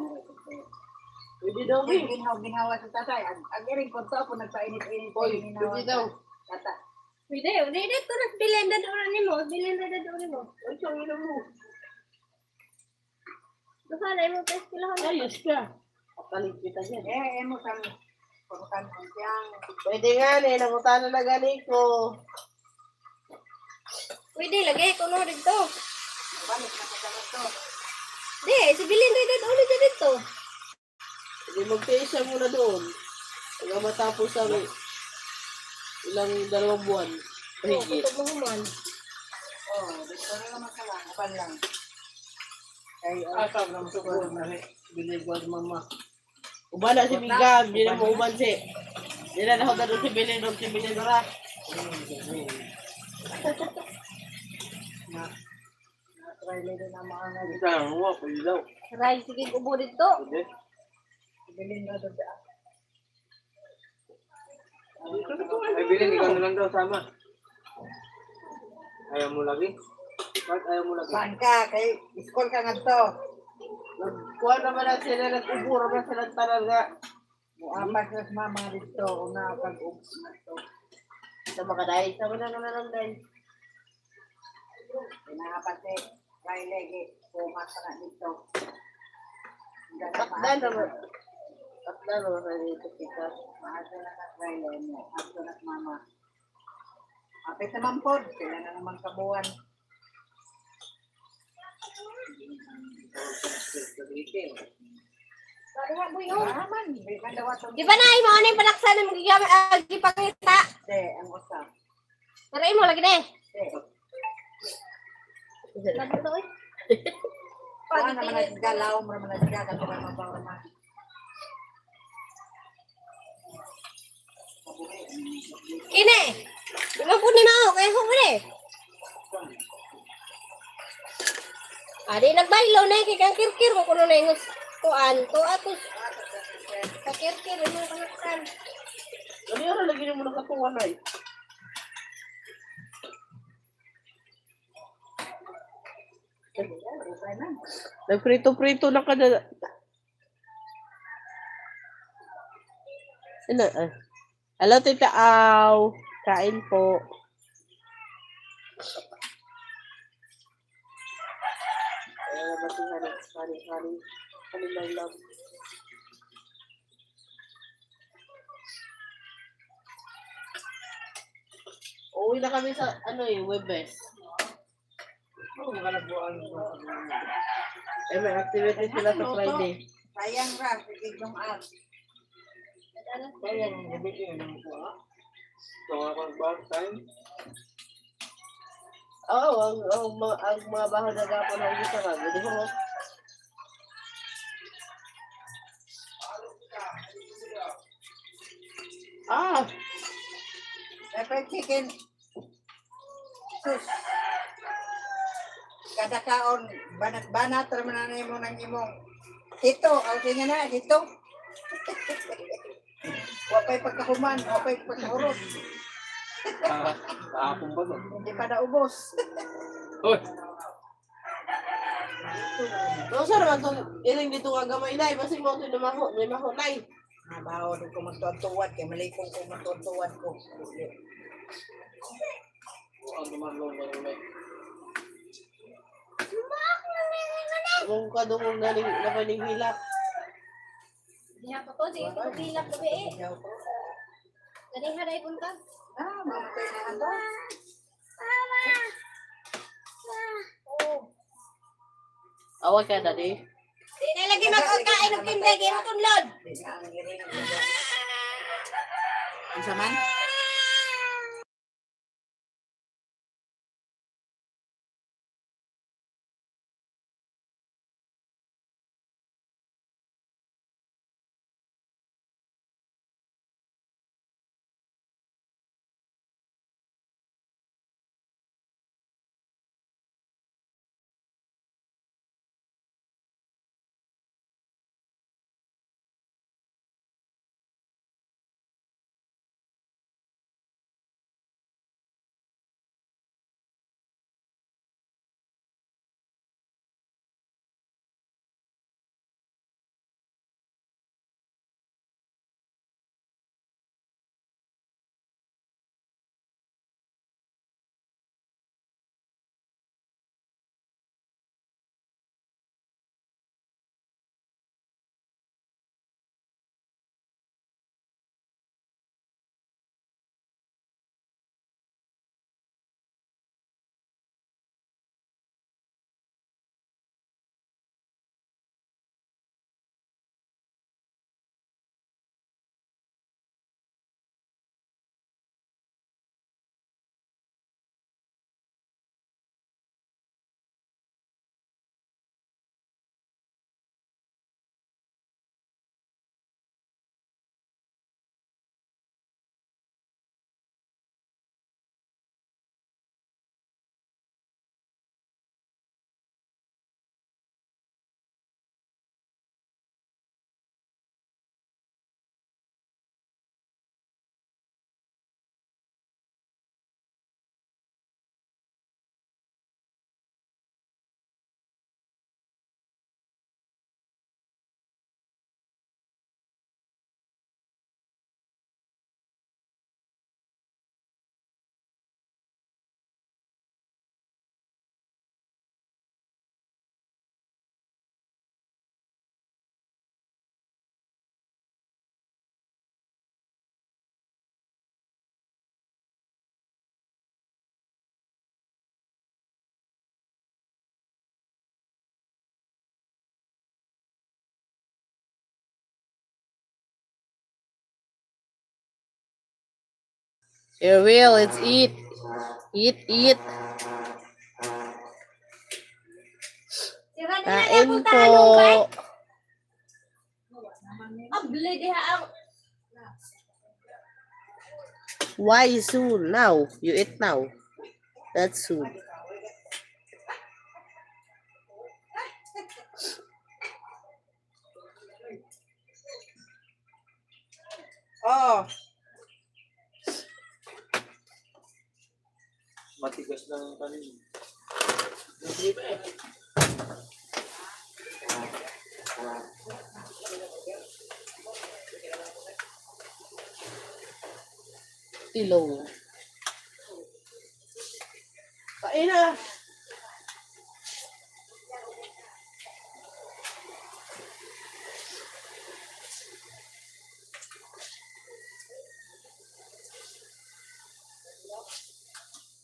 Pwede daw, Ang Bing. ginawa sa tatay. Ang iring ko to, kung nagpainit-init ko, Oy, pwede daw. Tata. Pwede. Dito na bilenda doon ni mo. Bilenda doon mo. Ay, siyang ina mo. Baka na yung test kilahan. Ayos ka. Kapalit kita niya. Mo kami. Pagkutan mo siyang. Pwede nga, nangutan na galing ko. Pwede, lagay ko no dito. Balik na sa to. Di, si bilenda doon ulit dito. Hindi magtiis siya muna doon. Hanggang matapos ang ilang 2 buwan. Higit. Ito mo man. Dito na naman ka lang. Kapan lang. Ay, Asam ng suko na binigwad mama. Ubala si Bigam, hindi na mo uban si. Hindi na ako doon si Bilin, doon si Bilin na. try nito na mga nga. Isa, huwa, pwede daw. Ray, sige, ubo dito. Pwede. Bilhin na doon dyan. Ay, Bilin, ikaw na lang daw sama. Ayaw mo lagi? Bakit ayaw mo lagi? Saan ka? Kay school ka nga to. Nagkuha naman na sila, nag-uburo na sila talaga. Muapas na sa mama dito. Una pag-ubs na to. Sa mga dahil, sama na naman ang dahil. Pinakapas eh. Try lagi. Pumas na dito. Takdan naman. Takdan naman sa dito kita. Maaso na ka try lagi. Maaso na sa mama. Apit naman po. Sila na naman kabuan. Parang mo yun. Aman. May kandawa to. Di ba na, mo ano yung panaksan na magigipangita? Hindi. Ang usap. Pero mo lagi na eh. Hindi. Lagi to eh. Ano naman nagigalaw mo naman nagigalaw ka naman ba naman. Kine. Di ba po ni Mao? Kaya ko mo eh. Adi nagbaylo na eh. Kaya kirkir mo kuno na yung tuan. To atos. Kakirkir mo yung panaksan. Ano yun, lagi niyo mo nakatuwa na eh. Okay na. Nagprito-prito na ka na. Ano? Hello, Tita Aw. Kain po. Uwi na kami sa, Webes. May activity sila sa Friday. Sayang ra, bigig ng ad. Oo, ang mga baho na gapon na ulit sa Di ko mo. Pepper chicken. Sus. Kada kaon, banat-banat, raman na mo ng imong. Ito, okay nga na, ito. Wapay pagkahuman, wapay pagkahurot. Kahapon ba to? Hindi pa naubos. Uy! No, sir, iring dito nga gamay na. Basta mo ito may mahulay. Nabaho doon ko magtuwan-tuwan, kaya malikong ko magtuwan-tuwan ko. Ang dumanong mahulay. Kung ka doon kung napaling hilak. Diha pa ko, sige ko pilak gabi eh. Dali haray punta. Mamatay na ando. Awag ka, Daddy. Di na lagi magkain ng kinday, kaya matunlod. Ang saman? Here, Will, let's eat. Eat. Sira na Kain punta po. halungkay. Abli diha ang Why soon? Now. You eat now. That's soon. Oh, Matigas lang yung kanin. Hindi pa eh. Ilong. Kain na.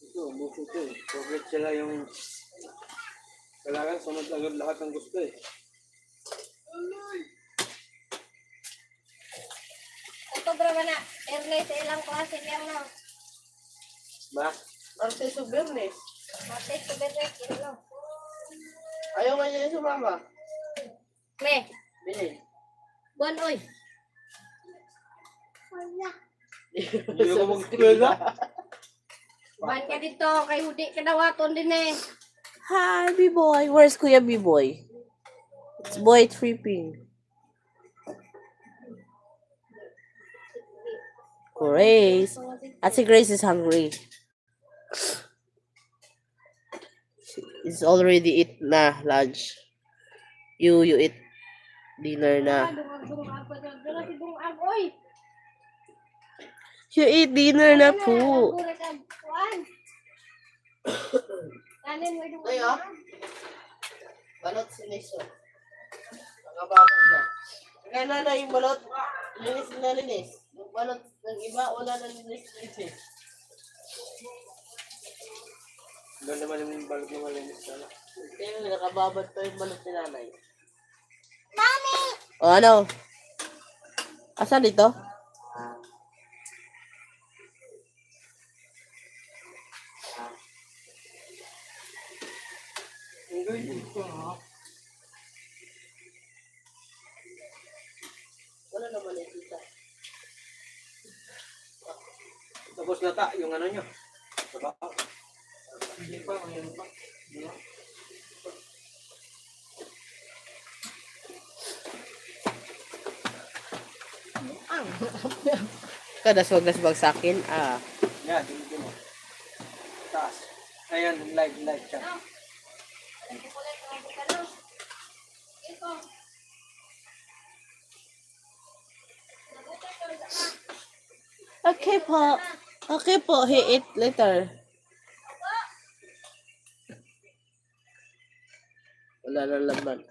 Ito, buso ito eh. Progress sila yung... Kailangan sunod agad lahat ng gusto eh. Ito bro na, airlay sa ilang klase niya no. Ba? Martes o Biyernes. Matik sa beres, yun no. Ayaw nga niya sumama. Me, Bili. buwan oy. Hindi ko mag-eskwela. Buwan ka dito, kay hudi ka dawaton din eh. Hi, B-boy. Where's Kuya B-boy? It's boy tripping. Grace. At si Grace is hungry. It's already eat na lunch. You eat dinner na. Dungag-dungag pa dyan. Dungag si dungag, oy. You eat dinner na po. Kanin mo yung Ayo. Balot si Niso. Nakababan na. Kaya na yung balot. Linis na linis. Yung balot ng iba, wala na linis. Doon naman yung balot na malinis sana. Kaya nakababad pa yung balot ni nanay. Mami! O ano? Asan dito? Wala naman yung tita. Tapos na ta, yung ano nyo. Diba? Hindi pa, mayroon pa. Diba? Kadas-wagas bagsakin. Yan, hindi mo. Taas. Ayan, live siya. Okay po. Okay po, he eat later. Wala na laman.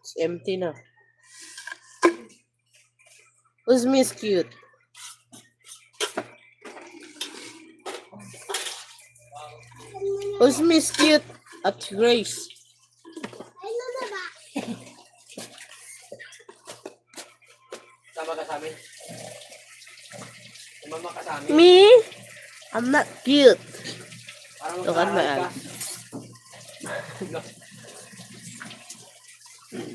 It's empty na. Who's Miss Cute? Who's Miss Cute at Grace? Sama ka sa amin. Sumama ka sa amin. Me? I'm not cute. Para Look at my mag-aaral ka. eyes.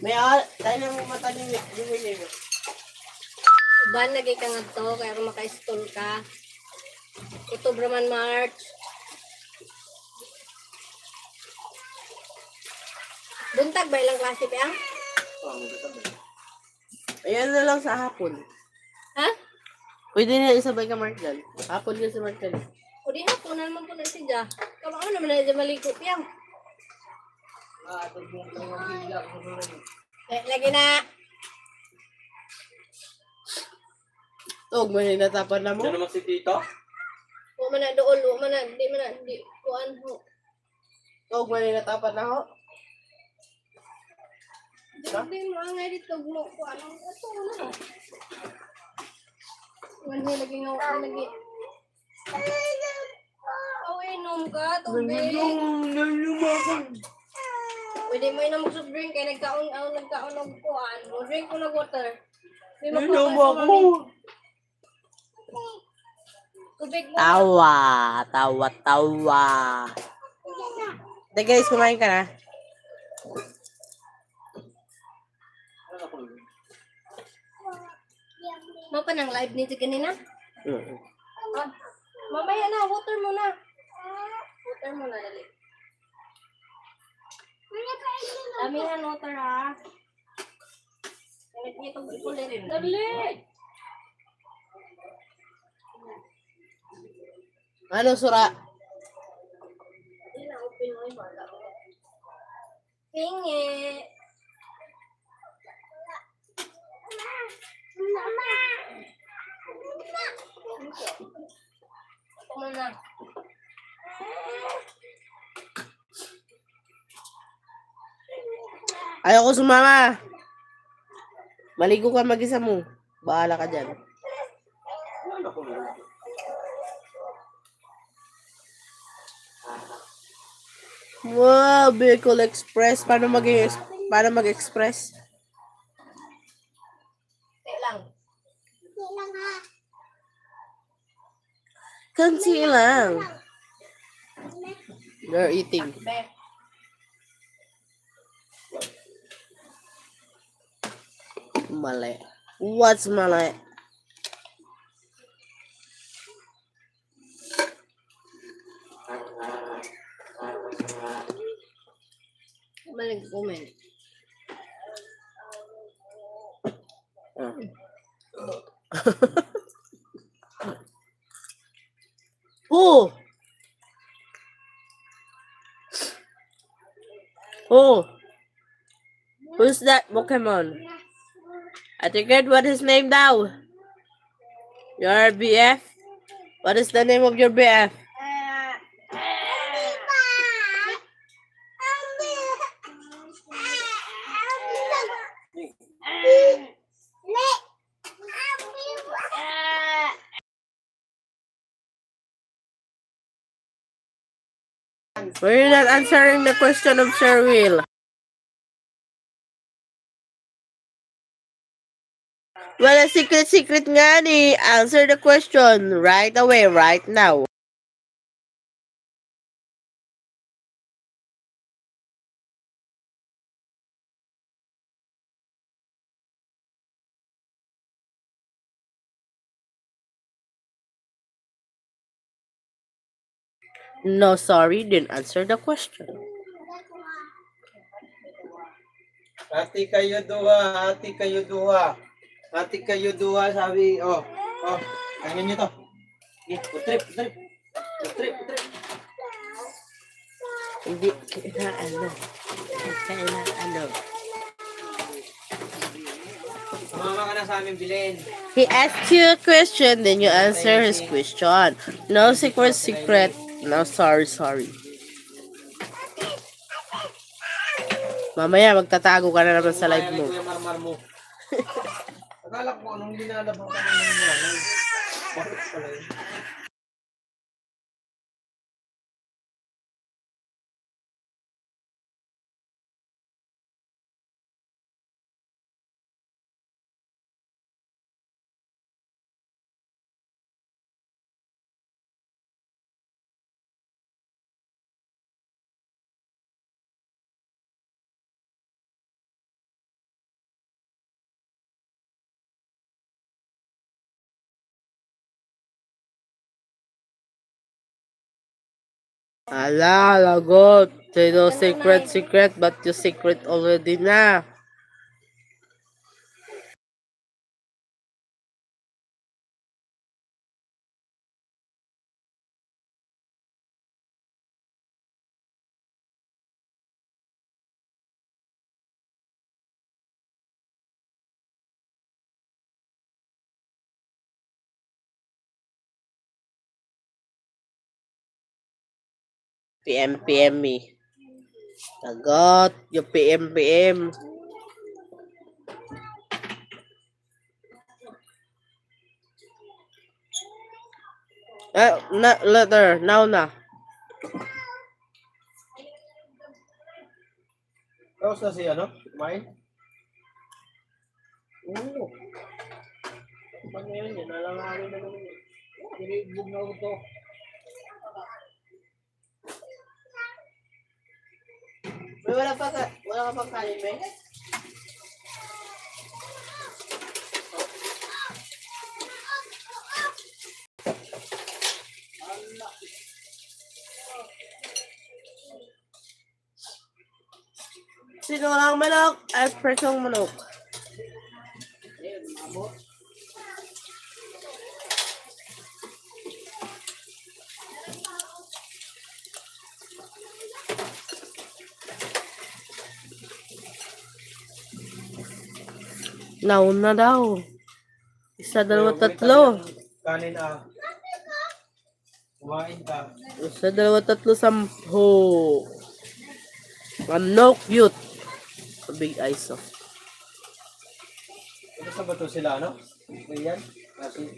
May tayo na mata ni Willie. Ban lagi ka nga to, kaya kung maka-stall ka. Ito Braman March. Buntag ba ilang klase pa yan? Ayan na lang sa hapon. Ha? Pwede na isabay ka Mark dyan. Hapon ka si Mark dyan. O di na, punan man po na siya. Kamang ano naman na siya malikot yan. Lagi na. Tog, may natapan na mo. Diyan naman si Tito. Huwag man na doon, huwag man na, di, kuan ho. Tog, may natapan na ho. Hindi mo ang nga dito, mo, kuan. Ito, ano? Wala lagi nga, lagi. Inom ka, tubig. Pwede mo inom mag soft drink, kaya nagkaon ng kuan. Mo drink ko ng water. Di mo ako. Tubig mo. Tawa. Hey guys, kumain ka na. Mo pa ng live nito kanina? Ah, mamaya na, water mo na. Water mo na, dali. Dami na water ha. Gamit niyo itong rin. Dali! Ano, Sura? Hindi na, open mo yung bata. Pingi! Ayoko sumama. Maligo ka mag-isa mo. Bahala ka dyan. Wow, Bicol Express. Paano mag-express? Kansi lang. They're eating. Mali. What's mali? Balik comment. Oh! Oh! Who's that Pokemon? I forget what his name now. Your BF? What is the name of your BF? Were you not answering the question of Sir Will? Well, a secret nga ni. Answer the question right away, right now. No, sorry, didn't answer the question. Ati kayo duha, ati kayo duha. Ati kayo duha, sabi, kainin nyo to. Putrip. Hindi, kailangan. Sumama ka na sa amin, Bilin. He asked you a question, then you answer his question. No secret. No, sorry. Mamaya, magtatago ka na naman sa live mo. Kuya Marmar mo. Akala ko anong linalabang ka naman nanay. Bakit pala yun? Ala, lagot. Say no secret, but you secret already na. PM me. Lagot, you PM. Later, now na. Tapos na si kumain? Oo. Paano yan? Yan nalangarin na naman yun. Tinibog na ito. Wala ka pang kanin, Ben? Sinulang manok at presong manok. Nauna daw. Isa, dalawa, tatlo. Kanin Kumain ka. Isa, dalawa, tatlo, 10. No cute. Big eyes, oh. Ito sa bato sila, ano? Ayan. Kasi,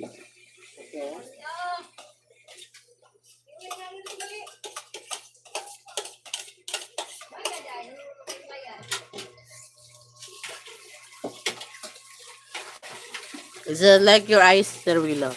Is it like your eyes, Sir Willow?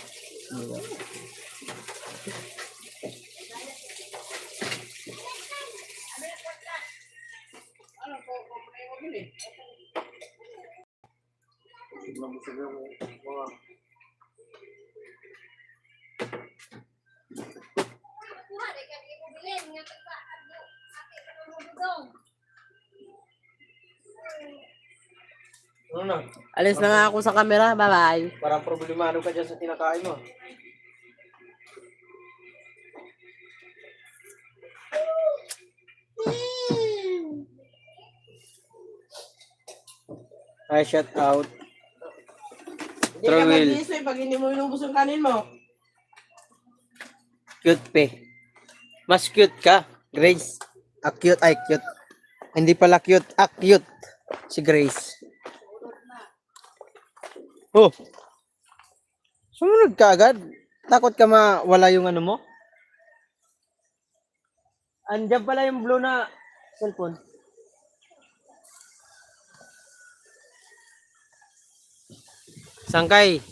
ano na? Alis na nga ako sa camera. Bye-bye. Parang problemado ka dyan sa tinakain mo. Hi, shout out. Hindi ka Will. mag-isip pag hindi mo inubos yung kanin mo. Cute pe. Mas cute ka, Grace. Cute, ay cute. Hindi pala cute, cute. Si Grace. Oh. Sumunod ka agad. Takot ka mawala yung ano mo? Andiyan pala yung blue na cellphone. Sangkay.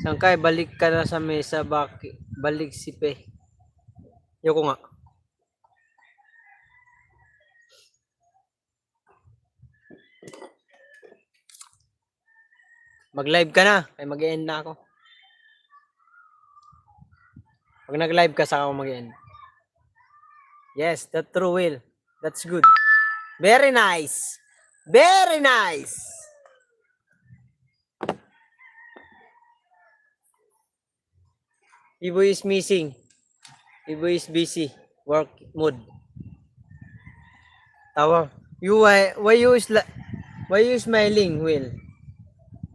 Sangkay, balik ka na sa mesa. Balik si Pe. Yoko nga. Mag-live ka na. Ay mag-end na ako. Pag nag-live ka, saka ako mag-end. Yes, that's true, Will. That's good. Very nice. Very nice. Ibo is missing. Ibo is busy. Work mode. Tawa. Why you smiling, Will?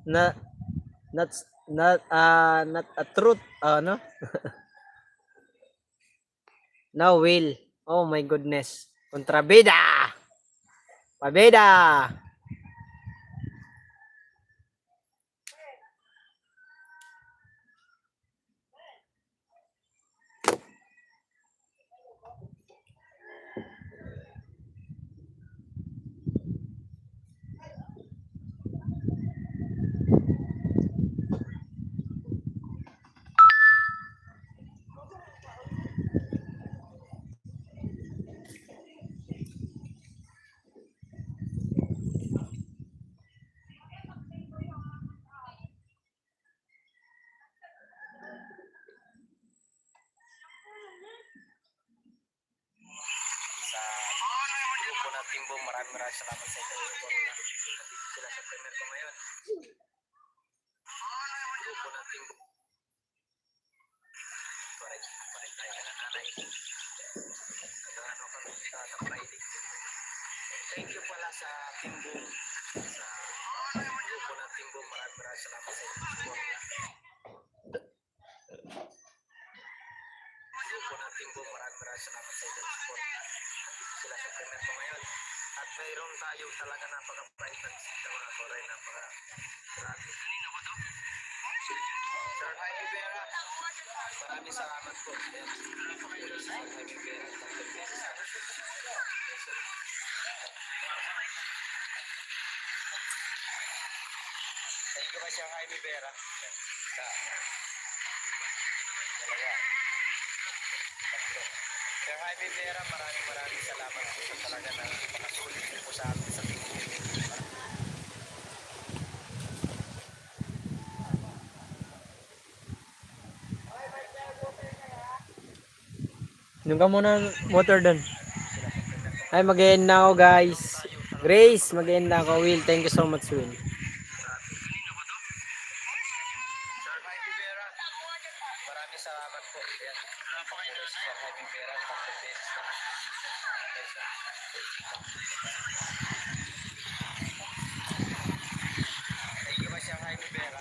Not a truth, no? Now, Will. Oh my goodness. Kontrabida! Pabida! Grupo nating buong maraming salamat sa ito. Sila sa premier ko ngayon. Grupo nating buong palit tayo na nanay. Nagano kami sa Friday. Thank you pala sa Timbong. Sa grupo nating buong maraming salamat sa ito. Grupo nating buong maraming salamat sa ito. Sila sa premier ko ngayon. At mayroon tayo talaga napaka-private sa mga Korean, napaka-grabe. Kanino ba ito? Sir Jaime Vera, maraming salamat po. Sir Jaime Vera, thank you ba Sir Jaime Vera? Sir Jaime Vera, maraming salamat po sa talaga na nakasulit po sa amin sa tingin. Inom ka muna water doon. Ay, mag-end na ako guys. Grace, mag-end na ako. Will, thank you so much, Will. Maraming salamat po. Yan. Sir Jaime Vera, thank you ba Sir Jaime Vera?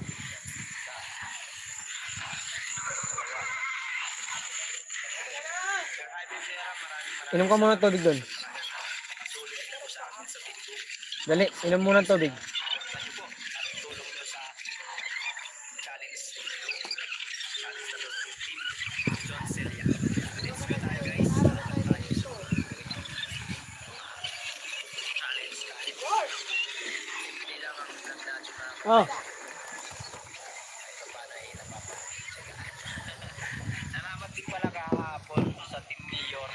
Inom ka muna ng tubig doon. Dali, inom muna ng tubig. Oh. Salamat din pala kahapon sa Team Mayor,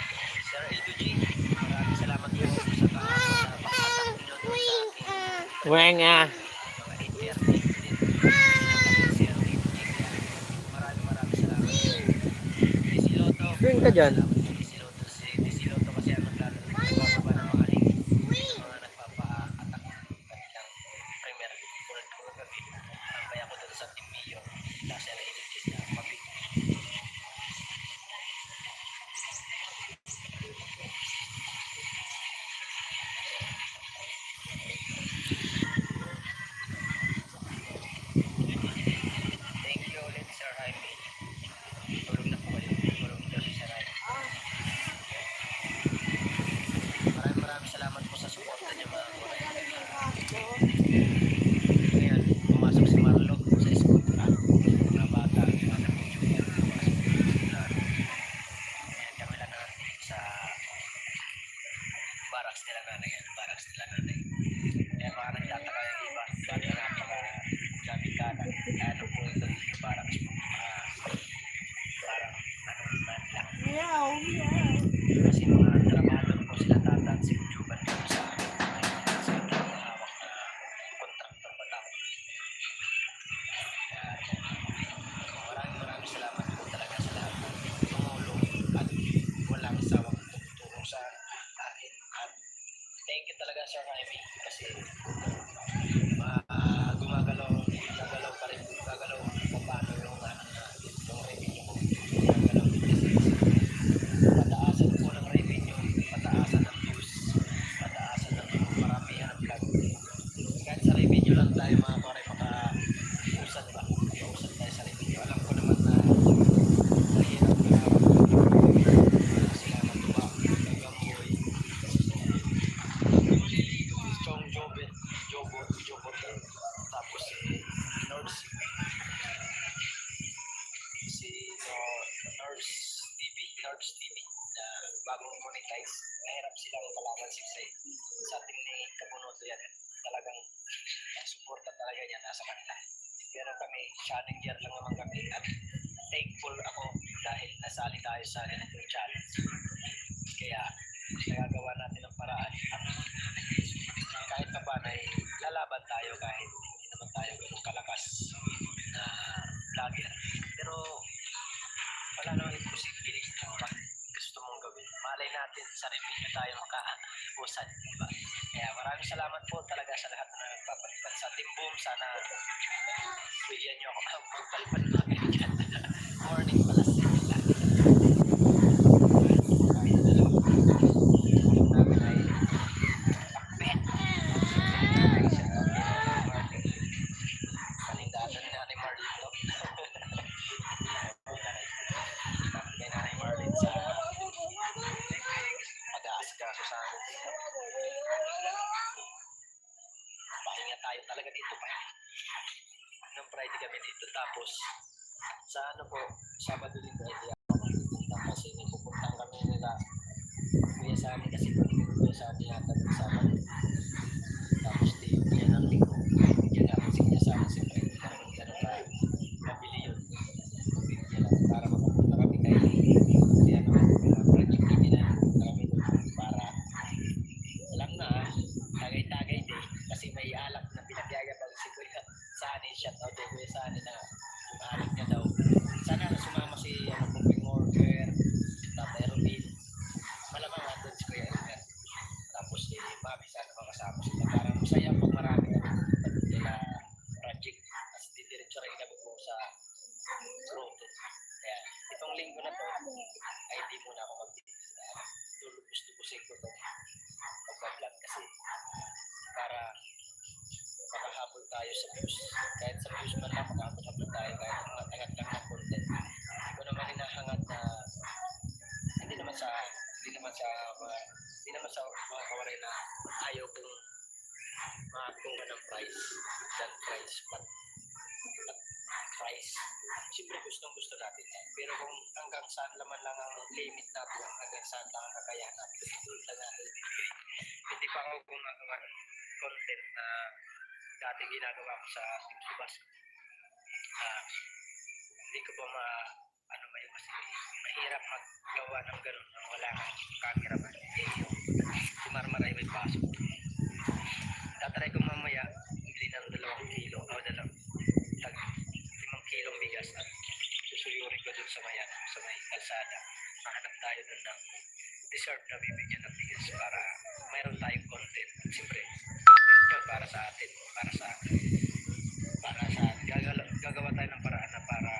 Sir Edu G. Maraming salamat po sa pagpatak nyo doon sa aking Wenga. mga interview din. Sir Edu G. Maraming salamat. Desiloto. Drink ka dyan. Desiloto kasi ang nagbababa ng mga link. Mga nagpapa-attack kanilang Premier League. Tulad ko gabi. Tambay ako doon sa Team Mayor. Kasi Sir Edu G na mabig. Thank you ulit, Sir Jaime. Tulog na po kayo. Tulog na si Sir Jaime. Maraming salamat po sa suporta niyo mga kuray. Ngayon, pumasok si Marlo sa school. Mga bata, mga anak ni Junior, pumasok sa school. Ngayon kami lang natin sa barracks nila nanay. Kaya mga nagtataka yung iba. Ba't na napaka-gabi ka na? Ano po ito dito barracks po? Parang kasi mga trabador po sila tatang si Juban po sa hawak na kontraktor ba tao. Maraming salamat po talaga sa lahat ng tumulong at walang sawang tumutulong sa akin. At thank you talaga Sir Jaime kasi gumagalaw pa rin pa paano yung revenue ko. Gumagalaw din kasi pataasan po ng revenue, pataasan ng views, pataasan ng maramihan ng vlog. Kahit sa revenue lang tayo mga kore maka-usan ba? Usan tayo sa revenue. Alam ko naman na mahirap na salamat po ba? Hanggang buhay. Chong Jobot. Tapos si Nurse TV na bagong monetize. Nahirap silang kalaban sa ating ni Kabunoto yan. Talagang suporta talaga niya nasa kanila. Pero kami, shining year lang naman kami at thankful ako dahil nasali tayo sa ganitong challenge. Kaya nagagawa natin ang paraan at kahit pa ba na lalaban tayo kahit hindi naman tayo ganun kalakas na vlogger. Pero wala naman imposible pag gusto mong gawin. Malay natin sa revenue tayo maka-usan, diba? Kaya maraming salamat po talaga sa lahat na nagpapalipan sa Team Boom. Sana bigyan niyo ako ng pagpalipan na kaibigan. Morning pala sa nila. Namin ay pakbet. Panindatan ni Nanay Marlito. Kay Nanay Marlin sa pag-aasikaso sa amin. Pahinga tayo talaga dito pa. Nung Friday kami dito tapos sa ano po, Sabado din pwede ako magpupunta kasi pupuntahan kami nila Kuya Sani kasi Kuya Sani yata ng Sabado. Tapos di yan ang linggo. Yan namin si Kuya Sani siyempre hindi namin gano'n ka mabili yun. Yan lang para makapunta kami kay kaya naman project TV na pupunta kami doon para alam na tagay-tagay din kasi may alak na pinagyayabang si Kuya Sani shout out kay Kuya Sani na yung alak niya daw. Sana sumama si Pumping Worker, Tatay Robin. Malamang doon si Kuya Edgar. Tapos si Mami sana makasama sila. Parang masaya pag marami nila project. As didiretso rin kami po sa road. Kaya itong linggo na to ay hindi muna ako lubos-lubusin ko to pagka-vlog kasi para makahabol tayo sa views. Kahit sa views man lang makahabol tayo kahit matangat lang ng content. Hindi ko naman hinahangad na hindi naman sa Siyempre gusto natin yan. Pero kung hanggang saan naman lang ang limit natin, hanggang saan lang ang kakayahan natin, doon lang natin ibigay. Hindi pa ako gumagawa ng content na dati ginagawa ko sa Subas. Hindi ko pa ano ba yun, kasi mahirap maggawa ng ganun nang wala kang cameraman. Si Marmaray may pasok. Tatry ko mamaya, bili ng 2 kilo, o 5 kilong bigas at susuyurin ko dun sa may kalsada. Mahanap tayo dun ng deserve na bibigyan ng bigas para mayroon tayong content. Siyempre, content yun para sa atin, gagawa tayo ng paraan na para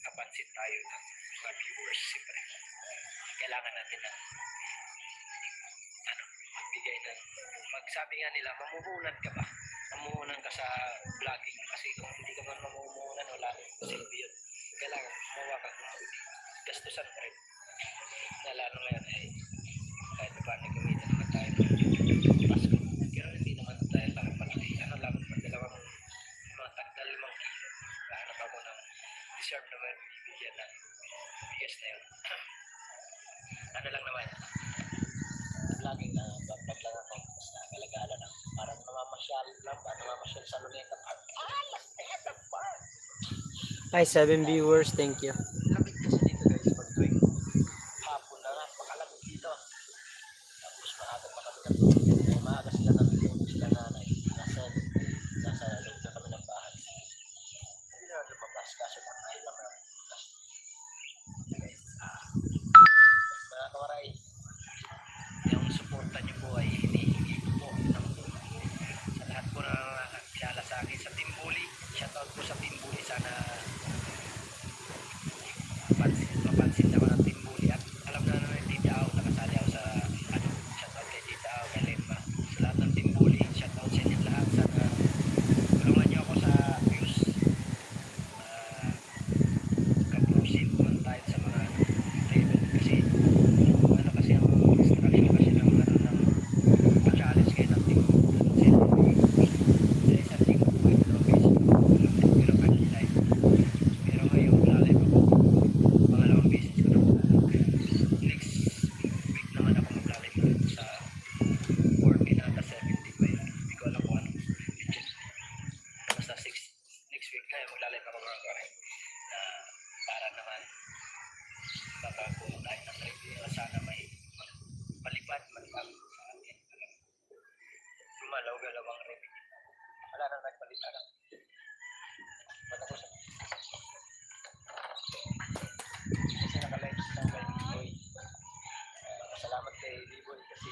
kapansin tayo ng mga viewers. Siyempre, kailangan natin na magbigay ng, magsabi nga nila, mamuhunan ka ba? Mamuhunan ka sa vlogging kasi kung hindi ka man mamuhunan, wala rin silbi yun. Kailangan mawa ka gastusan ka rin. Lalo ngayon ay kahit pa paano gamitin naman tayo ng Pasko. Pero hindi naman tayo lang malaki. Ano lang, magdalawang mga tagdal 5 kilo. Kahanap ako ng deserve na bibigyan ng bigas na yun. Ano lang naman, vlogging na vlog lang ako sa Galagala na parang namamasyal sa Luneta Park. Las Luneta Park! Hi, 7 viewers. Thank you. Lapit kasi dito guys pag tuwing hapon na nga, pakalamig dito. Tapos maaga sila natulog sila nanay. Nasa loob na kami ng bahay. Hindi na lumabas kaso lang ay lang na. Mga kawaray, yung suporta niyo po ay hinihingi ko po ng sa lahat po na kilala sa akin sa Team Bully. Shoutout po sa Team Bully. Sana mapansin ako ng Team Bully at alam na naman Tita Au, nakasali ako sa shoutout kay Tita Au, kay Lemma, sa lahat ng Team Bully. Shoutout sa inyo lahat. Sana tulungan niyo ako sa views. Kaprosin man tayo sa mga level kasi kasi ang instruction kasi ng challenge kayo ng team sa isang team po ay pero kanilay pero ngayon lalay pa po pangalawang beses ko na po next week naman ako maglalay pa sa 40 na 70 pa yun hindi ko alam kung ano basta next week na maglalay pa ako mga karay na para naman makakuha tayo ng review sana may malipad sa atin. Lumalaw-galaw ang revenue. Wala nang nagpalitan. Matapos ako. Kasi nakalive lang kay Liboy. Salamat kay Liboy kasi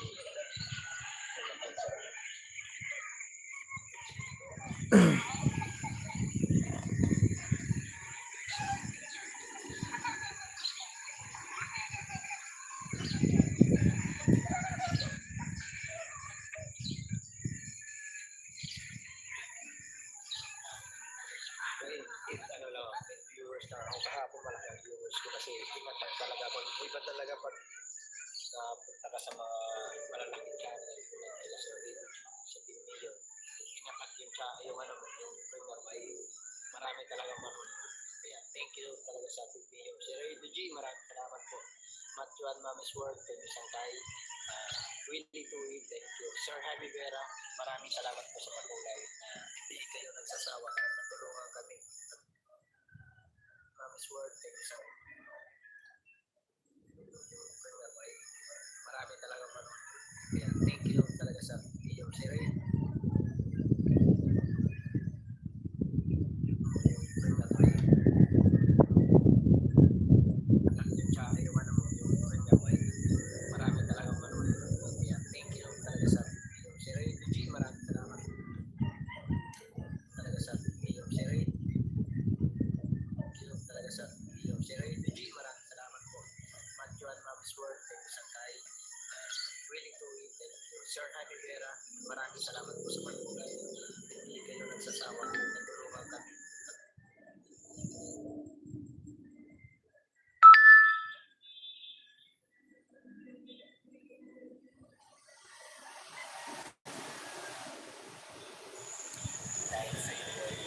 ano lang, viewers na ako kahapon malaki ang viewers ko kasi tingnan talaga ako. Iba talaga pag punta ka sa mga malalaking channel sa Team Million. Inapat yung ano mo, yung premier may marami talaga manood. Kaya thank you talaga sa Team Million. Si Ray G, maraming salamat po. Matjuan Mama's World, thank you Sangkay. Willie Tuwid, thank you. Sir Javi Vera, maraming salamat po sa pagulay na hindi kayo nagsasawa. Natulungan kami. Mama's World, thank you sir. Marami talaga manood. Kaya thank you talaga sa iyo, si Ray. Marami talaga manood. Kaya thank you talaga sa iyo, si Ray. Maraming salamat talaga sa iyo, si Ray. Talaga sa iyo, si Ray. Maraming salamat po. Matjuan Mama's World, thank you Sangkay. Willing to win, thank you. Sir Javi Vera, maraming salamat po sa pagulay. Hindi kayo nagsasawa. Natulungan kami.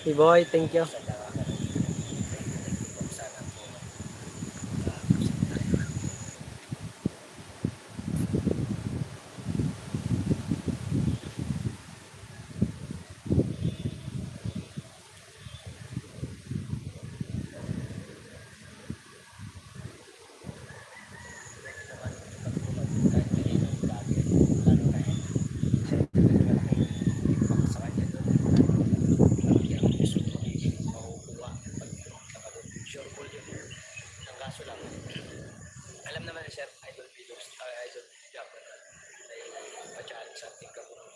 Hey boy, thank you. Kaso lang, alam naman ni Sir, Idol Videos, Idol Japper, ay pa-challenge sa ating kabunuan.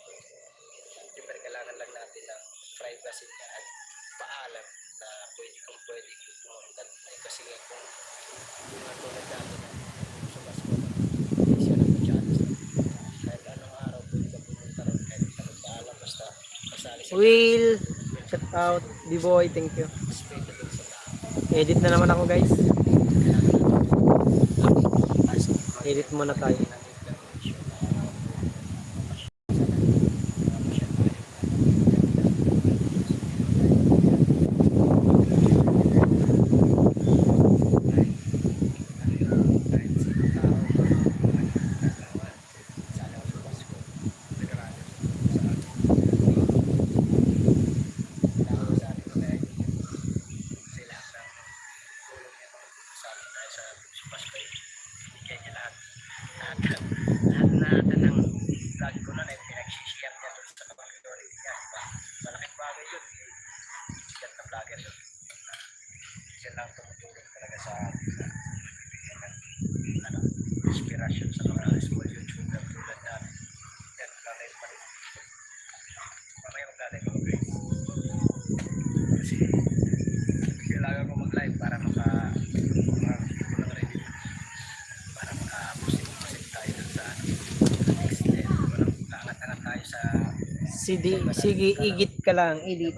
Siyempre, kailangan lang natin ng privacy niya at paalam na pwede kung pwede pumunta. Kasi kung yung tulad natin na sa Pasko, hindi siya nag-challenge. Kahit anong araw, pwede ka pumunta rin kahit anong paalam, basta kasali sa Will, shout out. B-boy, thank you. respeto dun sa tao. Edit na naman ako guys. Edit muna tayo. Lahat ng vlog ko na pinagsishare niya doon sa community niya, diba? Malaking bagay yun, sikat na vlogger yun. Siya lang tumutulong talaga sa bibigyan ng inspirasyon sa mga small YouTuber tulad natin. Yan, maglalay pa rin. Mamaya maglalay ko guys. Kasi kailangan ko mag-live para Sige, igit ka lang, edit.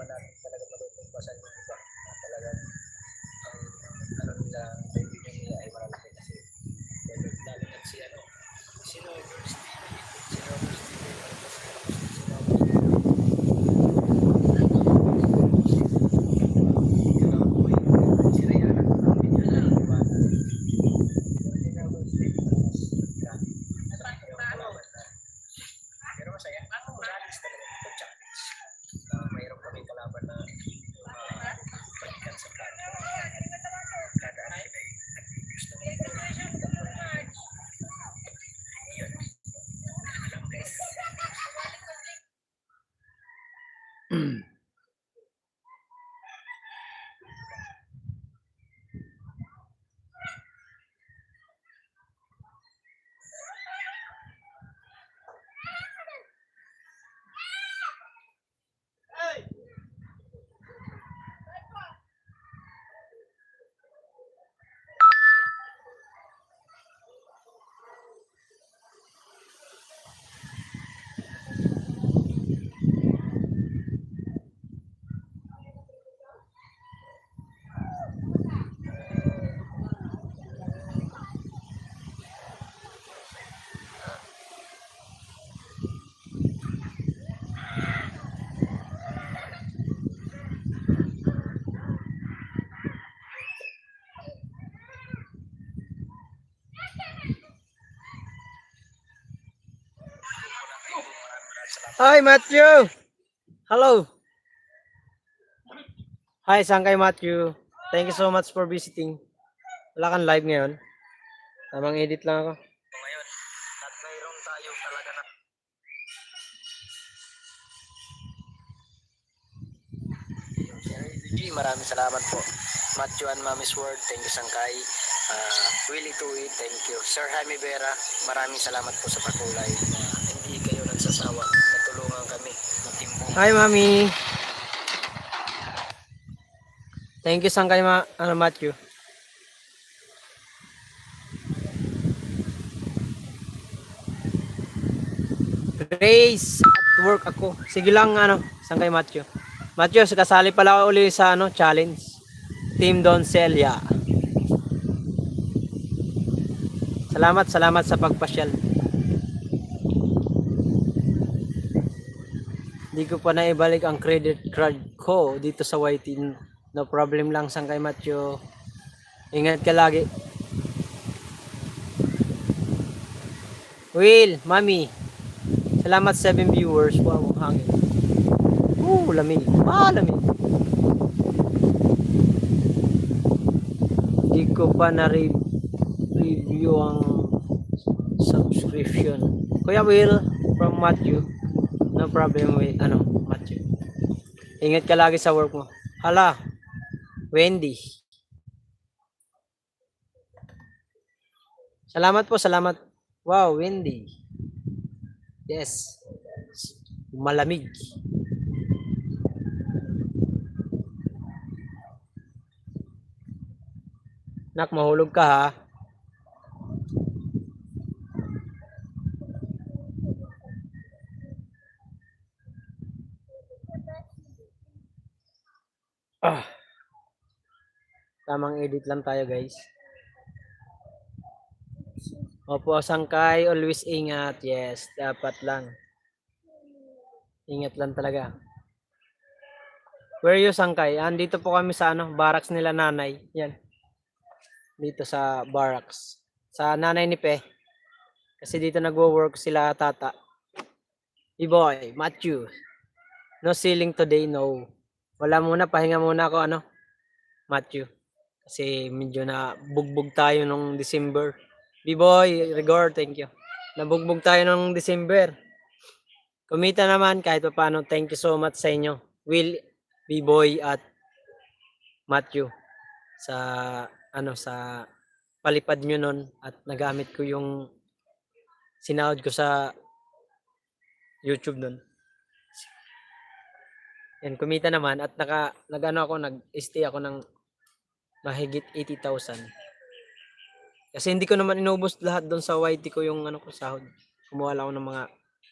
Pero masaya. Challenge talaga ito, challenge. Mayroon kami kalaban na balikan sa plan. Kada ay nag-reviews na yun. Alam guys. Hi Matthew! Hello! Hi, saan kay Matthew? Thank you so much for visiting. Wala kang live ngayon. Tamang edit lang ako. Ngayon, at mayroon tayo talaga na maraming salamat po. Matthew and Mami's World, thank you Sangkay. Willie Tui, thank you. Sir Jaime Vera, maraming salamat po sa pakulay. Hindi kayo nagsasawa. Natulungan kami. Matimbong. Hi Mami! Thank you saan kay Matthew. Grace, at work ako. Sige lang saan kay Matthew. Matthew, kasali pala uli sa challenge. Team Doncel, yeah. Salamat sa pagpasyal. Hindi ko pa naibalik ang credit card ko dito sa YT. No problem lang sang kay Matthew. Ingat ka lagi. Will, Mami. Salamat 7 viewers. Wow, hangin. Lamig. Lamig. Hindi ko pa na-review ang subscription. Kuya Will, from Matthew. No problem with, Matthew. Ingat ka lagi sa work mo. Hala, Wendy. Salamat po, salamat. Wow, windy. Yes. Malamig. Nak, mahulog ka ha. Ah. Tamang edit lang tayo, guys. Opo, sangkay, always ingat. Yes, dapat lang. Ingat lang talaga. Where are you, sangkay? Andito po kami sa barracks nila nanay. Yan. Dito sa barracks. Sa nanay ni Pe. Kasi dito nagwo-work sila tata. B-boy, Matthew. No ceiling today, no. Wala muna, pahinga muna ako, Matthew. Kasi medyo na bugbog tayo nung December. B-boy, Rigor, thank you. Nabugbog tayo nung December. Kumita naman kahit paano. Thank you so much sa inyo. Will, B-boy at Matthew. Sa palipad nyo nun at nagamit ko yung sinahod ko sa YouTube nun. Yan, kumita naman at nag-stay ako ng mahigit 80,000. Kasi hindi ko naman inubos lahat doon sa YT ko yung ko sahod. Kumuha lang ako ng mga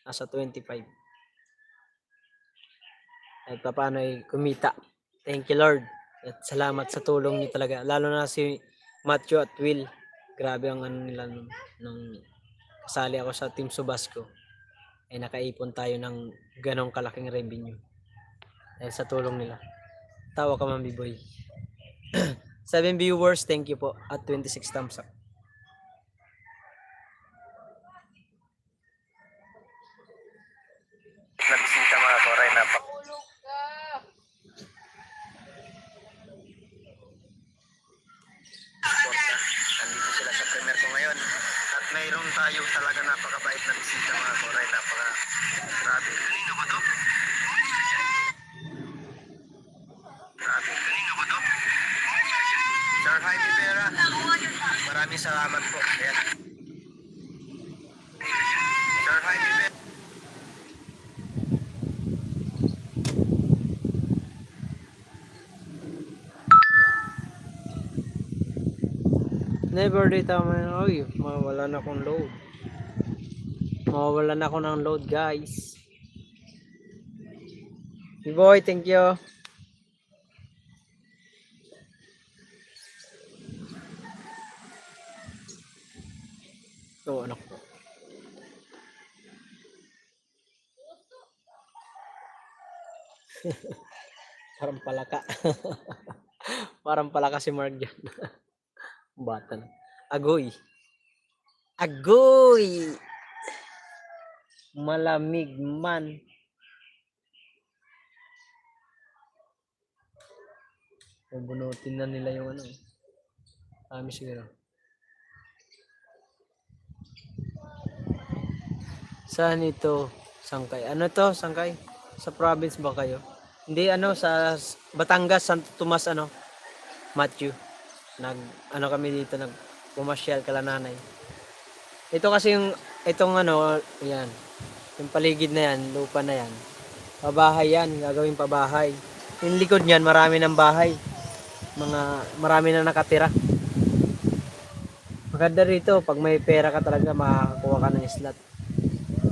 nasa 25. At paano ay kumita. Thank you Lord. At salamat sa tulong niyo talaga. Lalo na si Matthew at Will. Grabe ang nila nung kasali ako sa Team Subasco. Ay nakaipon tayo ng ganong kalaking revenue. Dahil sa tulong nila. Tawa ka man, B-boy. 7 viewers, thank you po. At 26 thumbs up. Nabisita mga koray na nandito sila sa premier ko ngayon. At mayroon tayo talaga napakabait na bisita mga koray. Grabe. Kanino ba to? Grabe. Kanino ba to? Sir Jaime Vera, maraming salamat po. Ayan. Sir Jaime Vera. Never day tama. Oy, mawala na akong load. Mawala na ako ng load, guys. B-boy, thank you. Ito, anak ko. Parang palaka. Parang palaka si Mark dyan. Bata na. Agoy. Agoy! Malamig man. Bubunutin na nila yung kami siguro. Saan ito? Sangkay. Ano to? Sangkay? Sa province ba kayo? Hindi, sa Batangas, Santo Tomas, Matthew. Kami dito, pumasyal kala nanay. Ito kasi itong yan. Yung paligid na yan, lupa na yan. Pabahay yan, gagawin pabahay. Yung likod niyan, marami ng bahay. Marami na nakatira. Maganda rito, pag may pera ka talaga, makakakuha ka ng slot.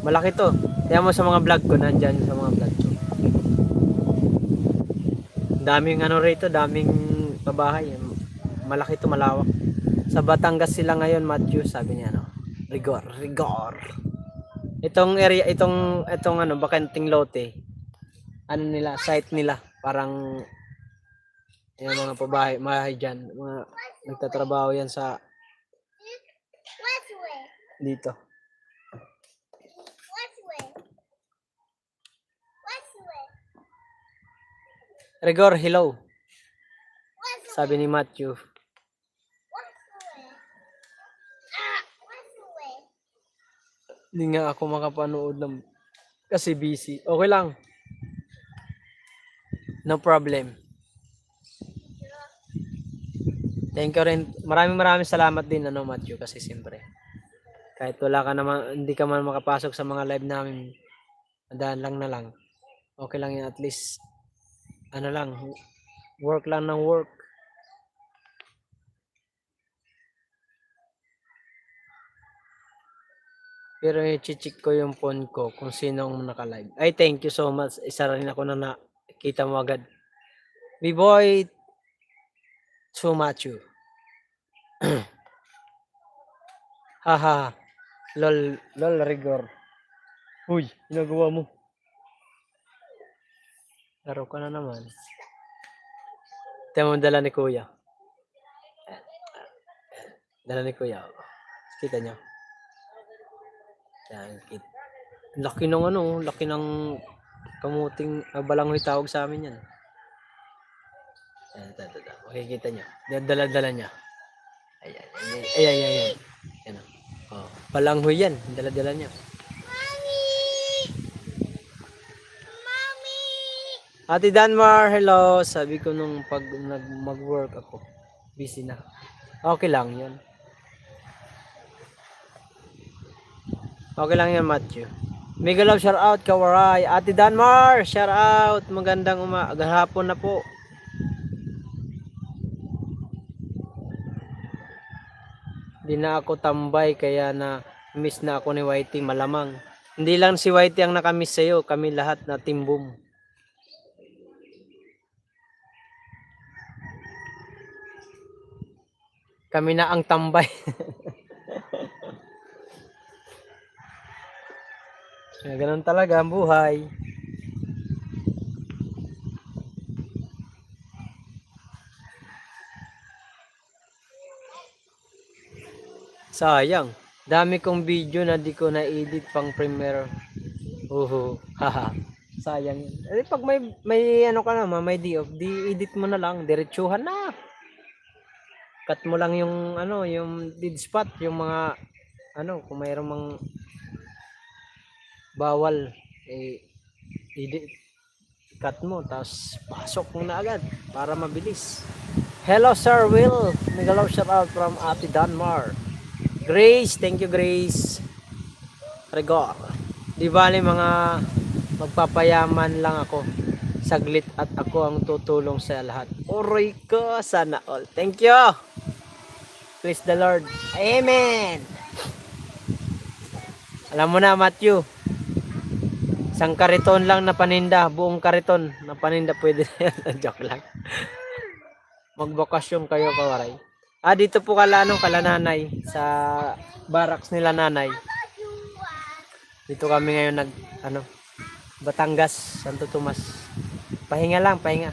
Malaki to. Kaya mo sa mga vlog ko, nandyan sa mga vlog ko. Daming rito, daming pabahay. Malaki to, malawak. Sa Batangas sila ngayon, Matthew, sabi niya, Rigor. Itong area, itong bakanting lote. Nila, site nila. Parang, yan mga pabahay dyan. Mga nagtatrabaho yan sa dito. Rigor, hello. Sabi ni Matthew. Hindi nga ako makapanood kasi busy. Okay lang. No problem. Thank you rin. Maraming salamat din Matthew kasi siyempre Kahit wala ka naman, hindi ka man makapasok sa mga live namin, madaan lang na lang. Okay lang yun, at least, ano lang, work lang ng work. Pero i-check ko yung phone ko kung sino ang naka-live. Ay, thank you so much. Isa rin ako na nakita mo agad. B-boy Sumachu. Haha. Lol rigor. Uy, ginagawa mo. Laro ka na naman. Ito mo dala ni Kuya. Dala ni Kuya. Kita nyo. Yan, laki ng ano, laki ng kamuting balanghoy tawag sa amin yan. Ito. Makikita nyo. Dala-dala niya. Ayan. Yan. Oh, balanghoy yan. Dala-dala niya. Ate Danmar, hello. Sabi ko nung pag mag-work ako, busy na. Okay lang yan. Okay lang yan, Matthew. Mega love, shout out, Kawaray. Ate Danmar, shout out. Magandang hapon na po. Di na ako tambay, kaya na miss na ako ni Whitey, malamang. Hindi lang si Whitey ang nakamiss sa'yo, kami lahat na Team Boom. Kami na ang tambay. Ganun talaga ang buhay. Sayang. Dami kong video na di ko na-edit pang Premiere. Haha. Sayang yun. Eh, pag may ano ka naman, may day off, di-edit mo na lang, diretsuhan na. Cut mo lang yung ano, yung dead spot, yung mga ano, kung mayroong mang bawal, edit, cut mo, tapos pasok mo na agad para mabilis. Hello Sir Will, mega love shout out from Ate Danmar. Grace, thank you Grace. Regor. Di bali mga magpapayaman lang ako. Saglit at ako ang tutulong sa lahat. Oray ko, sana all. Thank you. Praise the Lord. Amen. Alam mo na Matthew. Isang kariton lang na paninda. Buong kariton na paninda pwede na yan. Joke lang. Magbakasyon kayo Kawaray. Dito po kala nanay. Sa barracks nila nanay. Dito kami ngayon Batangas, Santo Tomas. Pahinga lang, pahinga.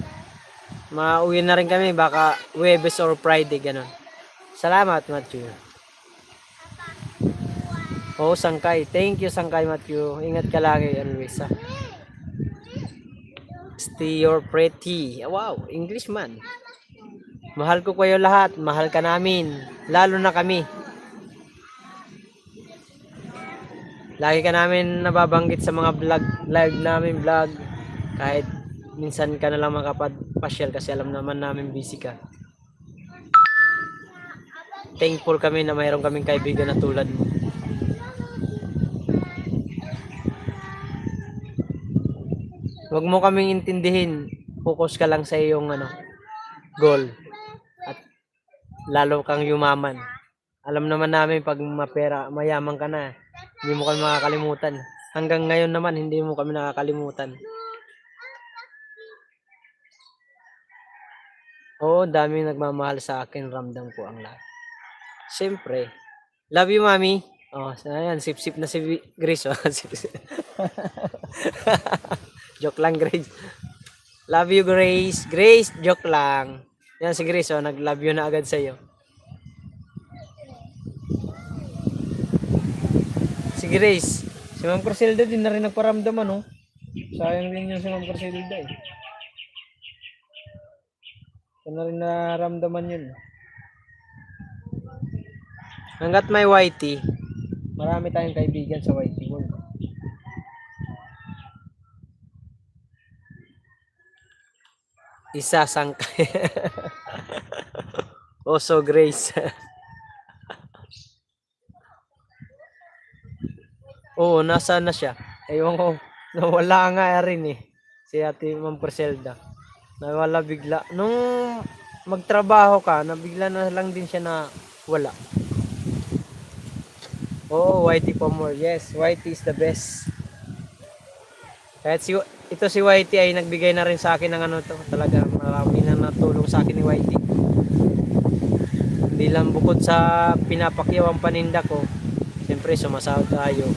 Mauwi na rin kami, baka Huwebes or Friday, ganun. Salamat, Matthew. Oh, Sangkay. Thank you, Sangkay, Matthew. Ingat ka lagi, always, ha. Stay your pretty. Wow, Englishman. Mahal ko kayo lahat. Mahal ka namin. Lalo na kami. Lagi ka namin nababanggit sa mga live namin vlog. Kahit minsan ka na lang makapag-pasyal kasi alam naman namin busy ka. Thankful kami na mayroon kaming kaibigan na tulad mo. Huwag mo kaming intindihin. Focus ka lang sa iyong goal. At lalo kang yumaman. Alam naman namin pag mayaman ka na, hindi mo kami makakalimutan. Hanggang ngayon naman, hindi mo kami nakakalimutan. Oo, daming nagmamahal sa akin. Ramdam ko ang lahat. Siyempre. Love you, Mami. Oh, ayan, sip-sip na si Grace. Oh. Joke lang, Grace. Love you, Grace. Grace, joke lang. Yan si Grace, oh, nag-love you na agad sa'yo. Si Grace. Si Ma'am Criselda din na rin nagparamdaman, oh. Sayang din yun si Ma'am Criselda, eh. Ito na rin naramdaman yun. Hanggat may YT, marami tayong kaibigan sa YT world. Isa Sangkay. Also Grace. Oo, nasaan na siya? Ewan ko. Nawala nga rin eh. Si Ate Ma'am Criselda. Nawala bigla. Nung magtrabaho ka, nabigla na lang din siya na wala. Oo, Whitey Pomor. Yes, Whitey is the best. Kahit ito si Whitey ay nagbigay na rin sa akin ng ano to. Talaga marami na natulong sa akin ni Whitey. Hindi lang bukod sa pinapakyaw ang paninda ko. Siyempre sumasahod tayo.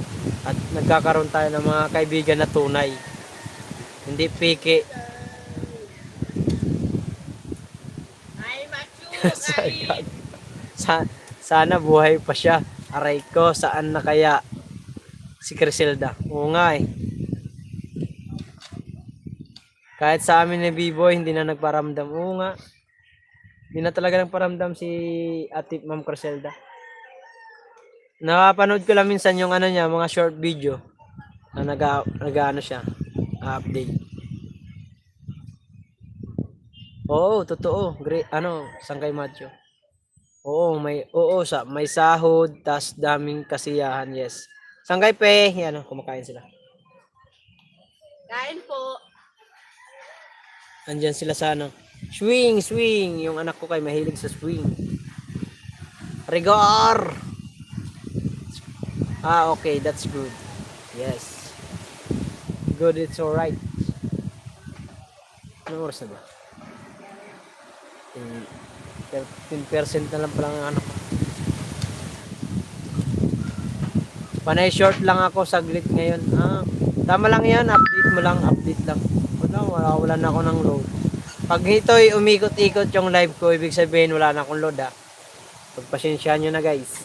At nagkakaroon tayo ng mga kaibigan na tunay. Hindi peke. Sayang. Sana buhay pa siya. Aray ko, saan na kaya si Criselda? Oo nga eh. Kahit sa amin ni B-Boy, hindi na nagparamdam. Oo nga. Hindi na talaga nagparamdam si Ate Ma'am Criselda. Nakapanood ko lang minsan yung ano niya, mga short video na nag-ano siya, update. Oo, totoo. Great, Sangkay Macho. Oo, may sahod, tas daming kasiyahan, yes. Sangkay pe, yan, kumakain sila. Kain po. Andyan sila sa swing, swing. Yung anak ko kay mahilig sa swing. Rigor! Okay, that's good. Yes. Good, it's alright. Anong oras na ba? 15% na lang pala ang anak ko. Panay short lang ako saglit ngayon. Tama lang yan, update mo lang, update lang. Wala na ako ng load. Pag ito'y umikot-ikot yung live ko, ibig sabihin wala na akong load Pagpasensyahan nyo na guys.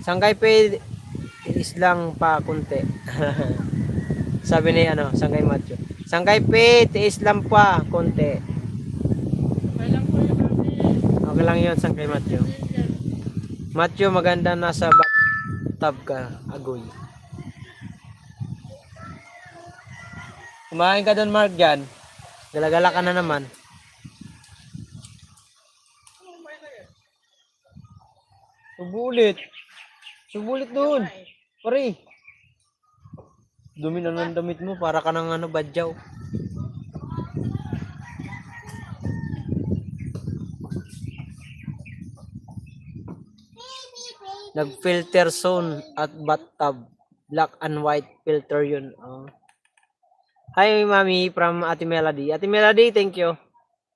Sangkay pe, tiis lang pa kunti. Sabi ni Sangkay Macho. Sangkay pe, tiis lang pa kunti. Okay lang yun, Sangkay Macho. Macho, maganda nasa bathtub ka, agoy. Kumain ka doon, Mark, dyan. Galagala ka na naman. Subulit. Subulit doon. Pare. Dumi na ng damit mo. Para ka ng badyaw. Nag-filter zone at bathtub. Black and white filter yun. Hi, Mami, from Ate Melody. Ate Melody, thank you.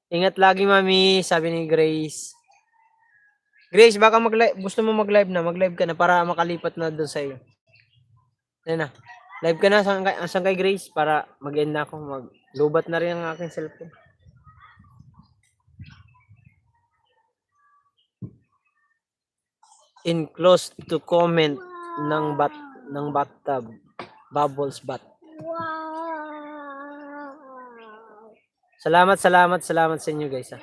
Ingat lagi, Mami, sabi ni Grace. Grace, baka gusto mo mag-live na. Mag-live ka na para makalipat na doon sa iyo. Yan na. Live ka na, saan kay Grace? Para mag-end na ako. Mag-lubat na rin ang aking cellphone. Enclose to comment ng bathtub. Bubbles bath. Salamat sa inyo guys.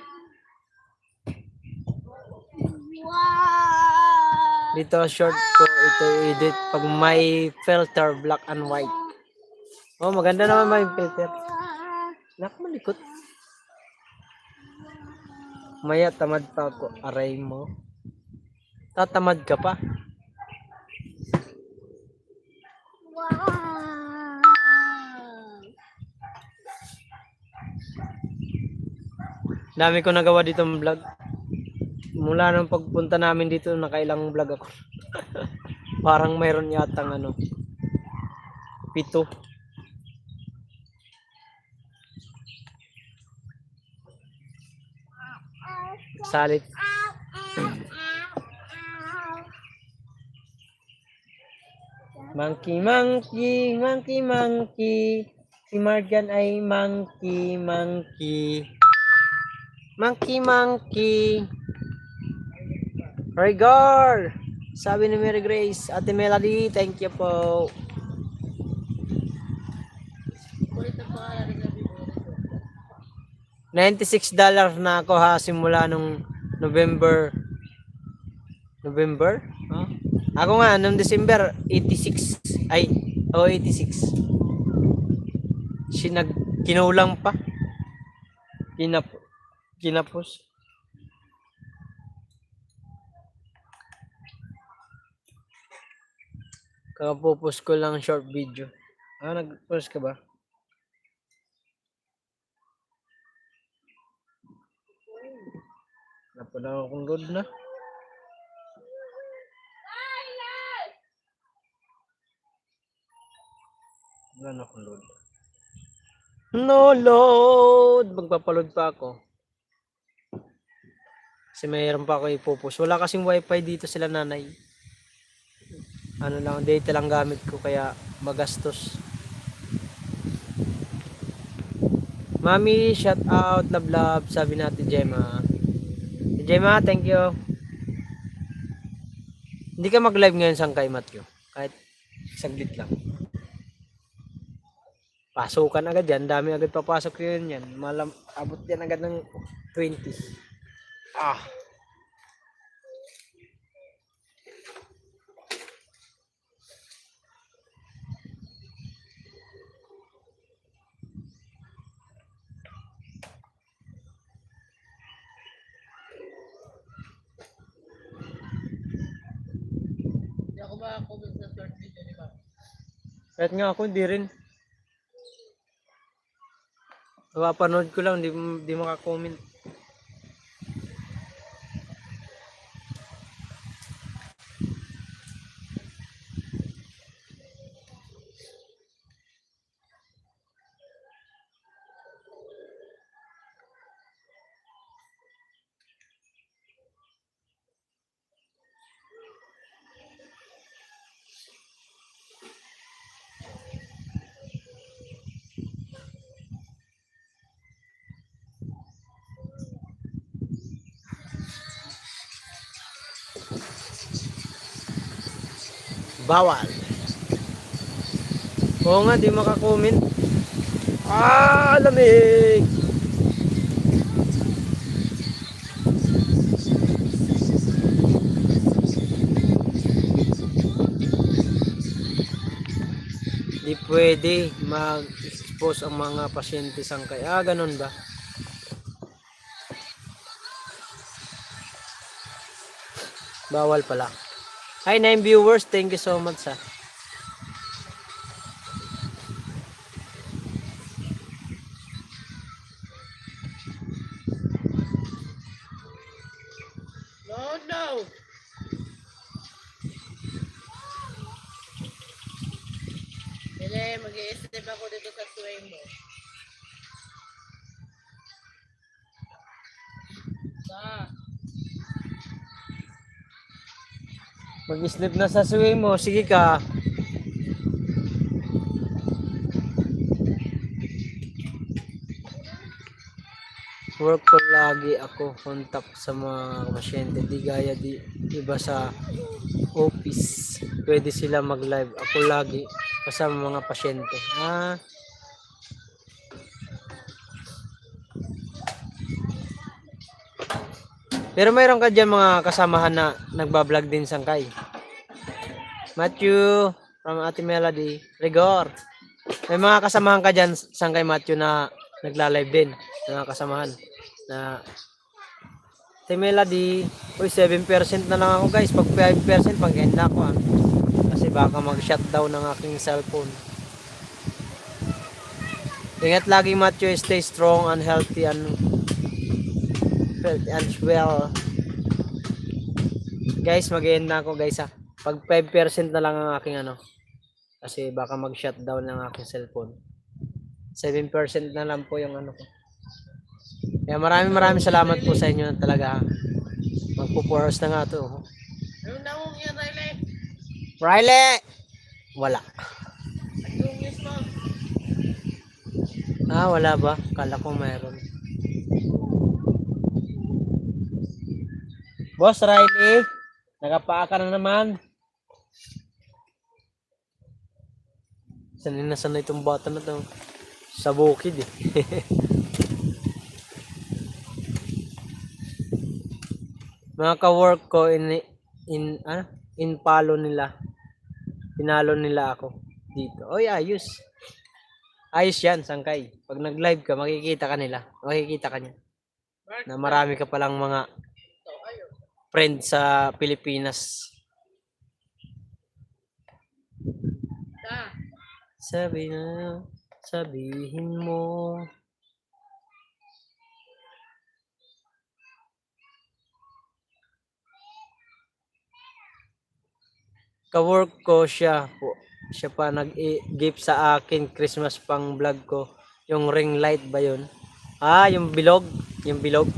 Dito short ko ito edit pag may filter black and white. Maganda naman may filter. Malikot. Maya tamad pa ako. Aray mo. Tatamad ka pa. Dami ko nagawa dito ng vlog. Mula nung pagpunta namin dito, nakailang vlog ako. Parang mayroon yatang 7. Salit. Monkey, monkey, monkey, monkey. Si Morgan ay monkey, monkey. Monkey, monkey. Rigor! Sabi ni Mary Grace. Ate Melody, thank you po. $96 na ako simula nung November. Ako nga, nung December, 86. 86. Kinulang pa. Kinapos. Kakapopos ko lang short video. Nag-post ka ba? Napala akong load na. Wala na akong load. No load! Magpapaload pa ako. Kasi mayroon pa ako ipopos. Wala kasing wifi dito sila nanay. Ano lang, data lang gamit ko kaya magastos. Mami, shout out, love love, sabi natin Gemma. Gemma, thank you. Hindi ka mag-live ngayon Sangkay Matthew. Kahit saglit lang. Pasukan agad yan. Dami agad papasok yun yan. Abot yan agad ng 20. Hindi ako makakomment sa short video ni Ma'am. Kahit nga ako, hindi rin. Napapanood ko lang, di makakomment. Bawal. Oo nga, di makakomment. Lamig! Di pwede mag-expose ang mga pasyente Sangkay. Ganun ba? Bawal pala. Hi 9 viewers, thank you so much ha. No! Hindi, mag-i-step ako dito sa sway mo. Mag-snip na sa sway mo, sige ka. Work ko lagi ako contact sa mga pasyente, di gaya iba sa office. Pwede sila mag-live. Ako lagi kasama mga pasyente. Pero mayroon ka dyan mga kasamahan na nagbablog din Sangkay. Matthew from Ate Melody. Rigor. May mga kasamahan ka dyan Sangkay Matthew na nagla-live din. Mga kasamahan na Ate Melody. Uy, 7% na lang ako guys. Pag 5% pag-end na ako kasi baka mag-shutdown ng aking cellphone. Ingat lagi Matthew. Stay strong and healthy and well. Guys, mag-end na ako guys ha. Pag 5% na lang ang aking kasi baka mag-shutdown ng aking cellphone. 7% na lang po yung ko. Kaya maraming salamat po sa inyo na talaga. Magpo-4 hours na nga to. Yung naong yan, Riley. Riley! Wala. Yung mismo. Wala ba? Kala ko mayroon. Boss Riley, nagapaa ka na naman. Sanay na sanay itong bata na to. Sa bukid eh. Mga ka-work ko in palo nila. Pinalo nila ako dito. Oy, ayos. Ayos yan, Sangkay. Pag nag-live ka, makikita ka nila. Makikita ka niya. Na marami ka palang mga friend sa Pilipinas. Sabi na, sabihin mo. Kawork ko siya po. Siya pa nag-gift sa akin Christmas pang vlog ko. Yung ring light ba yun? Ah, yung bilog. Yung bilog.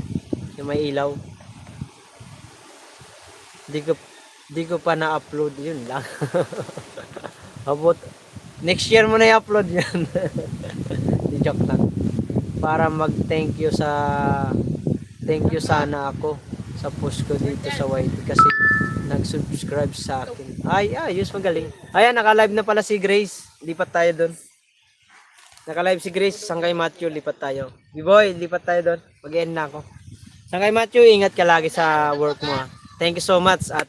Yung may ilaw. Di ko pa na-upload yun lang. Abot. Next year mo na i-upload yan. Di joke lang. Para mag-thank you sana ako sa post ko dito sa YT kasi nag-subscribe sa akin. Ay, ayos, magaling. Ayan, naka-live na pala si Grace. Lipat tayo doon. Naka-live si Grace. Sangkay Matthew, lipat tayo. B-boy, lipat tayo doon. Mag-end na ako. Sangkay Matthew, ingat ka lagi sa work mo. Ha. Thank you so much at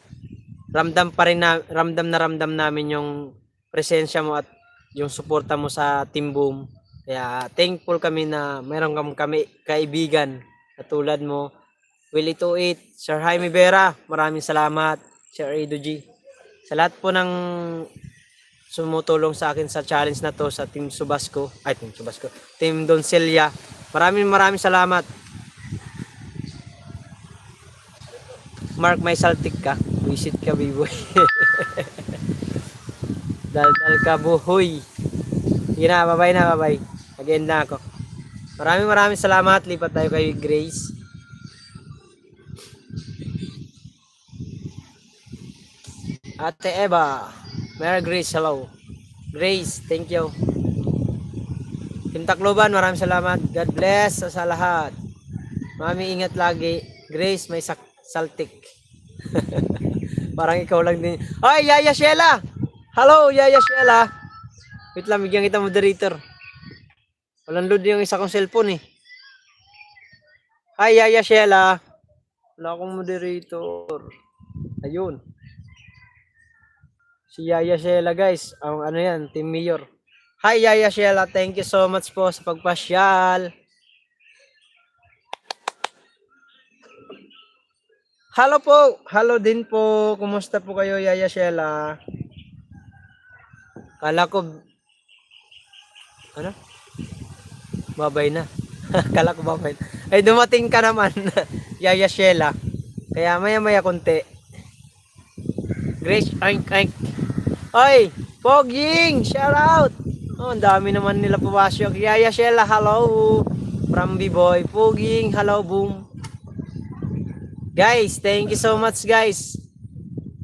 ramdam namin yung presensya mo at yung suporta mo sa Team Boom. Kaya thankful kami na meron kami kaibigan katulad mo. Willie 28, Sir Jaime Vera, maraming salamat. Sir Edo G. Sa lahat po ng sumutulong sa akin sa challenge na to sa Team Subasco, Team Doncelia. Maraming salamat. Mark, may saltik ka. Visit ka, B-boy. Daldal ka, buhoy. Sige na, bye-bye. Mag-end na ako. Maraming salamat. Lipat tayo kay Grace. Ate Eva. Mary Grace, hello. Grace, thank you. Team Tacloban, maraming salamat. God bless sa lahat. Mami, ingat lagi. Grace, may saltik. Parang ikaw lang din. Ay, Yaya Sheila! Hello, Yaya Sheila! Wait lang, bigyan kita moderator. Walang load yung isa kong cellphone eh. Hi, Yaya Sheila! Wala akong moderator. Ayun. Si Yaya Sheila, guys. Ang ano yan, Team Mayor. Hi, Yaya Sheila. Thank you so much po sa pagpasyal. Hello po. Hello din po. Kumusta po kayo, Yaya Sheila? Kala ko ano? Babay na. Kala ko babay na. Ay, dumating ka naman, Yaya Sheila. Kaya maya konti. Grace, oink. Oy, Poging, shout out. Oh, ang dami naman nila pumasok. Yaya Sheila, hello. From B-Boy. Poging, hello, boom. Guys, thank you so much, guys.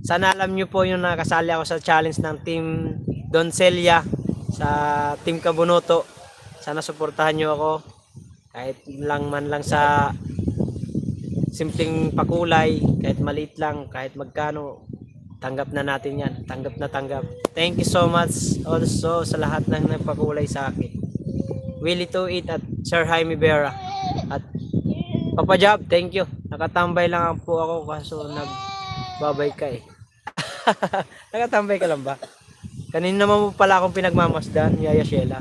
Sana alam nyo po yung nakasali ako sa challenge ng Team Doncelia sa Team Kabunoto. Sana suportahan nyo ako. Kahit man lang sa simpleng pakulay, kahit maliit lang, kahit magkano, tanggap na natin yan. Tanggap na tanggap. Thank you so much also sa lahat ng nagpakulay sa akin. Willie 28 at Sir Jaime Vera. At Papa Job, thank you. Nakatambay lang po ako kaso nagbabay ka eh. Nakatambay ka lang ba? Kanina naman mo pala akong pinagmamasdan, Yaya Sheila.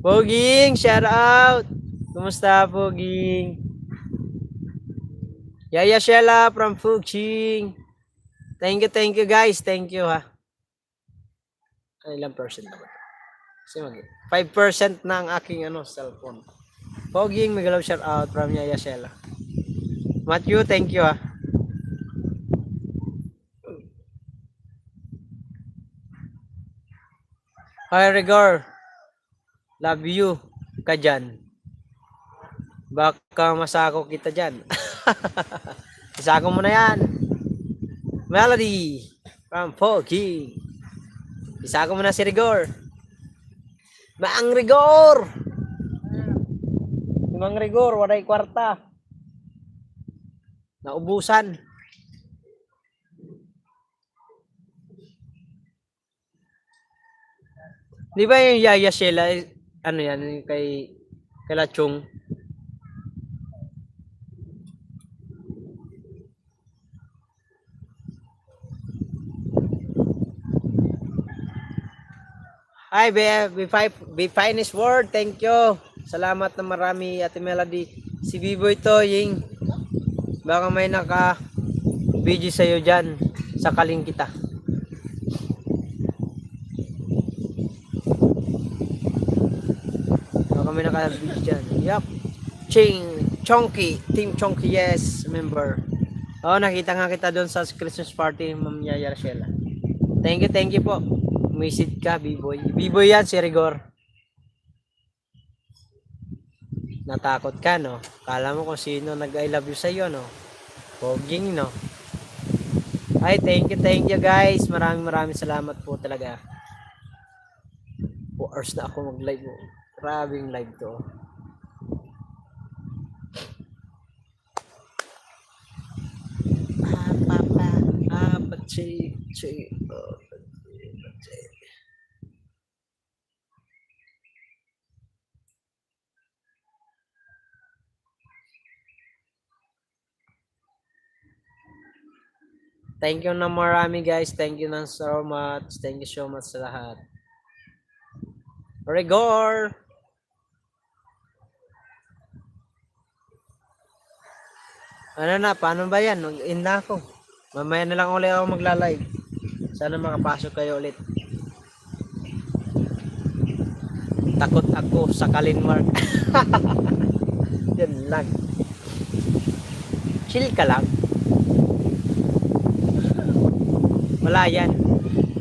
Poging, shout out. Kumusta, Poging? Yaya Sheila from Fuching. Thank you guys. Thank you ha. Ilang percent na ba? 5% na ang aking cellphone. Poging, magalaw shout out from Yaya Sheila. Matthew, thank you ha. Hi Rigor. Love you ka dyan. Baka masako kita dyan. Isako mo na yan. Melody from Poging. Isako mo na si Rigor. Maang Rigor. Mang Rigor, waday kwarta. Naubusan. Di ba yung Yaya Sheila, ano yan, kay Lachong? Hi, be finest word. Thank you. Salamat na marami, Ate Melody. Si B-Boy Toying. Baka may naka-video sa'yo dyan. Sakaling kita. kami naka-video dyan. Yup. Chonky. Team Chonky, yes, member. Oh, nakita nga kita doon sa Christmas party, Ma'am Yaya Rachela. Thank you po. Umisid ka, B-boy. B-boy yan, si Rigor. Natakot ka, no? Kala mo kung sino nag-I love you sa'yo, no? Poging, no? Ay, thank you guys. Maraming salamat po talaga. 4 hours na ako mag-live. Grabing live to. Thank you na marami guys. Thank you na so much. Thank you so much sa lahat. Rigor! Ano na? Paano ba yan? Mag-in na ako. Mamaya na lang ulit ako magla-live. Sana makapasok kayo ulit. Takot ako sa Kalinmark. Yan lang. Chill ka lang. Wala yan.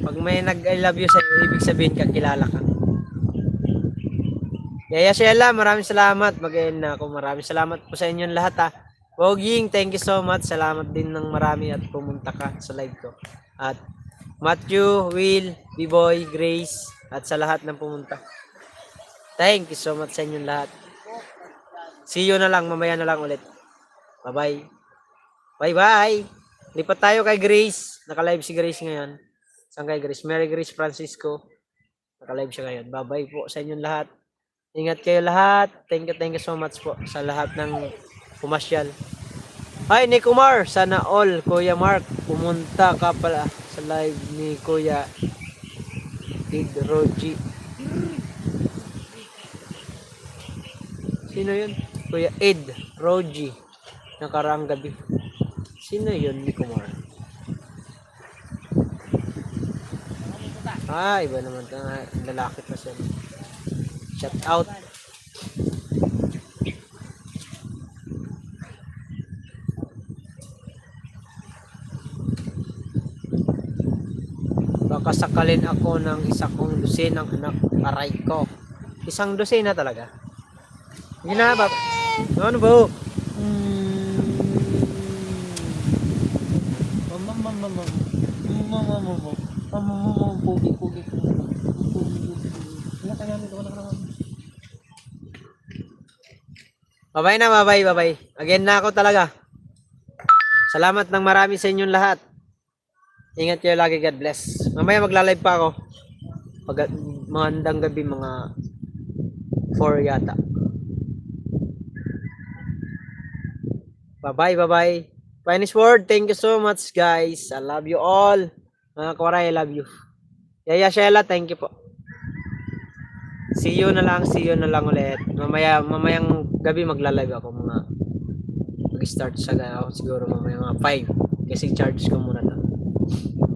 Pag may nag-I love you sa'yo, ibig sabihin kakilala ka. Yaya Sheila, maraming salamat. Mag-end na ako. Maraming salamat po sa inyong lahat ha. Woging, thank you so much. Salamat din ng marami at pumunta ka sa live ko. At Matthew, Will, B-Boy, Grace, at sa lahat ng pumunta. Thank you so much sa inyong lahat. See you na lang. Mamaya na lang ulit. Bye-bye. Bye-bye. Lipat tayo kay Grace. Naka-live si Grace ngayon. Saan kay Grace? Mary Grace Francisco. Naka-live siya ngayon. Bye-bye po sa inyong lahat. Ingat kayo lahat. Thank you so much po sa lahat ng pumasyal. Hi, Nikomar. Sana all, Kuya Mark. Pumunta ka pala sa live ni Kuya Ed Roji. Sino yun? Kuya Ed Roji. Nakaraang gabi. Sino yun, Nikomar? Iba naman ito. Lalaki pa siya. Shout out. Baka sakalin ako ng isa kong dosenang anak, aray ko. Isang dosena talaga. Hindi na ba? Ano ba? Bye-bye. Again na ako talaga. Salamat ng marami sa inyong lahat. Ingat kayo lagi. God bless. Mamaya magla-live pa ako. Magandang gabi, mga 4 yata. Bye-bye. Finest word. Thank you so much, guys. I love you all. Mga kawaray, I love you. Yaya Sheila, thank you po. See you na lang ulit. Mamayang gabi magla-live ako, mga mag-start sa ako siguro mamaya mga 5 kasi charge ko muna na.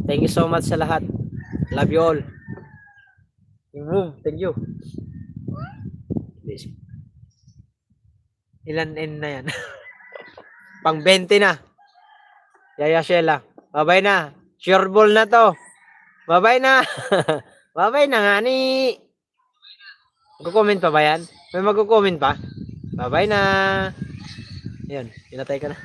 Thank you so much sa lahat. Love you all. Thank you. Ilan N na yan? Pang 20 na. Yaya Sheila. Bye-bye na. Sure ball na to. Bye-bye na. Bye-bye na nga ni. Magko-comment pa ba yan? May magko-comment pa? Bye-bye na. Ayan, pinatay ka na.